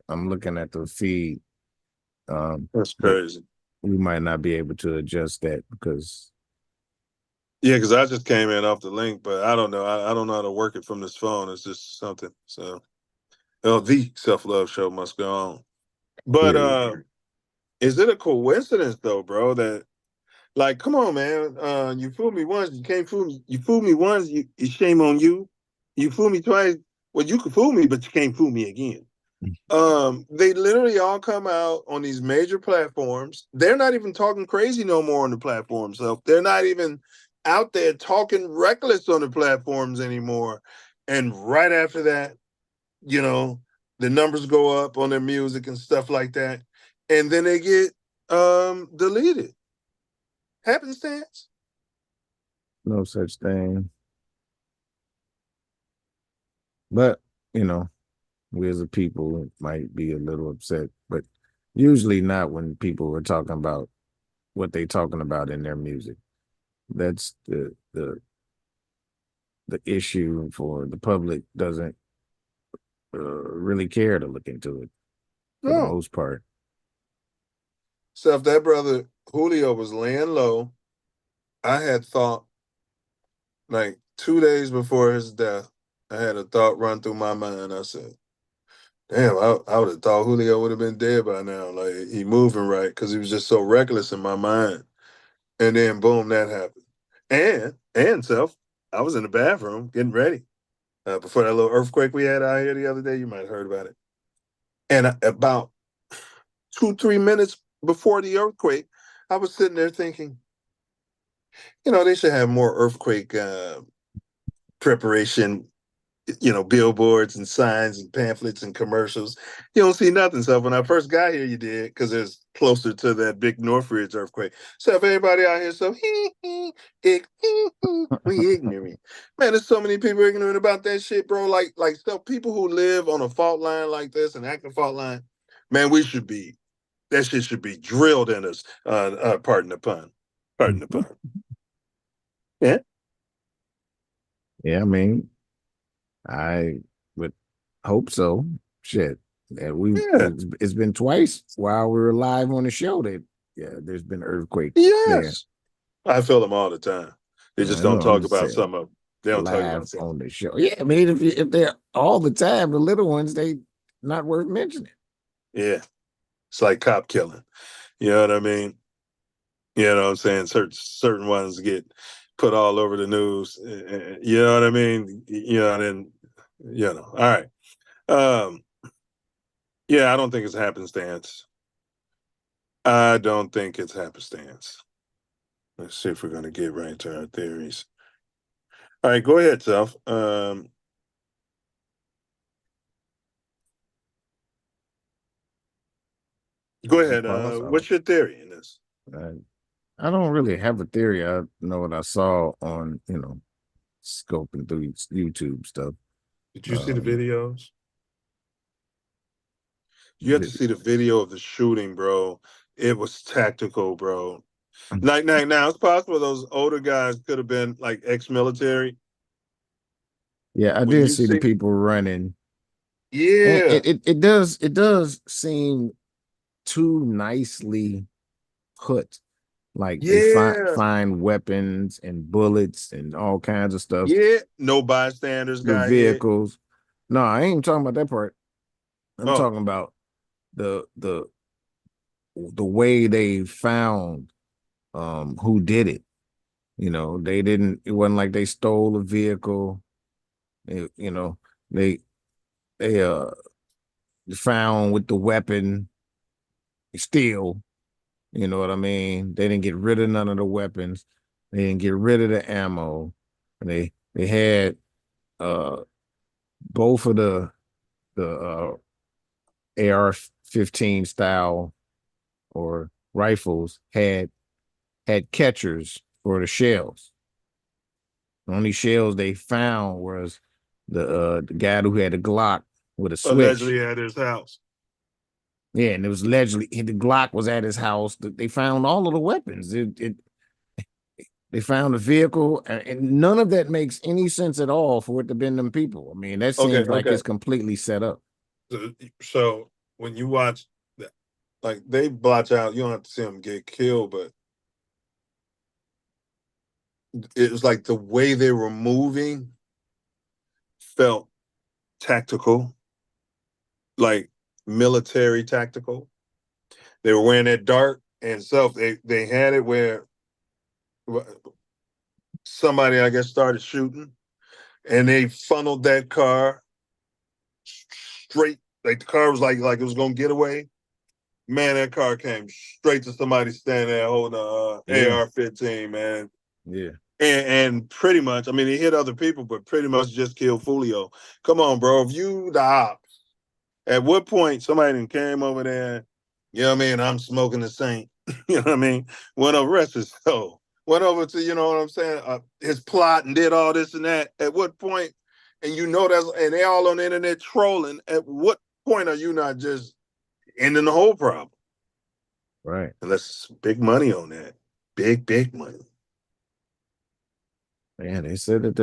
I'm looking at the feed. That's crazy. We might not be able to adjust that because. Yeah, because I just came in off the link, but I don't know. I don't know how to work it from this phone. It's just something. So, the Self Luv Show must go on. But is it a coincidence though, bro? That like, come on, man. You fooled me once, you can't fool me. You fooled me once, it's shame on you. You fooled me twice. Well, you can fool me, but you can't fool me again. They literally all come out on these major platforms. They're not even talking crazy no more on the platforms. So they're not even out there talking reckless on the platforms anymore. And right after that, you know, the numbers go up on their music and stuff like that. And then they get deleted. Happenstance? No such thing. But, you know, we as a people might be a little upset, but usually not when people are talking about what they're talking about in their music. That's the issue for the public doesn't really care to look into it for the most part. So if that brother Julio was laying low, I had thought, like 2 days before his death, I had a thought run through my mind. I said, damn, I would have thought Julio would have been dead by now. Like, he moving right, because he was just so reckless in my mind. And then boom, that happened. And Self, I was in the bathroom getting ready before that little earthquake we had out here the other day. You might have heard about it. And about 2-3 minutes before the earthquake, I was sitting there thinking, they should have more earthquake preparation, billboards and signs and pamphlets and commercials. You don't see nothing. So when I first got here, you did, because it's closer to that big Northridge earthquake. So if everybody out here, so we ignorant. Man, there's so many people ignorant about that shit, bro. Like so people who live on a fault line like this, an active fault line, man, that shit should be drilled in us. Pardon the pun. Pardon the pun. Yeah. Yeah, I mean, I would hope so. Shit. It's been twice while we were live on the show that there's been earthquakes. Yes. There. I feel them all the time. They just don't talk about some of them. They don't talk about some on the show. Yeah, I mean, if they're all the time, the little ones, they not worth mentioning. Yeah. It's like cop killing. You know what I mean? You know what I'm saying? Certain ones get put all over the news. You know what I mean? All right. Yeah, I don't think it's happenstance. Let's see if we're going to get right to our theories. All right, go ahead, Self. Go ahead. What's your theory in this? I don't really have a theory. I know what I saw on, scoping through YouTube stuff. Did you see the videos? You have to see the video of the shooting, bro. It was tactical, bro. Now, it's possible those older guys could have been like ex-military. Yeah, I did see the people running. Yeah, and it does seem too nicely put. Like they find weapons and bullets and all kinds of stuff. Yeah, no bystanders. The vehicles. No, I ain't talking about that part. I'm talking about the way they found who did it. It wasn't like they stole a vehicle. They found with the weapon still. You know what I mean? They didn't get rid of none of the weapons. They didn't get rid of the ammo. They had both of the AR-15 style or rifles had catchers for the shells. The only shells they found was the guy who had a Glock with a switch. Allegedly at his house. Yeah, and it was allegedly the Glock was at his house. They found all of the weapons. They found a vehicle, and none of that makes any sense at all for it to been them people. I mean, that seems like it's completely set up. So when you watch, like they blotch out, you don't have to see them get killed, but it was like the way they were moving felt tactical, like military tactical. They were wearing that dark and Self. They had it where somebody, I guess, started shooting, and they funneled that car straight. Like the car was like it was gonna get away. Man, that car came straight to somebody standing there holding a AR-15. Man. Yeah. And pretty much, I mean, he hit other people, but pretty much just killed Foolio. Come on, bro. If you the ops, at what point somebody done came over there, you know what I mean? I'm smoking the Saint. You know what I mean? Went over rest his soul. Went over to, you know what I'm saying, his plot and did all this and that. At what point, and and they all on the internet trolling, at what point are you not just ending the whole problem? Right. Unless big money on that. Big money. Yeah, they said that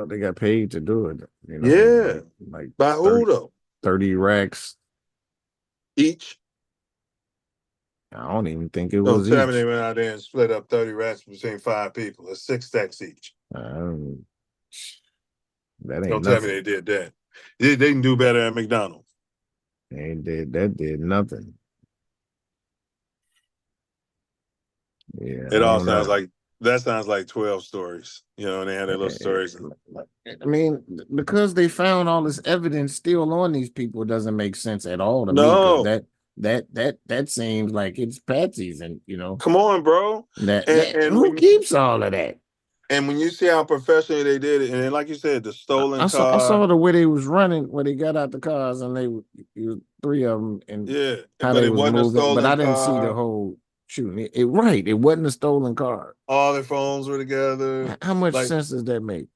they got paid to do it. Yeah. Like by who though? 30 racks each. I don't even think it Don't was tell me each. they went out there and split up 30 rats between 5 people. It's 6 stacks each. That ain't Don't tell me nothing. they did that. They can do better at McDonald's. They did that. Did nothing. Yeah, I It all don't sounds know. like that sounds like 12 stories. You know, and they had their little stories. I mean, because they found all this evidence still on these people doesn't make sense at all to me. Because No, that seems like it's Patsy's, and come on, bro. that And who when keeps all of that? and when you see how professionally they did it, and then, like you said, the stolen I car. saw the way they was running when they got out the cars, and it was three of them, and Yeah, how but they it was wasn't a moving. But stolen I didn't see the car. whole shooting. It wasn't a stolen car. All their phones were together. How much Like sense does that make?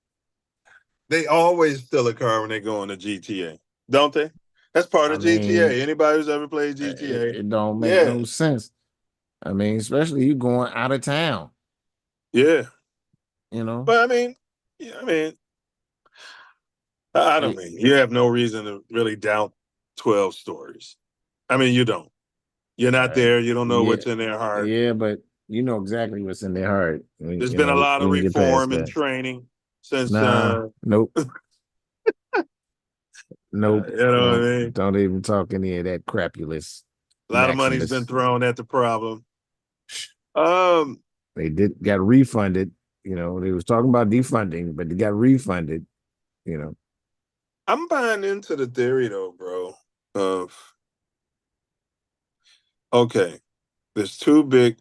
they always steal a car when they go into GTA, don't they? That's part I of mean, GTA. Anybody who's ever played GTA, it don't make yeah, no sense. I mean, especially you going out of town. yeah. You know, But I mean, yeah, I mean, I don't mean you have no reason to really doubt 12 stories. I mean, you don't. You're not there. You don't know yeah, what's in their heart. yeah, but you know exactly what's in their heart. There's been a lot We of can get past reform and that. training since Nah, nope, nope. you know what I mean? Don't even talk any of that crapulous A lot of money's been Maximus. thrown at the problem. Um, They got refunded. They was talking about defunding, but they got refunded. I'm buying into the theory though, bro, of okay, there's two big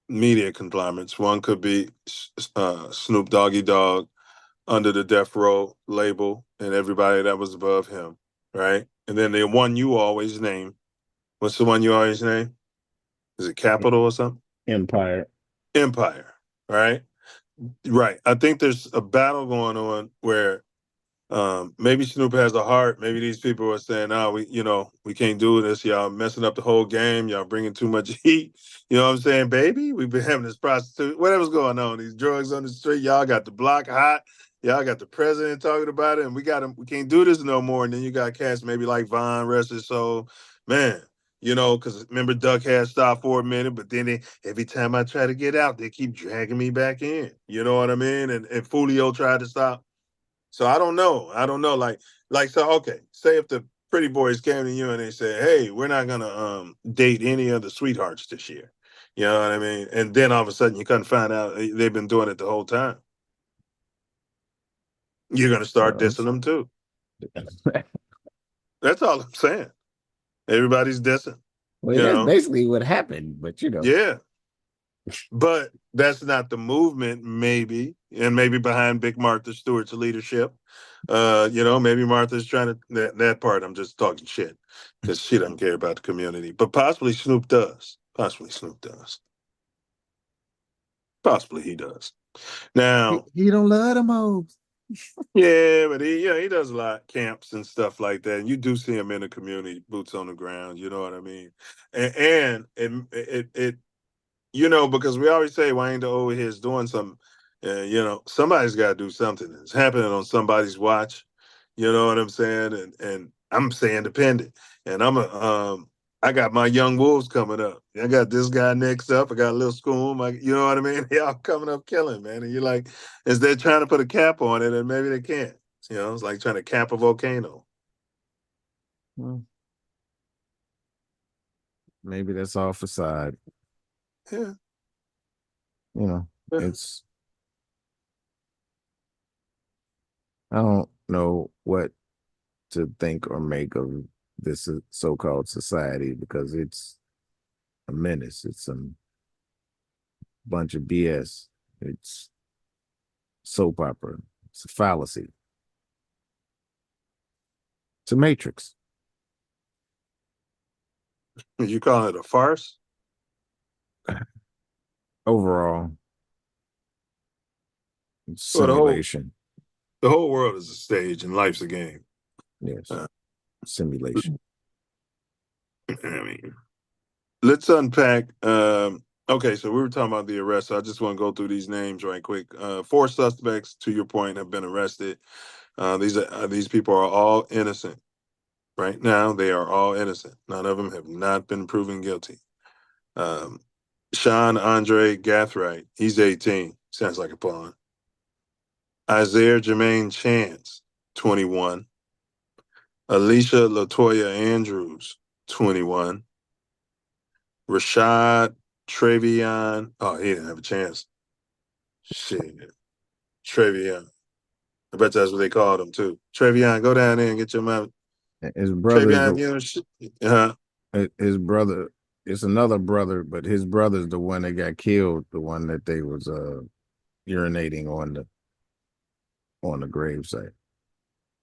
media conglomerates. One could be Snoop Doggy Dogg under the Death Row label and everybody that was above him, right? And then the one you always name. What's the one you always name? Is it Capital or something? Empire. Empire, right? Right. I think there's a battle going on where maybe Snoop has a heart. Maybe these people are saying, "Oh, we can't do this. Y'all messing up the whole game. Y'all bringing too much heat." You know what I'm saying, baby? We've been having this prostitute, whatever's going on, these drugs on the street. Y'all got the block hot. Y'all got the president talking about it, and we can't do this no more. And then you got cats maybe like Von, rest his soul, man. Because remember Duck had stopped for a minute, but then every time I try to get out, they keep dragging me back in. You know what I mean? And Foolio tried to stop. So I don't know. So okay. Say if the pretty boys came to you and they said, "Hey, we're not gonna date any of the sweethearts this year." You know what I mean? And then all of a sudden you couldn't find out they've been doing it the whole time. You're gonna start dissing them too. That's all I'm saying. Everybody's dissing. Well, that's basically what happened, but Yeah. But that's not the movement, maybe, and maybe behind Big Martha Stewart's leadership. Maybe Martha's trying to that part. I'm just talking shit because she doesn't care about the community. But possibly Snoop does. Possibly Snoop does. Possibly he does. Now, he don't love the most. yeah, but he does a lot camps and stuff like that. And you do see him in the community, boots on the ground. You know what I mean? And it because we always say, why ain't the old heads doing something? Somebody's got to do something. It's happening on somebody's watch. You know what I'm saying? And I'm saying independent. And I got my young wolves coming up. I got this guy next up. I got a little Scoom. You know what I mean? They all coming up killing, man. And you're like, is they trying to put a cap on it? And maybe they can't. It's like trying to cap a volcano. Maybe that's all facade. Yeah. It's I don't know what to think or make of this so-called society because it's a menace. It's some bunch of BS. It's soap opera. It's a fallacy. It's a matrix. You call it a farce? Overall, it's simulation. The whole world is a stage and life's a game. Yes. Simulation. I mean, let's unpack. Okay, so we were talking about the arrest. So I just want to go through these names right quick. 4 suspects, to your point, have been arrested. These people are all innocent. Right now, they are all innocent. None of them have not been proven guilty. Sean Andre Gathright, he's 18. Sounds like a pawn. Isaiah Jermaine Chance, 21. Alicia Latoya Andrews, 21. Rashad Travion. Oh, he didn't have a chance. Shit. Travion. I bet that's what they called him too. Travion, go down there and get your mom. His brother's Travion, you know, his brother. It's another brother, but his brother's the one that got killed. The one that they was urinating on the gravesite.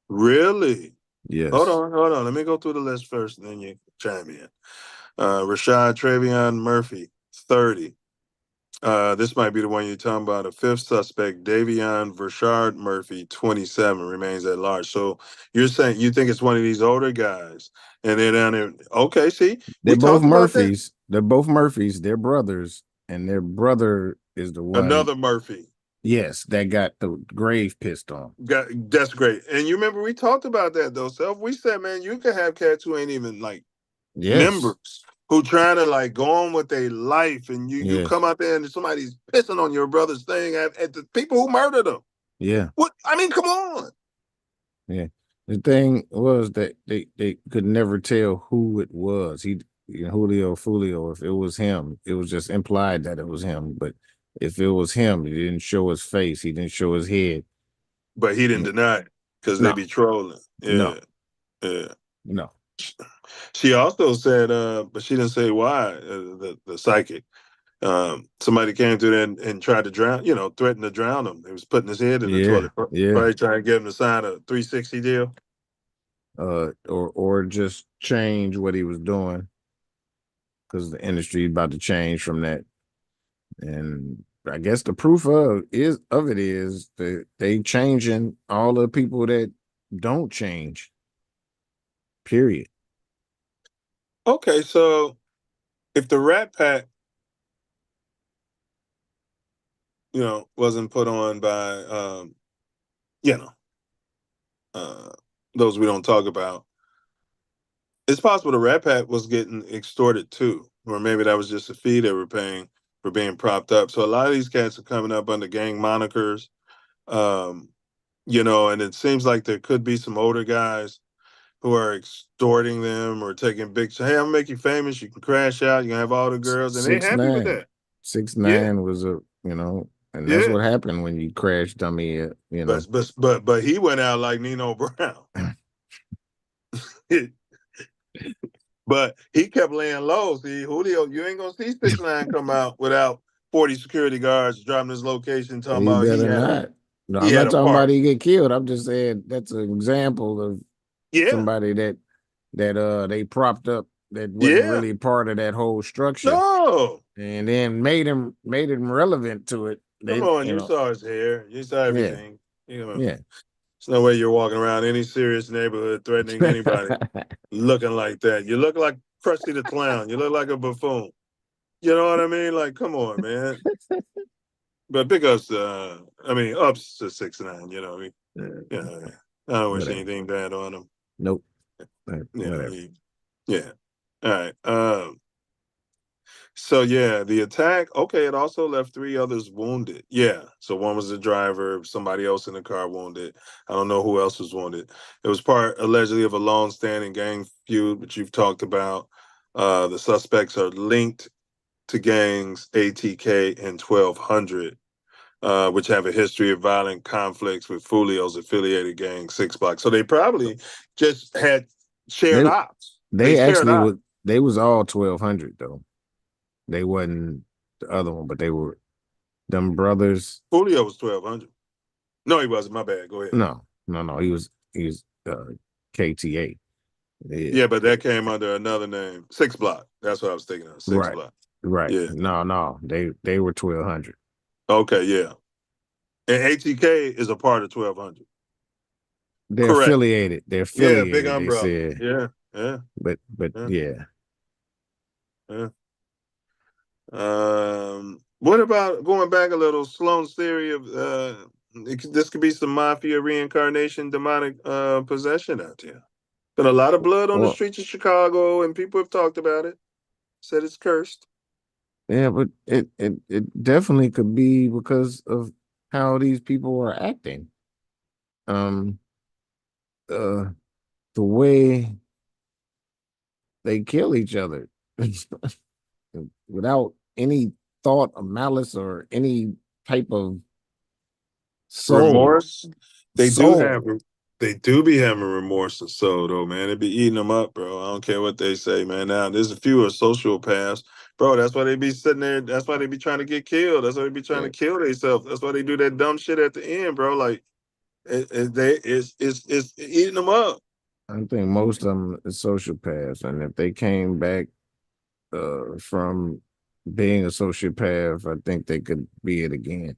Really? Yes. Hold on. Let me go through the list first, and then you chime in. Rashad Travion Murphy, 30. This might be the one you're talking about. A fifth suspect, Davion Vershard Murphy, 27, remains at large. So you're saying you think it's one of these older guys, and they're down there. Okay, see, They're we both talked about that. Murphys. They're both Murphys. They're brothers, and their brother is the one. Another Murphy. Yes, that got the grave pissed on. That's great. And you remember we talked about that though, Self. We said, man, you can have cats who ain't even like members who trying to like go on with their life, and you come out there and somebody's pissing on your brother's thing at the people who murdered him. Yeah. What? I mean, come on. Yeah. The thing was that they could never tell who it was. Julio Foolio, if it was him, it was just implied that it was him. But if it was him, he didn't show his face. He didn't show his head. But he didn't deny it because they be trolling. Yeah. Yeah. No. She also said, but she didn't say why, the psychic. Somebody came through there and tried to drown, threatened to drown him. He was putting his head in the toilet. Probably trying to get him to sign a 360 deal. Or just change what he was doing, because the industry is about to change from that. And I guess the proof of it is that they changing all the people that don't change. Period. Okay, so if the Rat Pack, wasn't put on by, those we don't talk about, it's possible the Rat Pack was getting extorted too, or maybe that was just a fee they were paying for being propped up. So a lot of these cats are coming up under gang monikers, and it seems like there could be some older guys who are extorting them or taking big. Hey, I'm gonna make you famous. You can crash out. You can have all the girls, and they happy with that. 6ix9ine was and that's what happened when you crash dummy. But he went out like Nino Brown. But he kept laying low. See, Julio, you ain't gonna see 6ix9ine come out without 40 security guards dropping his location, talking He about better not. No, I'm not talking about he get killed. I'm just saying that's an example of somebody that they propped up that wasn't really part of that whole structure. No. And then made him relevant to it. Come on, you saw his hair. You saw everything. Yeah. There's no way you're walking around any serious neighborhood threatening anybody looking like that. You look like Krusty the Clown. You look like a buffoon. You know what I mean? Like, come on, man. But big ups to, ups to 6ix9ine, I don't wish anything bad on him. Nope. Yeah. All right. So the attack, it also left 3 others wounded. Yeah. So one was the driver, somebody else in the car wounded. I don't know who else was wounded. It was part allegedly of a long-standing gang feud, which you've talked about. The suspects are linked to gangs ATK and 1200, which have a history of violent conflicts with Foolio's affiliated gang, 6 Block. So they probably just had shared ops. They actually they was all 1200 though. They wasn't the other one, but they were them brothers. Foolio was 1200. No, he wasn't. My bad. Go ahead. No. He was KTA. Yeah, but that came under another name. 6 Block. That's what I was thinking of. 6 Block. Right. Yeah. No. They were 1200. Okay, yeah. And ATK is a part of 1200. They're affiliated. They're affiliated. Yeah, big umbrella. They said. Yeah. But yeah. What about going back a little? Sloan's theory of this could be some mafia reincarnation, demonic possession out there. Been a lot of blood on the streets of Chicago, and people have talked about it. Said it's cursed. Yeah, but it definitely could be because of how these people are acting. Um, uh, the way they kill each other without any thought of malice or any type of soul. Remorse. They do have. They do be having remorse and soul though, man. They be eating them up, bro. I don't care what they say, man. Now there's a few of sociopaths, bro. That's why they be sitting there. That's why they be trying to get killed. That's why they be trying to kill themselves. That's why they do that dumb shit at the end, bro. Like it's eating them up. I think most of them is sociopaths, and if they came back from being a sociopath, I think they could be it again.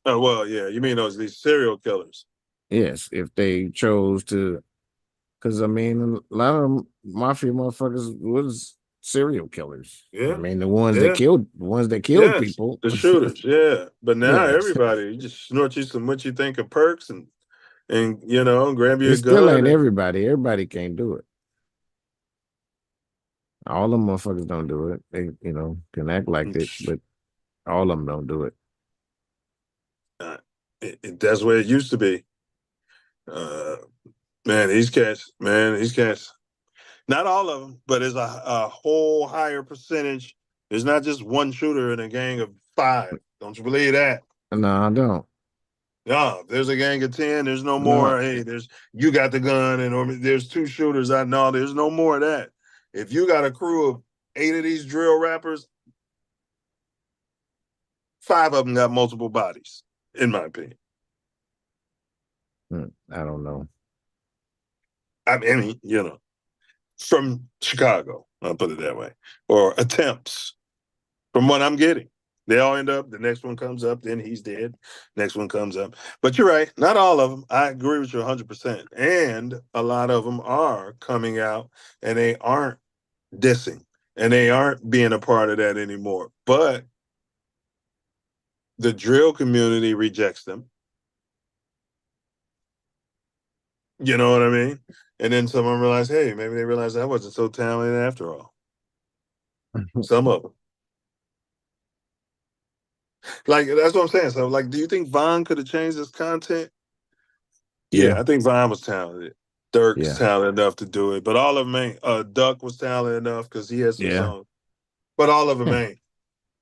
Oh well, yeah. You mean these serial killers? Yes, if they chose to, because I mean, a lot of them mafia motherfuckers was serial killers. Yeah. I mean, the ones that killed Yes, people, the shooters. Yeah, but now yes, everybody you just snort you some what you think of perks and grab you it a still gun ain't and everybody. Everybody can't do it. All them motherfuckers don't do it. They, can act like it, but all of them don't do it. That's where it used to be. These cats. Not all of them, but there's a whole higher percentage. There's not just one shooter in a gang of 5. Don't you believe that? No, I don't. No, there's a gang of 10. There's no No. more. Hey, you got the gun, or there's 2 shooters. No, there's no more of that. If you got a crew of 8 of these drill rappers, 5 of them got multiple bodies, in my opinion. I don't know. I mean, from Chicago, I'll put it that way, or attempts. From what I'm getting, they all end up. The next one comes up, then he's dead. Next one comes up, but you're right. Not all of them. I agree with you 100%. And a lot of them are coming out, and they aren't dissing, and they aren't being a part of that anymore. But the drill community rejects them. You know what I mean? And then someone realized, hey, maybe they realized I wasn't so talented after all. Some of them. Like, that's what I'm saying. So, like, do you think Vaughn could have changed his content? Yeah, I think Vaughn was talented. Dirk's talented enough to do it, but all of them ain't. Duck was talented enough because he had some songs, but all of them ain't.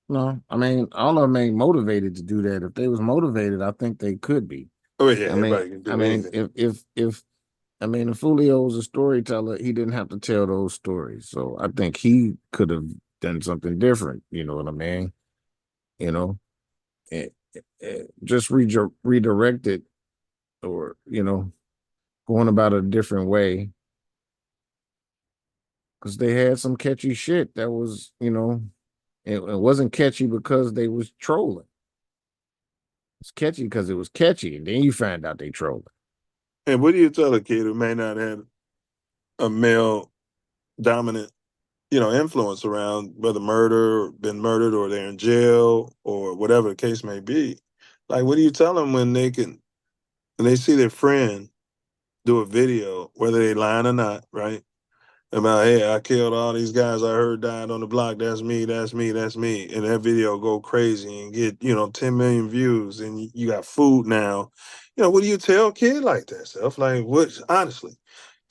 No, I mean, all of them ain't motivated to do that. If they was motivated, I think they could be. Oh yeah, everybody can do anything. If Julio was a storyteller, he didn't have to tell those stories. So I think he could have done something different. You know what I mean? Just redirect it, or going about it a different way. Because they had some catchy shit that was, it wasn't catchy because they was trolling. It's catchy because it was catchy, and then you find out they trolling. And what do you tell a kid who may not have a male dominant, influence around, whether murder or been murdered or they're in jail or whatever the case may be? Like, what do you tell them when they see their friend do a video, whether they lying or not, right? About, hey, I killed all these guys I heard died on the block. That's me, that's me, that's me. And that video go crazy and get, 10 million views, and you got food now. What do you tell a kid like that, Self? Like, honestly,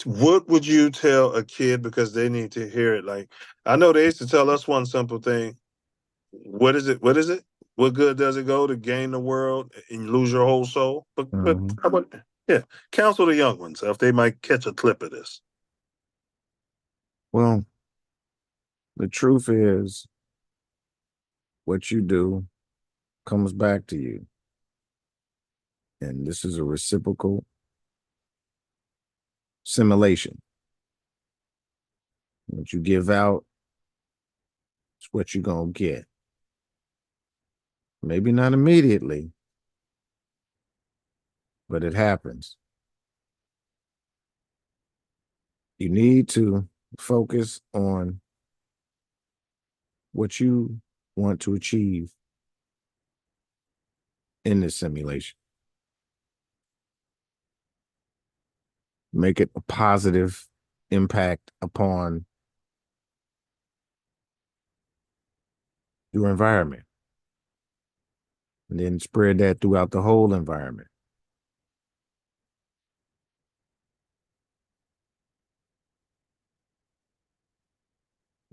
what would you tell a kid because they need to hear it? Like, I know they used to tell us one simple thing. What is it? What is it? What good does it go to gain the world and lose your whole soul? But how about, counsel the young ones if they might catch a clip of this. Well, the truth is, what you do comes back to you. And this is a reciprocal simulation. What you give out is what you're going to get. Maybe not immediately, but it happens. You need to focus on what you want to achieve in this simulation. Make it a positive impact upon your environment. And then spread that throughout the whole environment.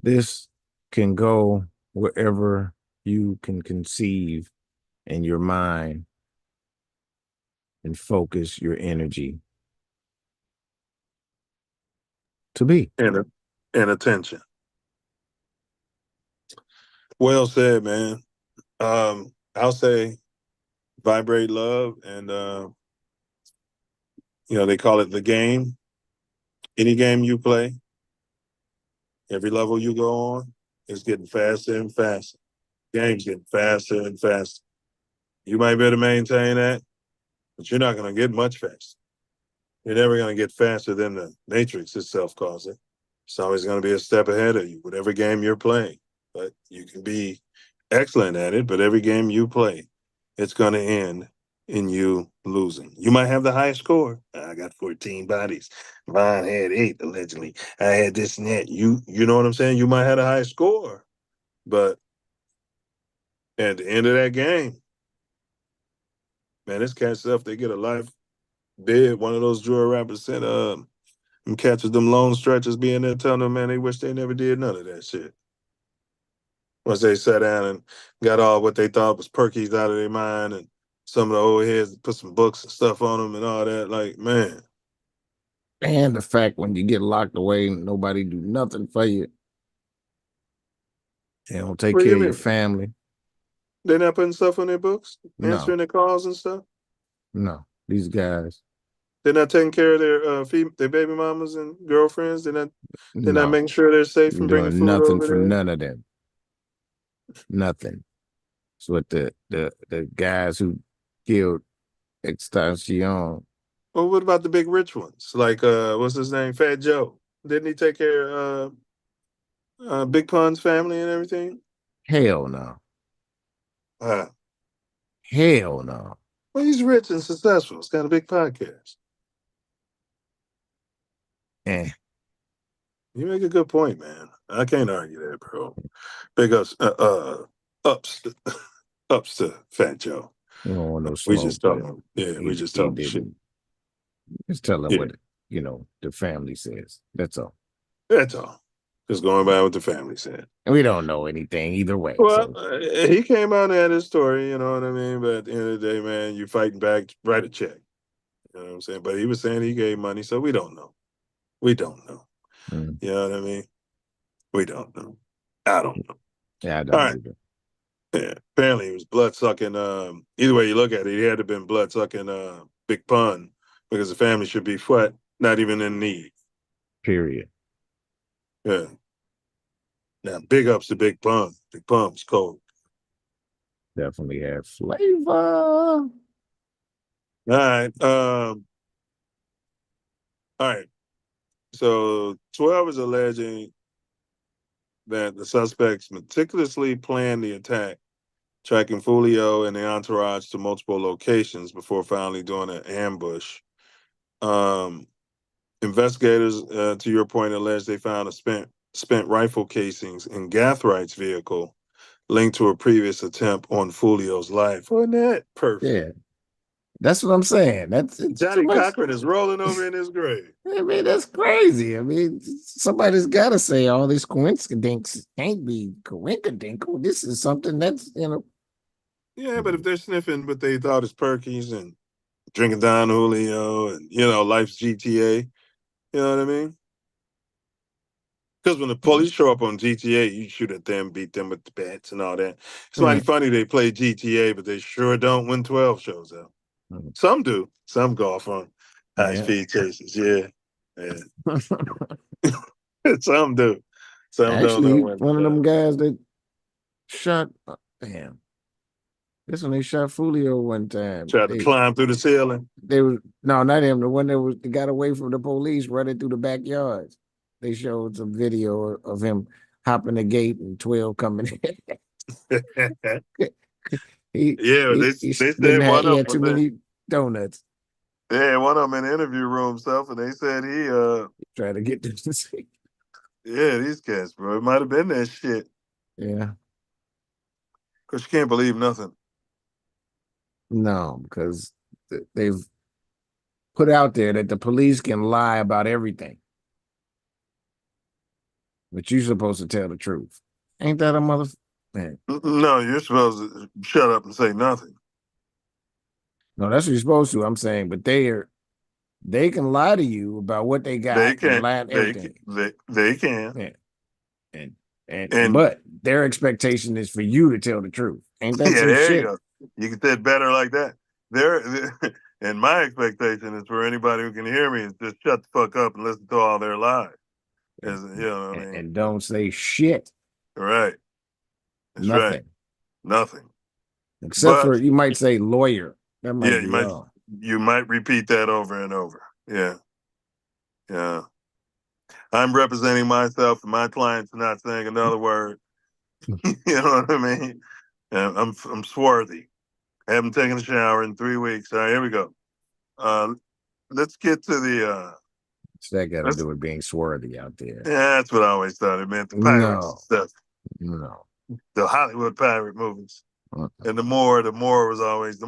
This can go wherever you can conceive in your mind and focus your energy to be. And attention. Well said, man. I'll say vibrate love, and they call it the game. Any game you play, every level you go on, it's getting faster and faster. Game's getting faster and faster. You might be able to maintain that, but you're not going to get much faster. You're never going to get faster than the matrix itself calls it. It's always going to be a step ahead of you, whatever game you're playing. But you can be excellent at it, but every game you play, it's going to end in you losing. You might have the highest score. I got 14 bodies. Mine had 8, allegedly. I had this and that. You know what I'm saying? You might have the highest score, but at the end of that game, man, this cat stuff, they get a life dead. One of those drill rappers said, them catches them long stretches being there telling them, man, they wish they never did none of that shit. Once they sat down and got all what they thought was perkies out of their mind, and some of the old heads put some books and stuff on them and all that, like, man. And the fact when you get locked away, nobody do nothing for you. They don't take What do care you of your mean? family. They're not putting stuff on their books? No. Answering their calls and stuff? No, these guys. They're not taking care of their baby mamas and girlfriends? They're not making sure they're safe and bringing doing food nothing over for there? none of them. Nothing. It's what the guys who killed Extension. Well, what about the big rich ones? Like, what's his name? Fat Joe. Didn't he take care of Big Pun's family and everything? Hell no. Hell no. Well, he's rich and successful. He's got a big podcast. You make a good point, man. I can't argue that, bro. Big ups, ups to Fat Joe. We don't want no We smoke. just talking. Yeah, we just talking shit. Just tell them Yeah. what the family says. That's all. That's all. Just going by what the family said. And we don't know anything either way. Well, So. he came out and had his story, you know what I mean? But at the end of the day, man, you fighting back, write a check. You know what I'm saying? But he was saying he gave money, so we don't know. We don't know. You know what I mean? We don't know. I don't know. Yeah, I don't either. Yeah. Apparently he was blood sucking. Either way you look at it, he had to have been blood sucking Big Pun, because the family should be not even in need. Period. Yeah. Now, big ups to Big Pun. Big Pun was cold. Definitely had flavor. All right. All right. So 12 is alleging that the suspects meticulously planned the attack, tracking Foolio and the entourage to multiple locations before finally doing an ambush. Investigators, to your point, allege they found a spent rifle casings in Gathrights' vehicle linked to a previous attempt on Foolio's life. Wasn't that perfect? Yeah. That's what I'm saying. Johnny Cochran is rolling over in his grave. I mean, that's crazy. I mean, somebody's got to say all these coincidences can't be coincidental. This is something that's, Yeah, but if they're sniffing what they thought is perkies and drinking Don Julio and, life's GTA, you know what I mean? Because when the police show up on GTA, you shoot at them, beat them with the bats and all that. It's mighty funny they play GTA, but they sure don't when 12 shows up. Some do. Some go off on high-speed chases. Yeah. Some do. Some actually, don't know when. one of them guys that shot, damn. This when they shot Julio one time. Tried to climb through the ceiling. Not him. The one that got away from the police running through the backyards. They showed some video of him hopping the gate and 12 coming in. he had too many donuts. Yeah, one of them in the interview room stuff, and they said he tried to get to see. Yeah, these cats, bro. It might have been that shit. Yeah. Because you can't believe nothing. No, because they've put out there that the police can lie about everything. But you're supposed to tell the truth. Ain't that a mother? Man. No, you're supposed to shut up and say nothing. No, that's what you're supposed to. I'm saying, but they can lie to you about what they got. They can. And lie at everything. They can. Yeah. And but their expectation is for you to tell the truth. Ain't that some there shit? you go. You can say it better like that. And my expectation is for anybody who can hear me is just shut the fuck up and listen to all their lies. You know what I mean? And don't say shit. Right. That's Nothing. right. Nothing. Except for you might say lawyer. That might be all. You might repeat that over and over. Yeah. Yeah. I'm representing myself and my clients not saying another word. You know what I mean? I'm swarthy. I haven't taken a shower in 3 weeks. All right, here we go. Let's get to the what's that got to do with being swarthy out there? Yeah, that's what I always thought it meant. The pirates stuff. No. The Hollywood pirate movies. And the Moor was always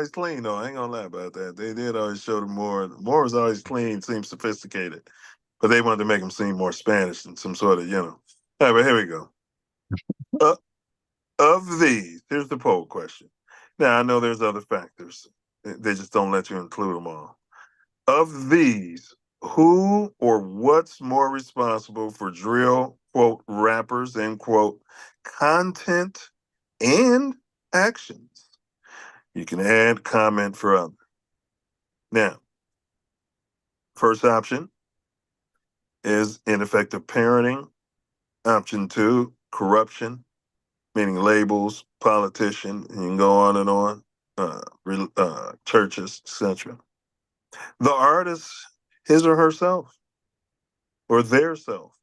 clean though. I ain't gonna lie about that. They did always show the Moor. The Moor was always clean, seemed sophisticated. But they wanted to make him seem more Spanish than some sort of, All right, but here we go. Of these, here's the poll question. Now I know there's other factors. They just don't let you include them all. Of these, who or what's more responsible for drill, quote, rappers, end quote, content and actions? You can add comment for others. Now, first option is ineffective parenting. Option 2, corruption, meaning labels, politician, and you can go on and on, churches, etc. The artist, his or herself, or their self,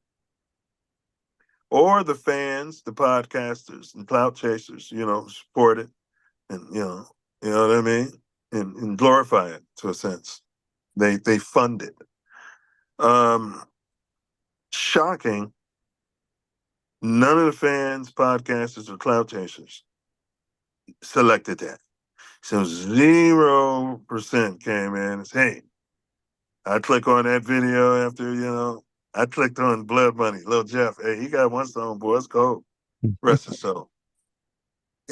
or the fans, the podcasters and clout chasers, support it and you know what I mean, and glorify it to a sense. They fund it. Shocking. None of the fans, podcasters, or clout chasers selected that. So 0% came in and said, hey, I click on that video after, I clicked on Blood Money, Lil Jeff. Hey, he got one song, boy, it's cold. Rest his soul.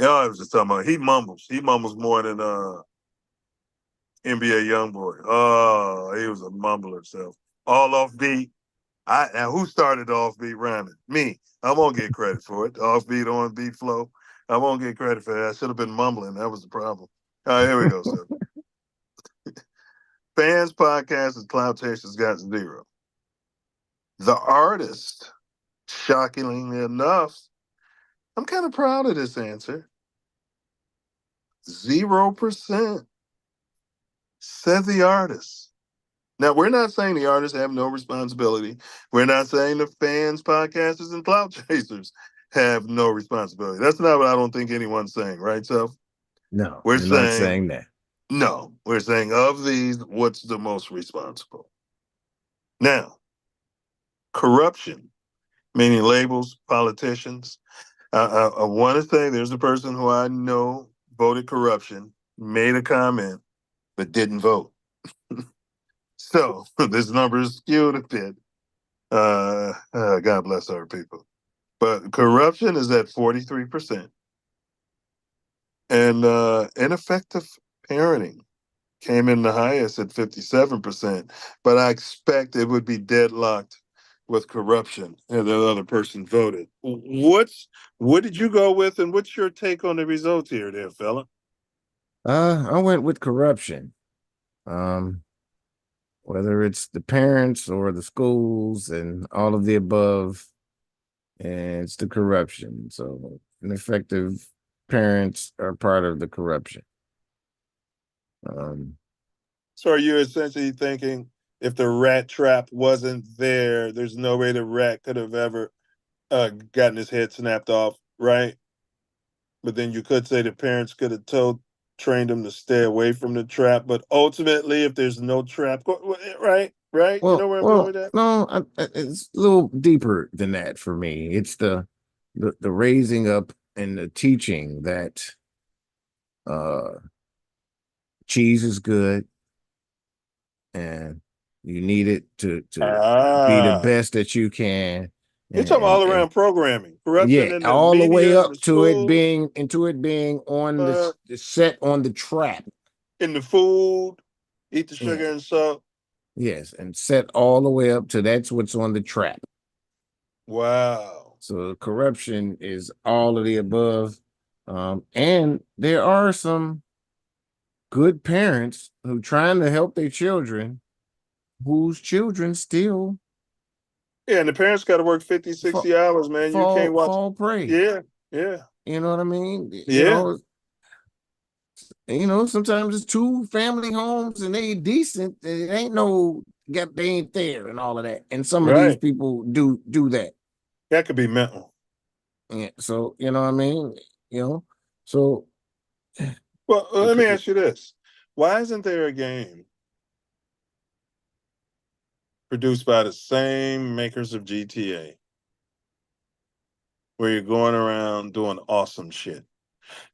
I was just talking about, he mumbles. He mumbles more than NBA Youngboy. Oh, he was a mumbler himself. All off beat. Now who started the offbeat rhyming? Me. I won't get credit for it. Offbeat, on beat flow. I won't get credit for that. I should have been mumbling. That was the problem. All right, here we go, sir. Fans, podcasts, and clout chasers got 0. The artist, shockingly enough, I'm kind of proud of this answer. 0% said the artist. Now, we're not saying the artists have no responsibility. We're not saying the fans, podcasters, and clout chasers have no responsibility. That's not what I don't think anyone's saying, right, Self? No, we're not saying that. No, we're saying of these, what's the most responsible? Now, corruption, meaning labels, politicians. I want to say there's a person who I know voted corruption, made a comment, but didn't vote. So this number is skewed a bit. God bless our people. But corruption is at 43%. And ineffective parenting came in the highest at 57%. But I expect it would be deadlocked with corruption and the other person voted. What did you go with, and what's your take on the results here there, fella? I went with corruption. Whether it's the parents or the schools and all of the above, and it's the corruption. So ineffective parents are part of the corruption. So are you essentially thinking if the rat trap wasn't there, there's no way the rat could have ever gotten his head snapped off, right? But then you could say the parents could have trained him to stay away from the trap. But ultimately, if there's no trap, right? Well, you know where I'm going with that? No, it's a little deeper than that for me. It's the raising up and the teaching that cheese is good and you need it to be the best that you can. You're talking all around programming, corruption Yeah, in the all the way media, up the to it schools, being on the set on the trap. in the food, eat the Yeah. sugar and salt. Yes, and set all the way up to that's what's on the trap. Wow. So corruption is all of the above. And there are some good parents who trying to help their children, whose children still Yeah, and the parents got to work 50, 60 hours, man. You can't watch. fall prey. Yeah, yeah. You know what I mean? Yeah. You know, sometimes it's two family homes and they decent. It ain't they ain't there and all of that. And some of these Right. people do that. That could be mental. Yeah. So, you know what I mean? You know, so Well, let me ask you this. Why isn't there a game produced by the same makers of GTA where you're going around doing awesome shit?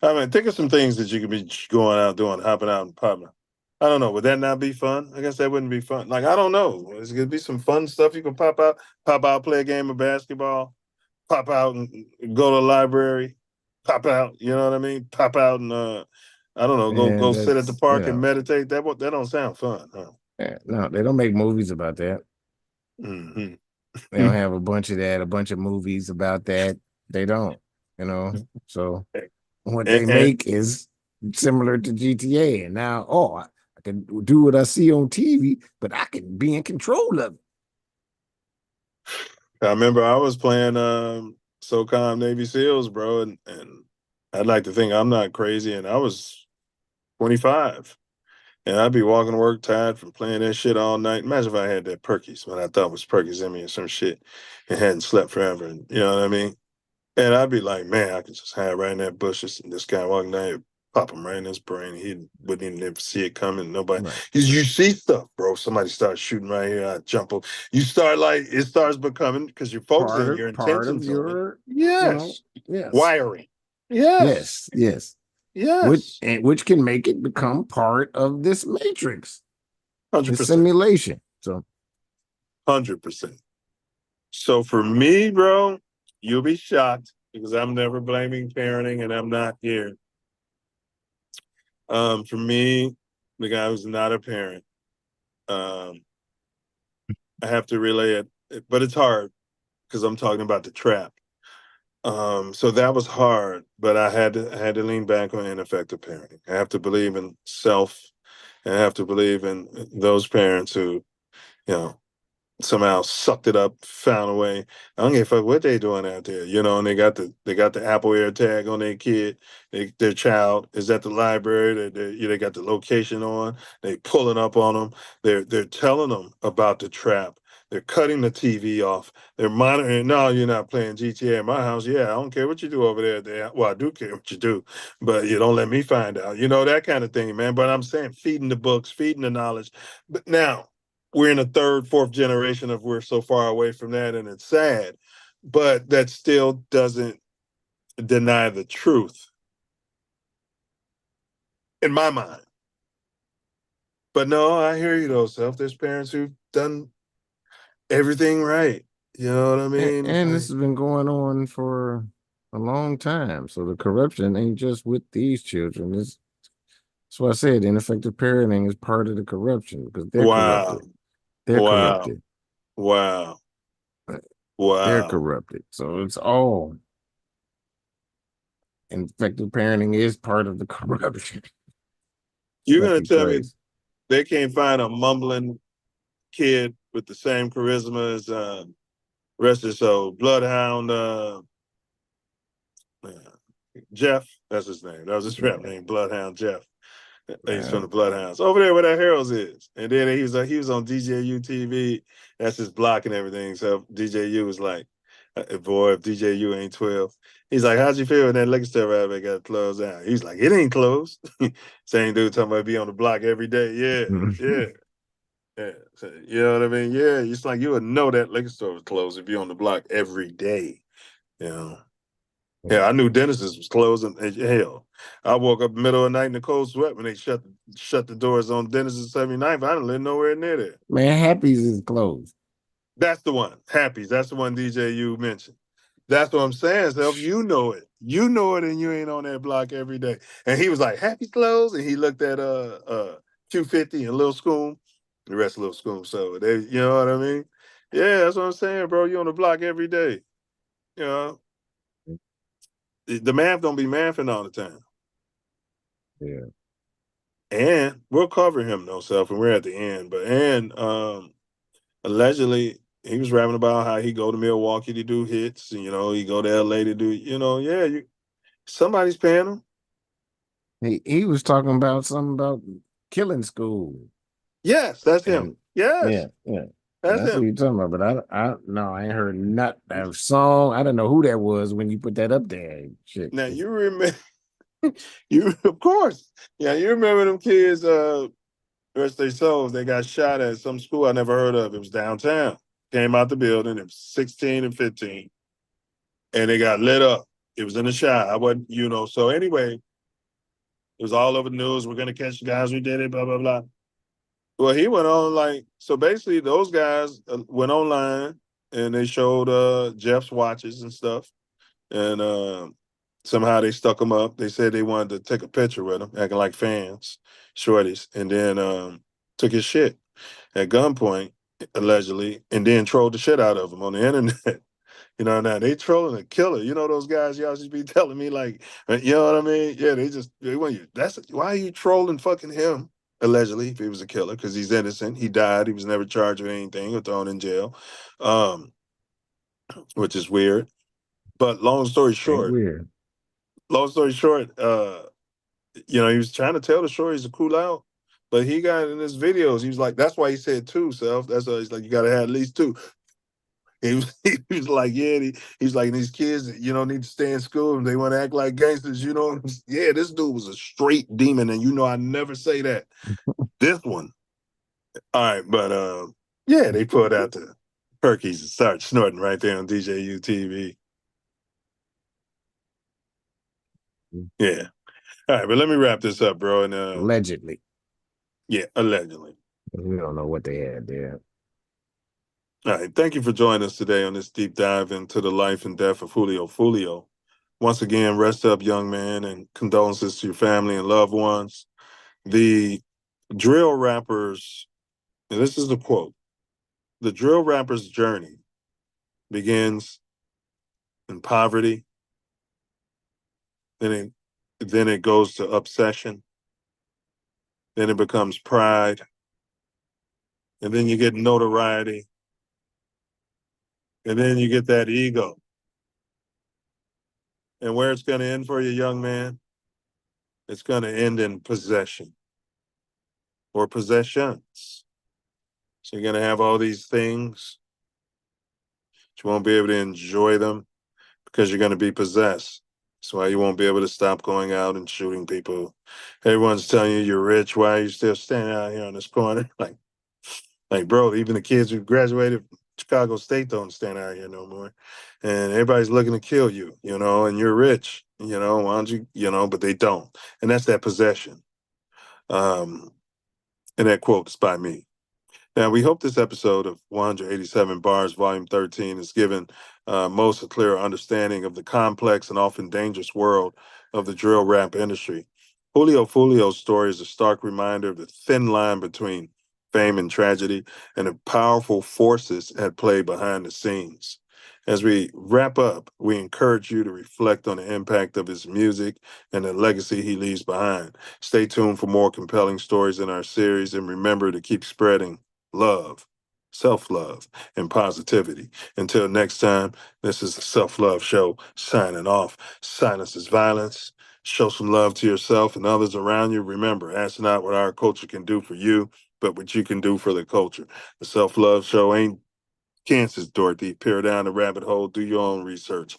I mean, think of some things that you could be going out doing, hopping out and popping. I don't know. Would that not be fun? I guess that wouldn't be fun. Like, I don't know. There's going to be some fun stuff you can pop out, play a game of basketball, pop out and go to the library, pop out, you know what I mean? Pop out and, I don't know, go sit at the park and meditate. That don't sound fun, huh? No, they don't make movies about that. Mm-hmm. They don't have a bunch of movies about that. They don't, you know. So what they make is similar to GTA. And now, I can do what I see on TV, but I can be in control of it. I remember I was playing SOCOM Navy SEALs, bro, and I'd like to think I'm not crazy, and I was 25. And I'd be walking to work tired from playing that shit all night. Imagine if I had that Perkies, when I thought was Perkies in me or some shit, and hadn't slept forever. And you know what I mean? And I'd be like, man, I could just hide right in that bushes, and this guy walking down here, pop him right in his brain. He wouldn't even ever see it coming. Nobody, because you see stuff, bro. Somebody starts shooting right here, I jump up. You start it starts becoming, because you're focusing your intentions on it. Yes. Yes. Wiring. Yes. Yes. Yes. Which can make it become part of this matrix. 100%. The simulation. So 100%. So for me, bro, you'll be shocked because I'm never blaming parenting and I'm not here. For me, the guy who's not a parent, I have to relay it, but it's hard because I'm talking about the trap. So that was hard, but I had to lean back on ineffective parenting. I have to believe in self, and I have to believe in those parents who, you know, somehow sucked it up, found a way. I don't give a fuck what they doing out there, you know. And they got the Apple Air tag on their kid. Their child is at the library. They got the location on. They pulling up on them. They're telling them about the trap. They're cutting the TV off. They're monitoring. No, you're not playing GTA in my house. Yeah, I don't care what you do over there. Well, I do care what you do, but you don't let me find out. You know, that kind of thing, man. But I'm saying feeding the books, feeding the knowledge. But now, we're in the third, fourth generation of we're so far away from that, and it's sad, but that still doesn't deny the truth in my mind. But no, I hear you though, Self. There's parents who've done everything right. You know what I mean? And this has been going on for a long time. So the corruption ain't just with these children. That's why I said ineffective parenting is part of the corruption because they're corrupted. They're corrupted. Wow. They're corrupted. So it's all effective parenting is part of the corruption. You're gonna tell me they can't find a mumbling kid with the same charisma as rest of so Bloodhound Jeff, that's his name. That was his rap name, Bloodhound Jeff. He's from the Bloodhounds. Over there where that Harold's is. And then he was on DJU TV. That's his block and everything. So DJU was like, boy, if DJU ain't 12. He's like, how'd you feel when that liquor store rabbit got closed down? He's like, it ain't closed. Same dude talking about be on the block every day. Yeah. So, you know what I mean? Yeah, it's like you would know that liquor store was closed if you're on the block every day. You know. Yeah, I knew Dennis's was closing. Hell, I woke up in the middle of the night in the cold sweat when they shut the doors on Dennis's 79th. I didn't live nowhere near there. Man, Happy's is closed. That's the one. Happy's. That's the one DJ you mentioned. That's what I'm saying, Self. You know it. You know it, and you ain't on that block every day. And he was like, Happy's closed, and he looked at Q50 and Lil Scoom, the rest of Lil Scoom. So they, you know what I mean? Yeah, that's what I'm saying, bro. You on the block every day. You know, the math don't be mathing all the time. Yeah. And we'll cover him though, Self, and we're at the end. But allegedly he was rapping about how he go to Milwaukee to do hits, and he go to LA to do, somebody's paying him. He was talking about something about killing school. Yes, that's him. Yes. Yeah. That's what him. you're talking about. But I ain't heard not that song. I don't know who that was when you put that up there. Shit. Now you remember of course. Yeah, you remember them kids, rest their souls, they got shot at some school I never heard of. It was downtown. Came out the building, it was 16 and 15. And they got lit up. It was in the shot. I wasn't, so anyway, it was all over the news. We're gonna catch the guys who did it, blah, blah, blah. Well, he went on so basically those guys went online and they showed Jeff's watches and stuff. And somehow they stuck him up. They said they wanted to take a picture with him, acting like fans, shorties, and then took his shit at gunpoint, allegedly, and then trolled the shit out of him on the internet. Now they trolling a killer. Those guys y'all just be telling me you know what I mean? Yeah, they want you. Why are you trolling fucking him? Allegedly, if he was a killer, because he's innocent. He died. He was never charged with anything or thrown in jail, which is weird. But long story short, he was trying to tell the stories to cool out, but he got in his videos. He was like, that's why he said two, Self. That's why he's like, you got to have at least two. He was like, yeah, he's like, these kids, need to stay in school and they want to act like gangsters, Yeah, this dude was a straight demon, and I never say that. This one. All right, but yeah, they pulled out the perkies and started snorting right there on DJU TV. Yeah. All right, but let me wrap this up, bro. And allegedly. Yeah, allegedly. We don't know what they had there. All right, thank you for joining us today on this deep dive into the life and death of Julio Foolio. Once again, rest up, young man, and condolences to your family and loved ones. The drill rappers, and this is the quote, the drill rapper's journey begins in poverty, then it goes to obsession, then it becomes pride, and then you get notoriety, and then you get that ego. And where it's going to end for you, young man, it's going to end in possession or possessions. So you're going to have all these things, but you won't be able to enjoy them because you're going to be possessed. That's why you won't be able to stop going out and shooting people. Everyone's telling you you're rich. Why are you still standing out here on this corner? Like, bro, even the kids who graduated from Chicago State don't stand out here no more. And everybody's looking to kill you, and you're rich, why don't you, but they don't. And that's that possession. And that quote is by me. Now, we hope this episode of 187 Bars, Volume 13, has given most a clearer understanding of the complex and often dangerous world of the drill rap industry. Julio Foolio's story is a stark reminder of the thin line between fame and tragedy and the powerful forces at play behind the scenes. As we wrap up, we encourage you to reflect on the impact of his music and the legacy he leaves behind. Stay tuned for more compelling stories in our series, and remember to keep spreading love, self-love, and positivity. Until next time, this is the Self Love Show signing off. Silence is violence. Show some love to yourself and others around you. Remember, ask not what our culture can do for you, but what you can do for the culture. The Self Love Show ain't Kansas, Dorothy. Peer down the rabbit hole. Do your own research.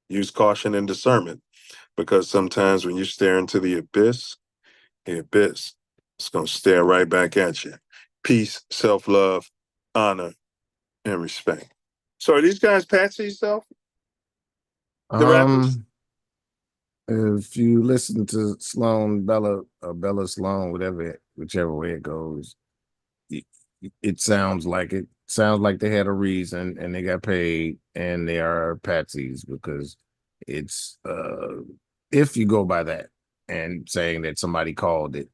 Use caution and discernment, because sometimes when you stare into the abyss is going to stare right back at you. Peace, self-love, honor, and respect. So are these guys Patsy Self? The rappers? If you listen to Sloan Bella or Bella Sloan, whichever way it goes, it, it sounds like they had a reason and they got paid and they are patsies because it's if you go by that and saying that somebody called it.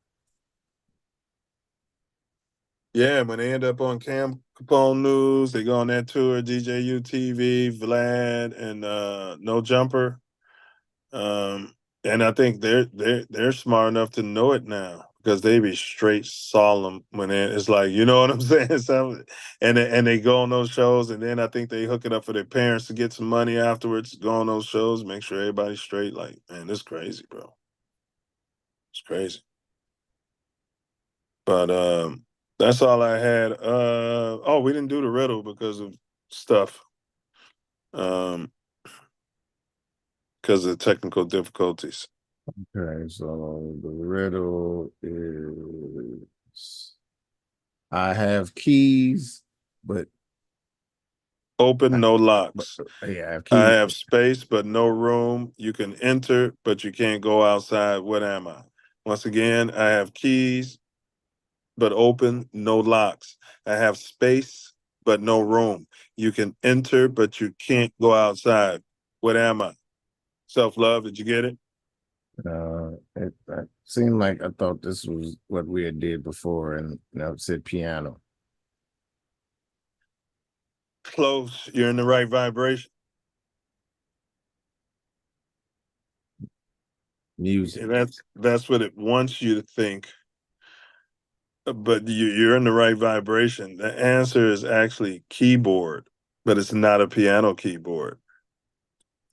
Yeah, when they end up on Cam Capone News, they go on that tour, DJU TV, Vlad, and No Jumper. And I think they're smart enough to know it now because they be straight solemn when it's like, you know what I'm saying? So, and they go on those shows, and then I think they hook it up for their parents to get some money afterwards. Go on those shows, make sure everybody's straight. Like, man, this crazy, bro. It's crazy. But that's all I had. We didn't do the riddle because of stuff. Because of technical difficulties. Okay, so the riddle is I have keys, but Open, no locks. Yeah, I have I keys. have space, but no room. You can enter, but you can't go outside. What am I? Once again, I have keys, but open, no locks. I have space, but no room. You can enter, but you can't go outside. What am I? Self love. Did you get it? It seemed like I thought this was what we had did before, and it said piano. Close. You're in the right vibration. Music. And that's what it wants you to think. But you're in the right vibration. The answer is actually keyboard, but it's not a piano keyboard.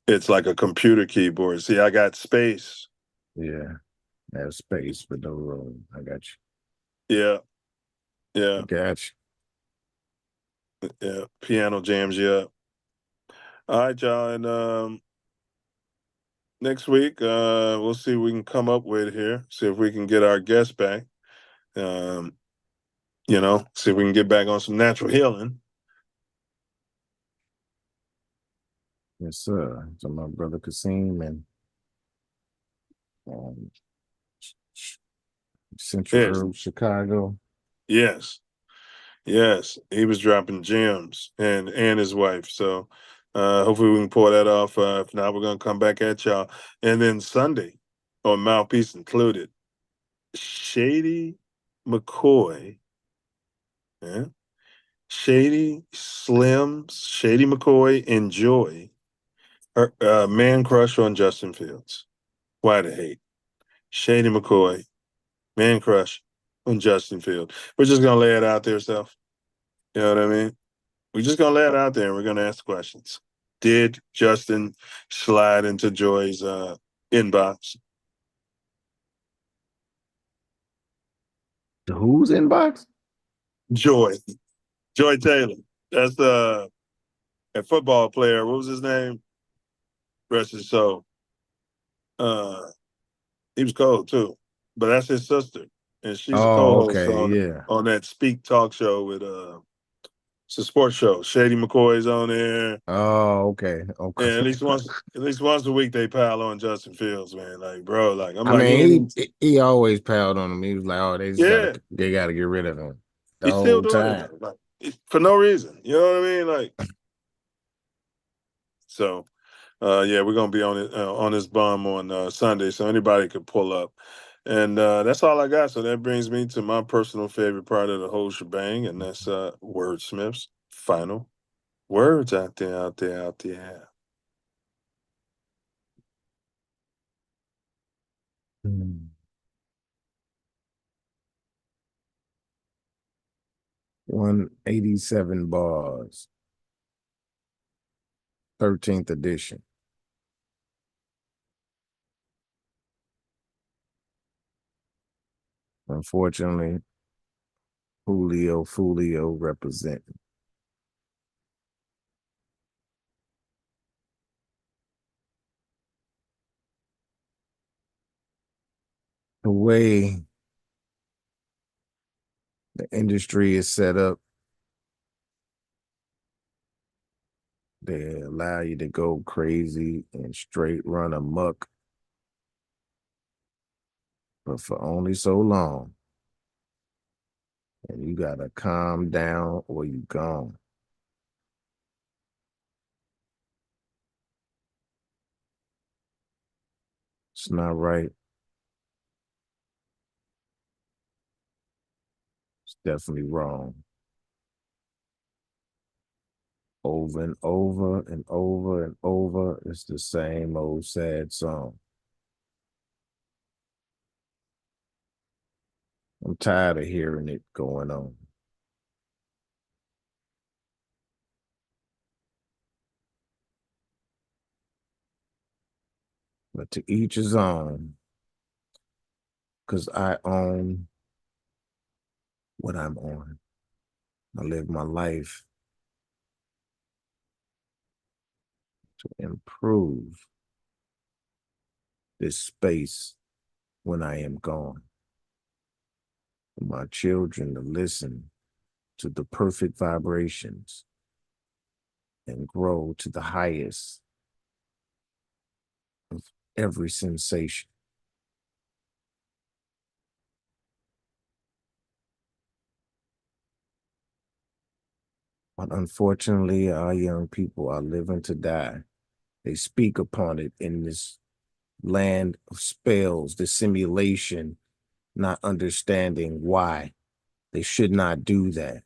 It's like a computer keyboard. See, I got space. Yeah, I have space, but no room. I got Yeah, yeah, you. Got yeah. Piano jams you up. All right, y'all. And next week, we'll see what we can come up with here. See if we can get our guest back. Um, see if we can get back on some natural healing. Yes, sir. So my brother Kasim and Central Yes. Herb, Chicago. Yes. Yes, he was dropping gems and his wife. So hopefully we can pull that off. If not, we're gonna come back at y'all. And then Sunday on Mouthpiece Included, Shady McCoy, yeah, Shady Slims, Shady McCoy, enjoy her man crush on Justin Fields. Why the hate? Shady McCoy, man crush on Justin Fields. We're just gonna lay it out there, self. You know what I mean? We're just gonna lay it out there and we're gonna ask questions. Did Justin slide into Joy's inbox? Whose inbox? Joy Taylor. That's a football player. What was his name? Rest his soul. He was cold too, but that's his sister, and she's a co-host okay, yeah. on that Speak Talk show with it's a sports show. Shady McCoy's on there. Oh, okay. And at least once a week they pile on Justin Fields, man. Like, bro, like I mean, he always piled on him. He was like, "Oh, they gotta get rid of him." The he's still whole doing time. it, like, for no reason. You know what I mean? Like, so, yeah, we're gonna be on this bum on Sunday, so anybody could pull up. And that's all I got. So that brings me to my personal favorite part of the whole shebang, and that's Wordsmith's final words out there, out there, out there. Hmm. 187 bars. 13th edition. Unfortunately, Julio Foolio representing. The way the industry is set up, they allow you to go crazy and straight run amok but for only so long. And you gotta calm down or you gone. It's not right. It's definitely wrong. Over and over and over and over, it's the same old sad song. I'm tired of hearing it going on. But to each his own, because I own what I'm on. I live my life to improve this space when I am gone. For my children to listen to the perfect vibrations and grow to the highest of every sensation. But unfortunately, our young people are living to die. They speak upon it in this land of spells, this simulation, not understanding why they should not do that.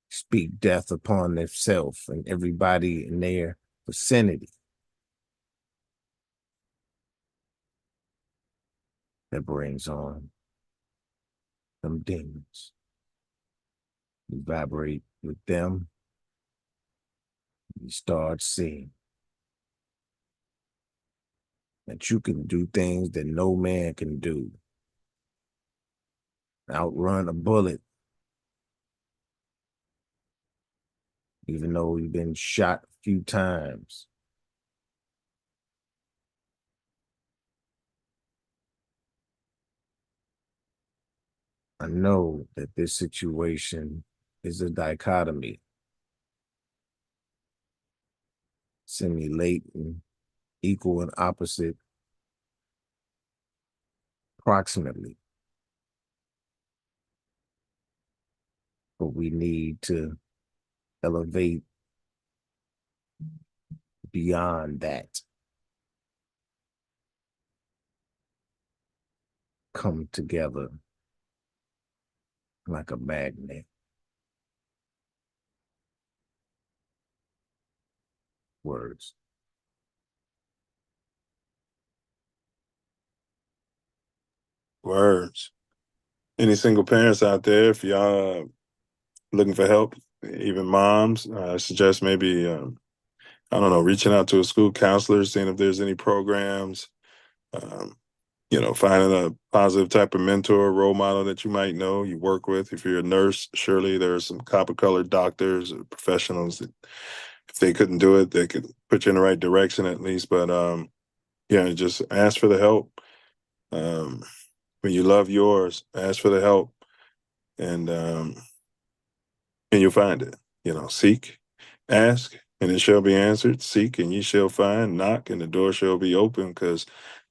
Speak death upon themselves and everybody in their vicinity. That brings on them demons. You vibrate with them, you start seeing that you can do things that no man can do. Outrun a bullet, even though you've been shot a few times. I know that this situation is a dichotomy, simulating equal and opposite approximately. But we need to elevate beyond that. Come together like a magnet. Words. Words. Any single parents out there, if y'all looking for help, even moms, I suggest maybe, I don't know, reaching out to a school counselor, seeing if there's any programs, finding a positive type of mentor, role model that you might know, you work with. If you're a nurse, surely there are some copper-colored doctors or professionals that if they couldn't do it, they could put you in the right direction at least. But just ask for the help. When you love yours, ask for the help, and you'll find it. Seek, ask, and it shall be answered. Seek, and ye shall find. Knock, and the door shall be open. Because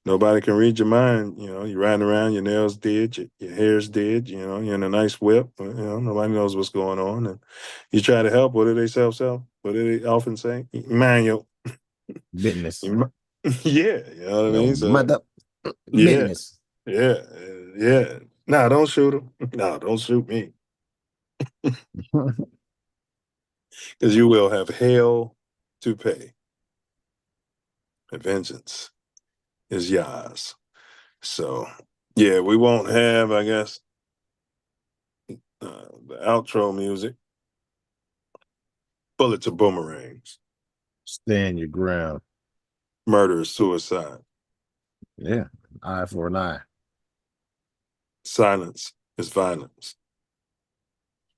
nobody can read your mind. You're riding around, your nails did, your hair's did. You're in a nice whip. Nobody knows what's going on, and you try to help. What do they say? What do they often say? Mind your Business. Yeah, you know what I mean. So, Mother yeah, business. yeah. No, don't shoot him. No, don't shoot me. Because you will have hell to pay. And vengeance is yours. So, yeah, we won't have, I guess, the outro music. Bullets are boomerangs. Stand your ground. Murder is suicide. Yeah, eye for an eye. Silence is violence.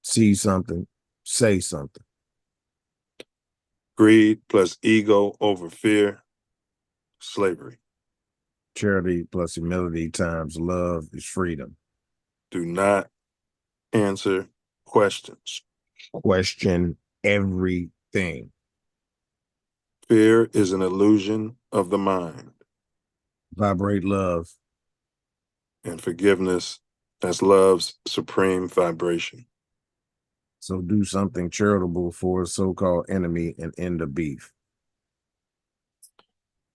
See something, say something. Greed plus ego over fear, slavery. Charity plus humility times love is freedom. Do not answer questions. Question everything. Fear is an illusion of the mind. Vibrate love. and forgiveness as love's supreme vibration. So do something charitable for a so-called enemy and end the beef.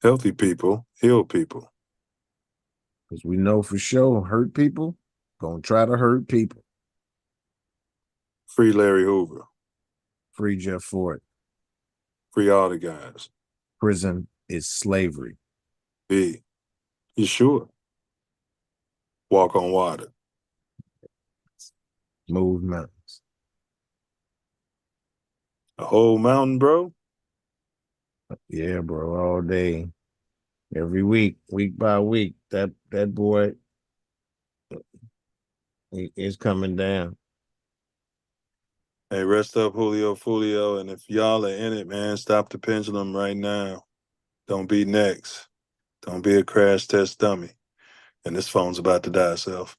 Healthy people heal people. Because we know for sure hurt people gonna try to hurt people. Free Larry Hoover. Free Jeff Ford. Free all the guys. Prison is slavery. B. You sure? Walk on water. Move mountains. A whole mountain, bro? Yeah, bro, all day. Every week, week by week, that boy is coming down. Hey, rest up, Julio Foolio. And if y'all are in it, man, stop the pendulum right now. Don't be next. Don't be a crash test dummy. And this phone's about to die, Self.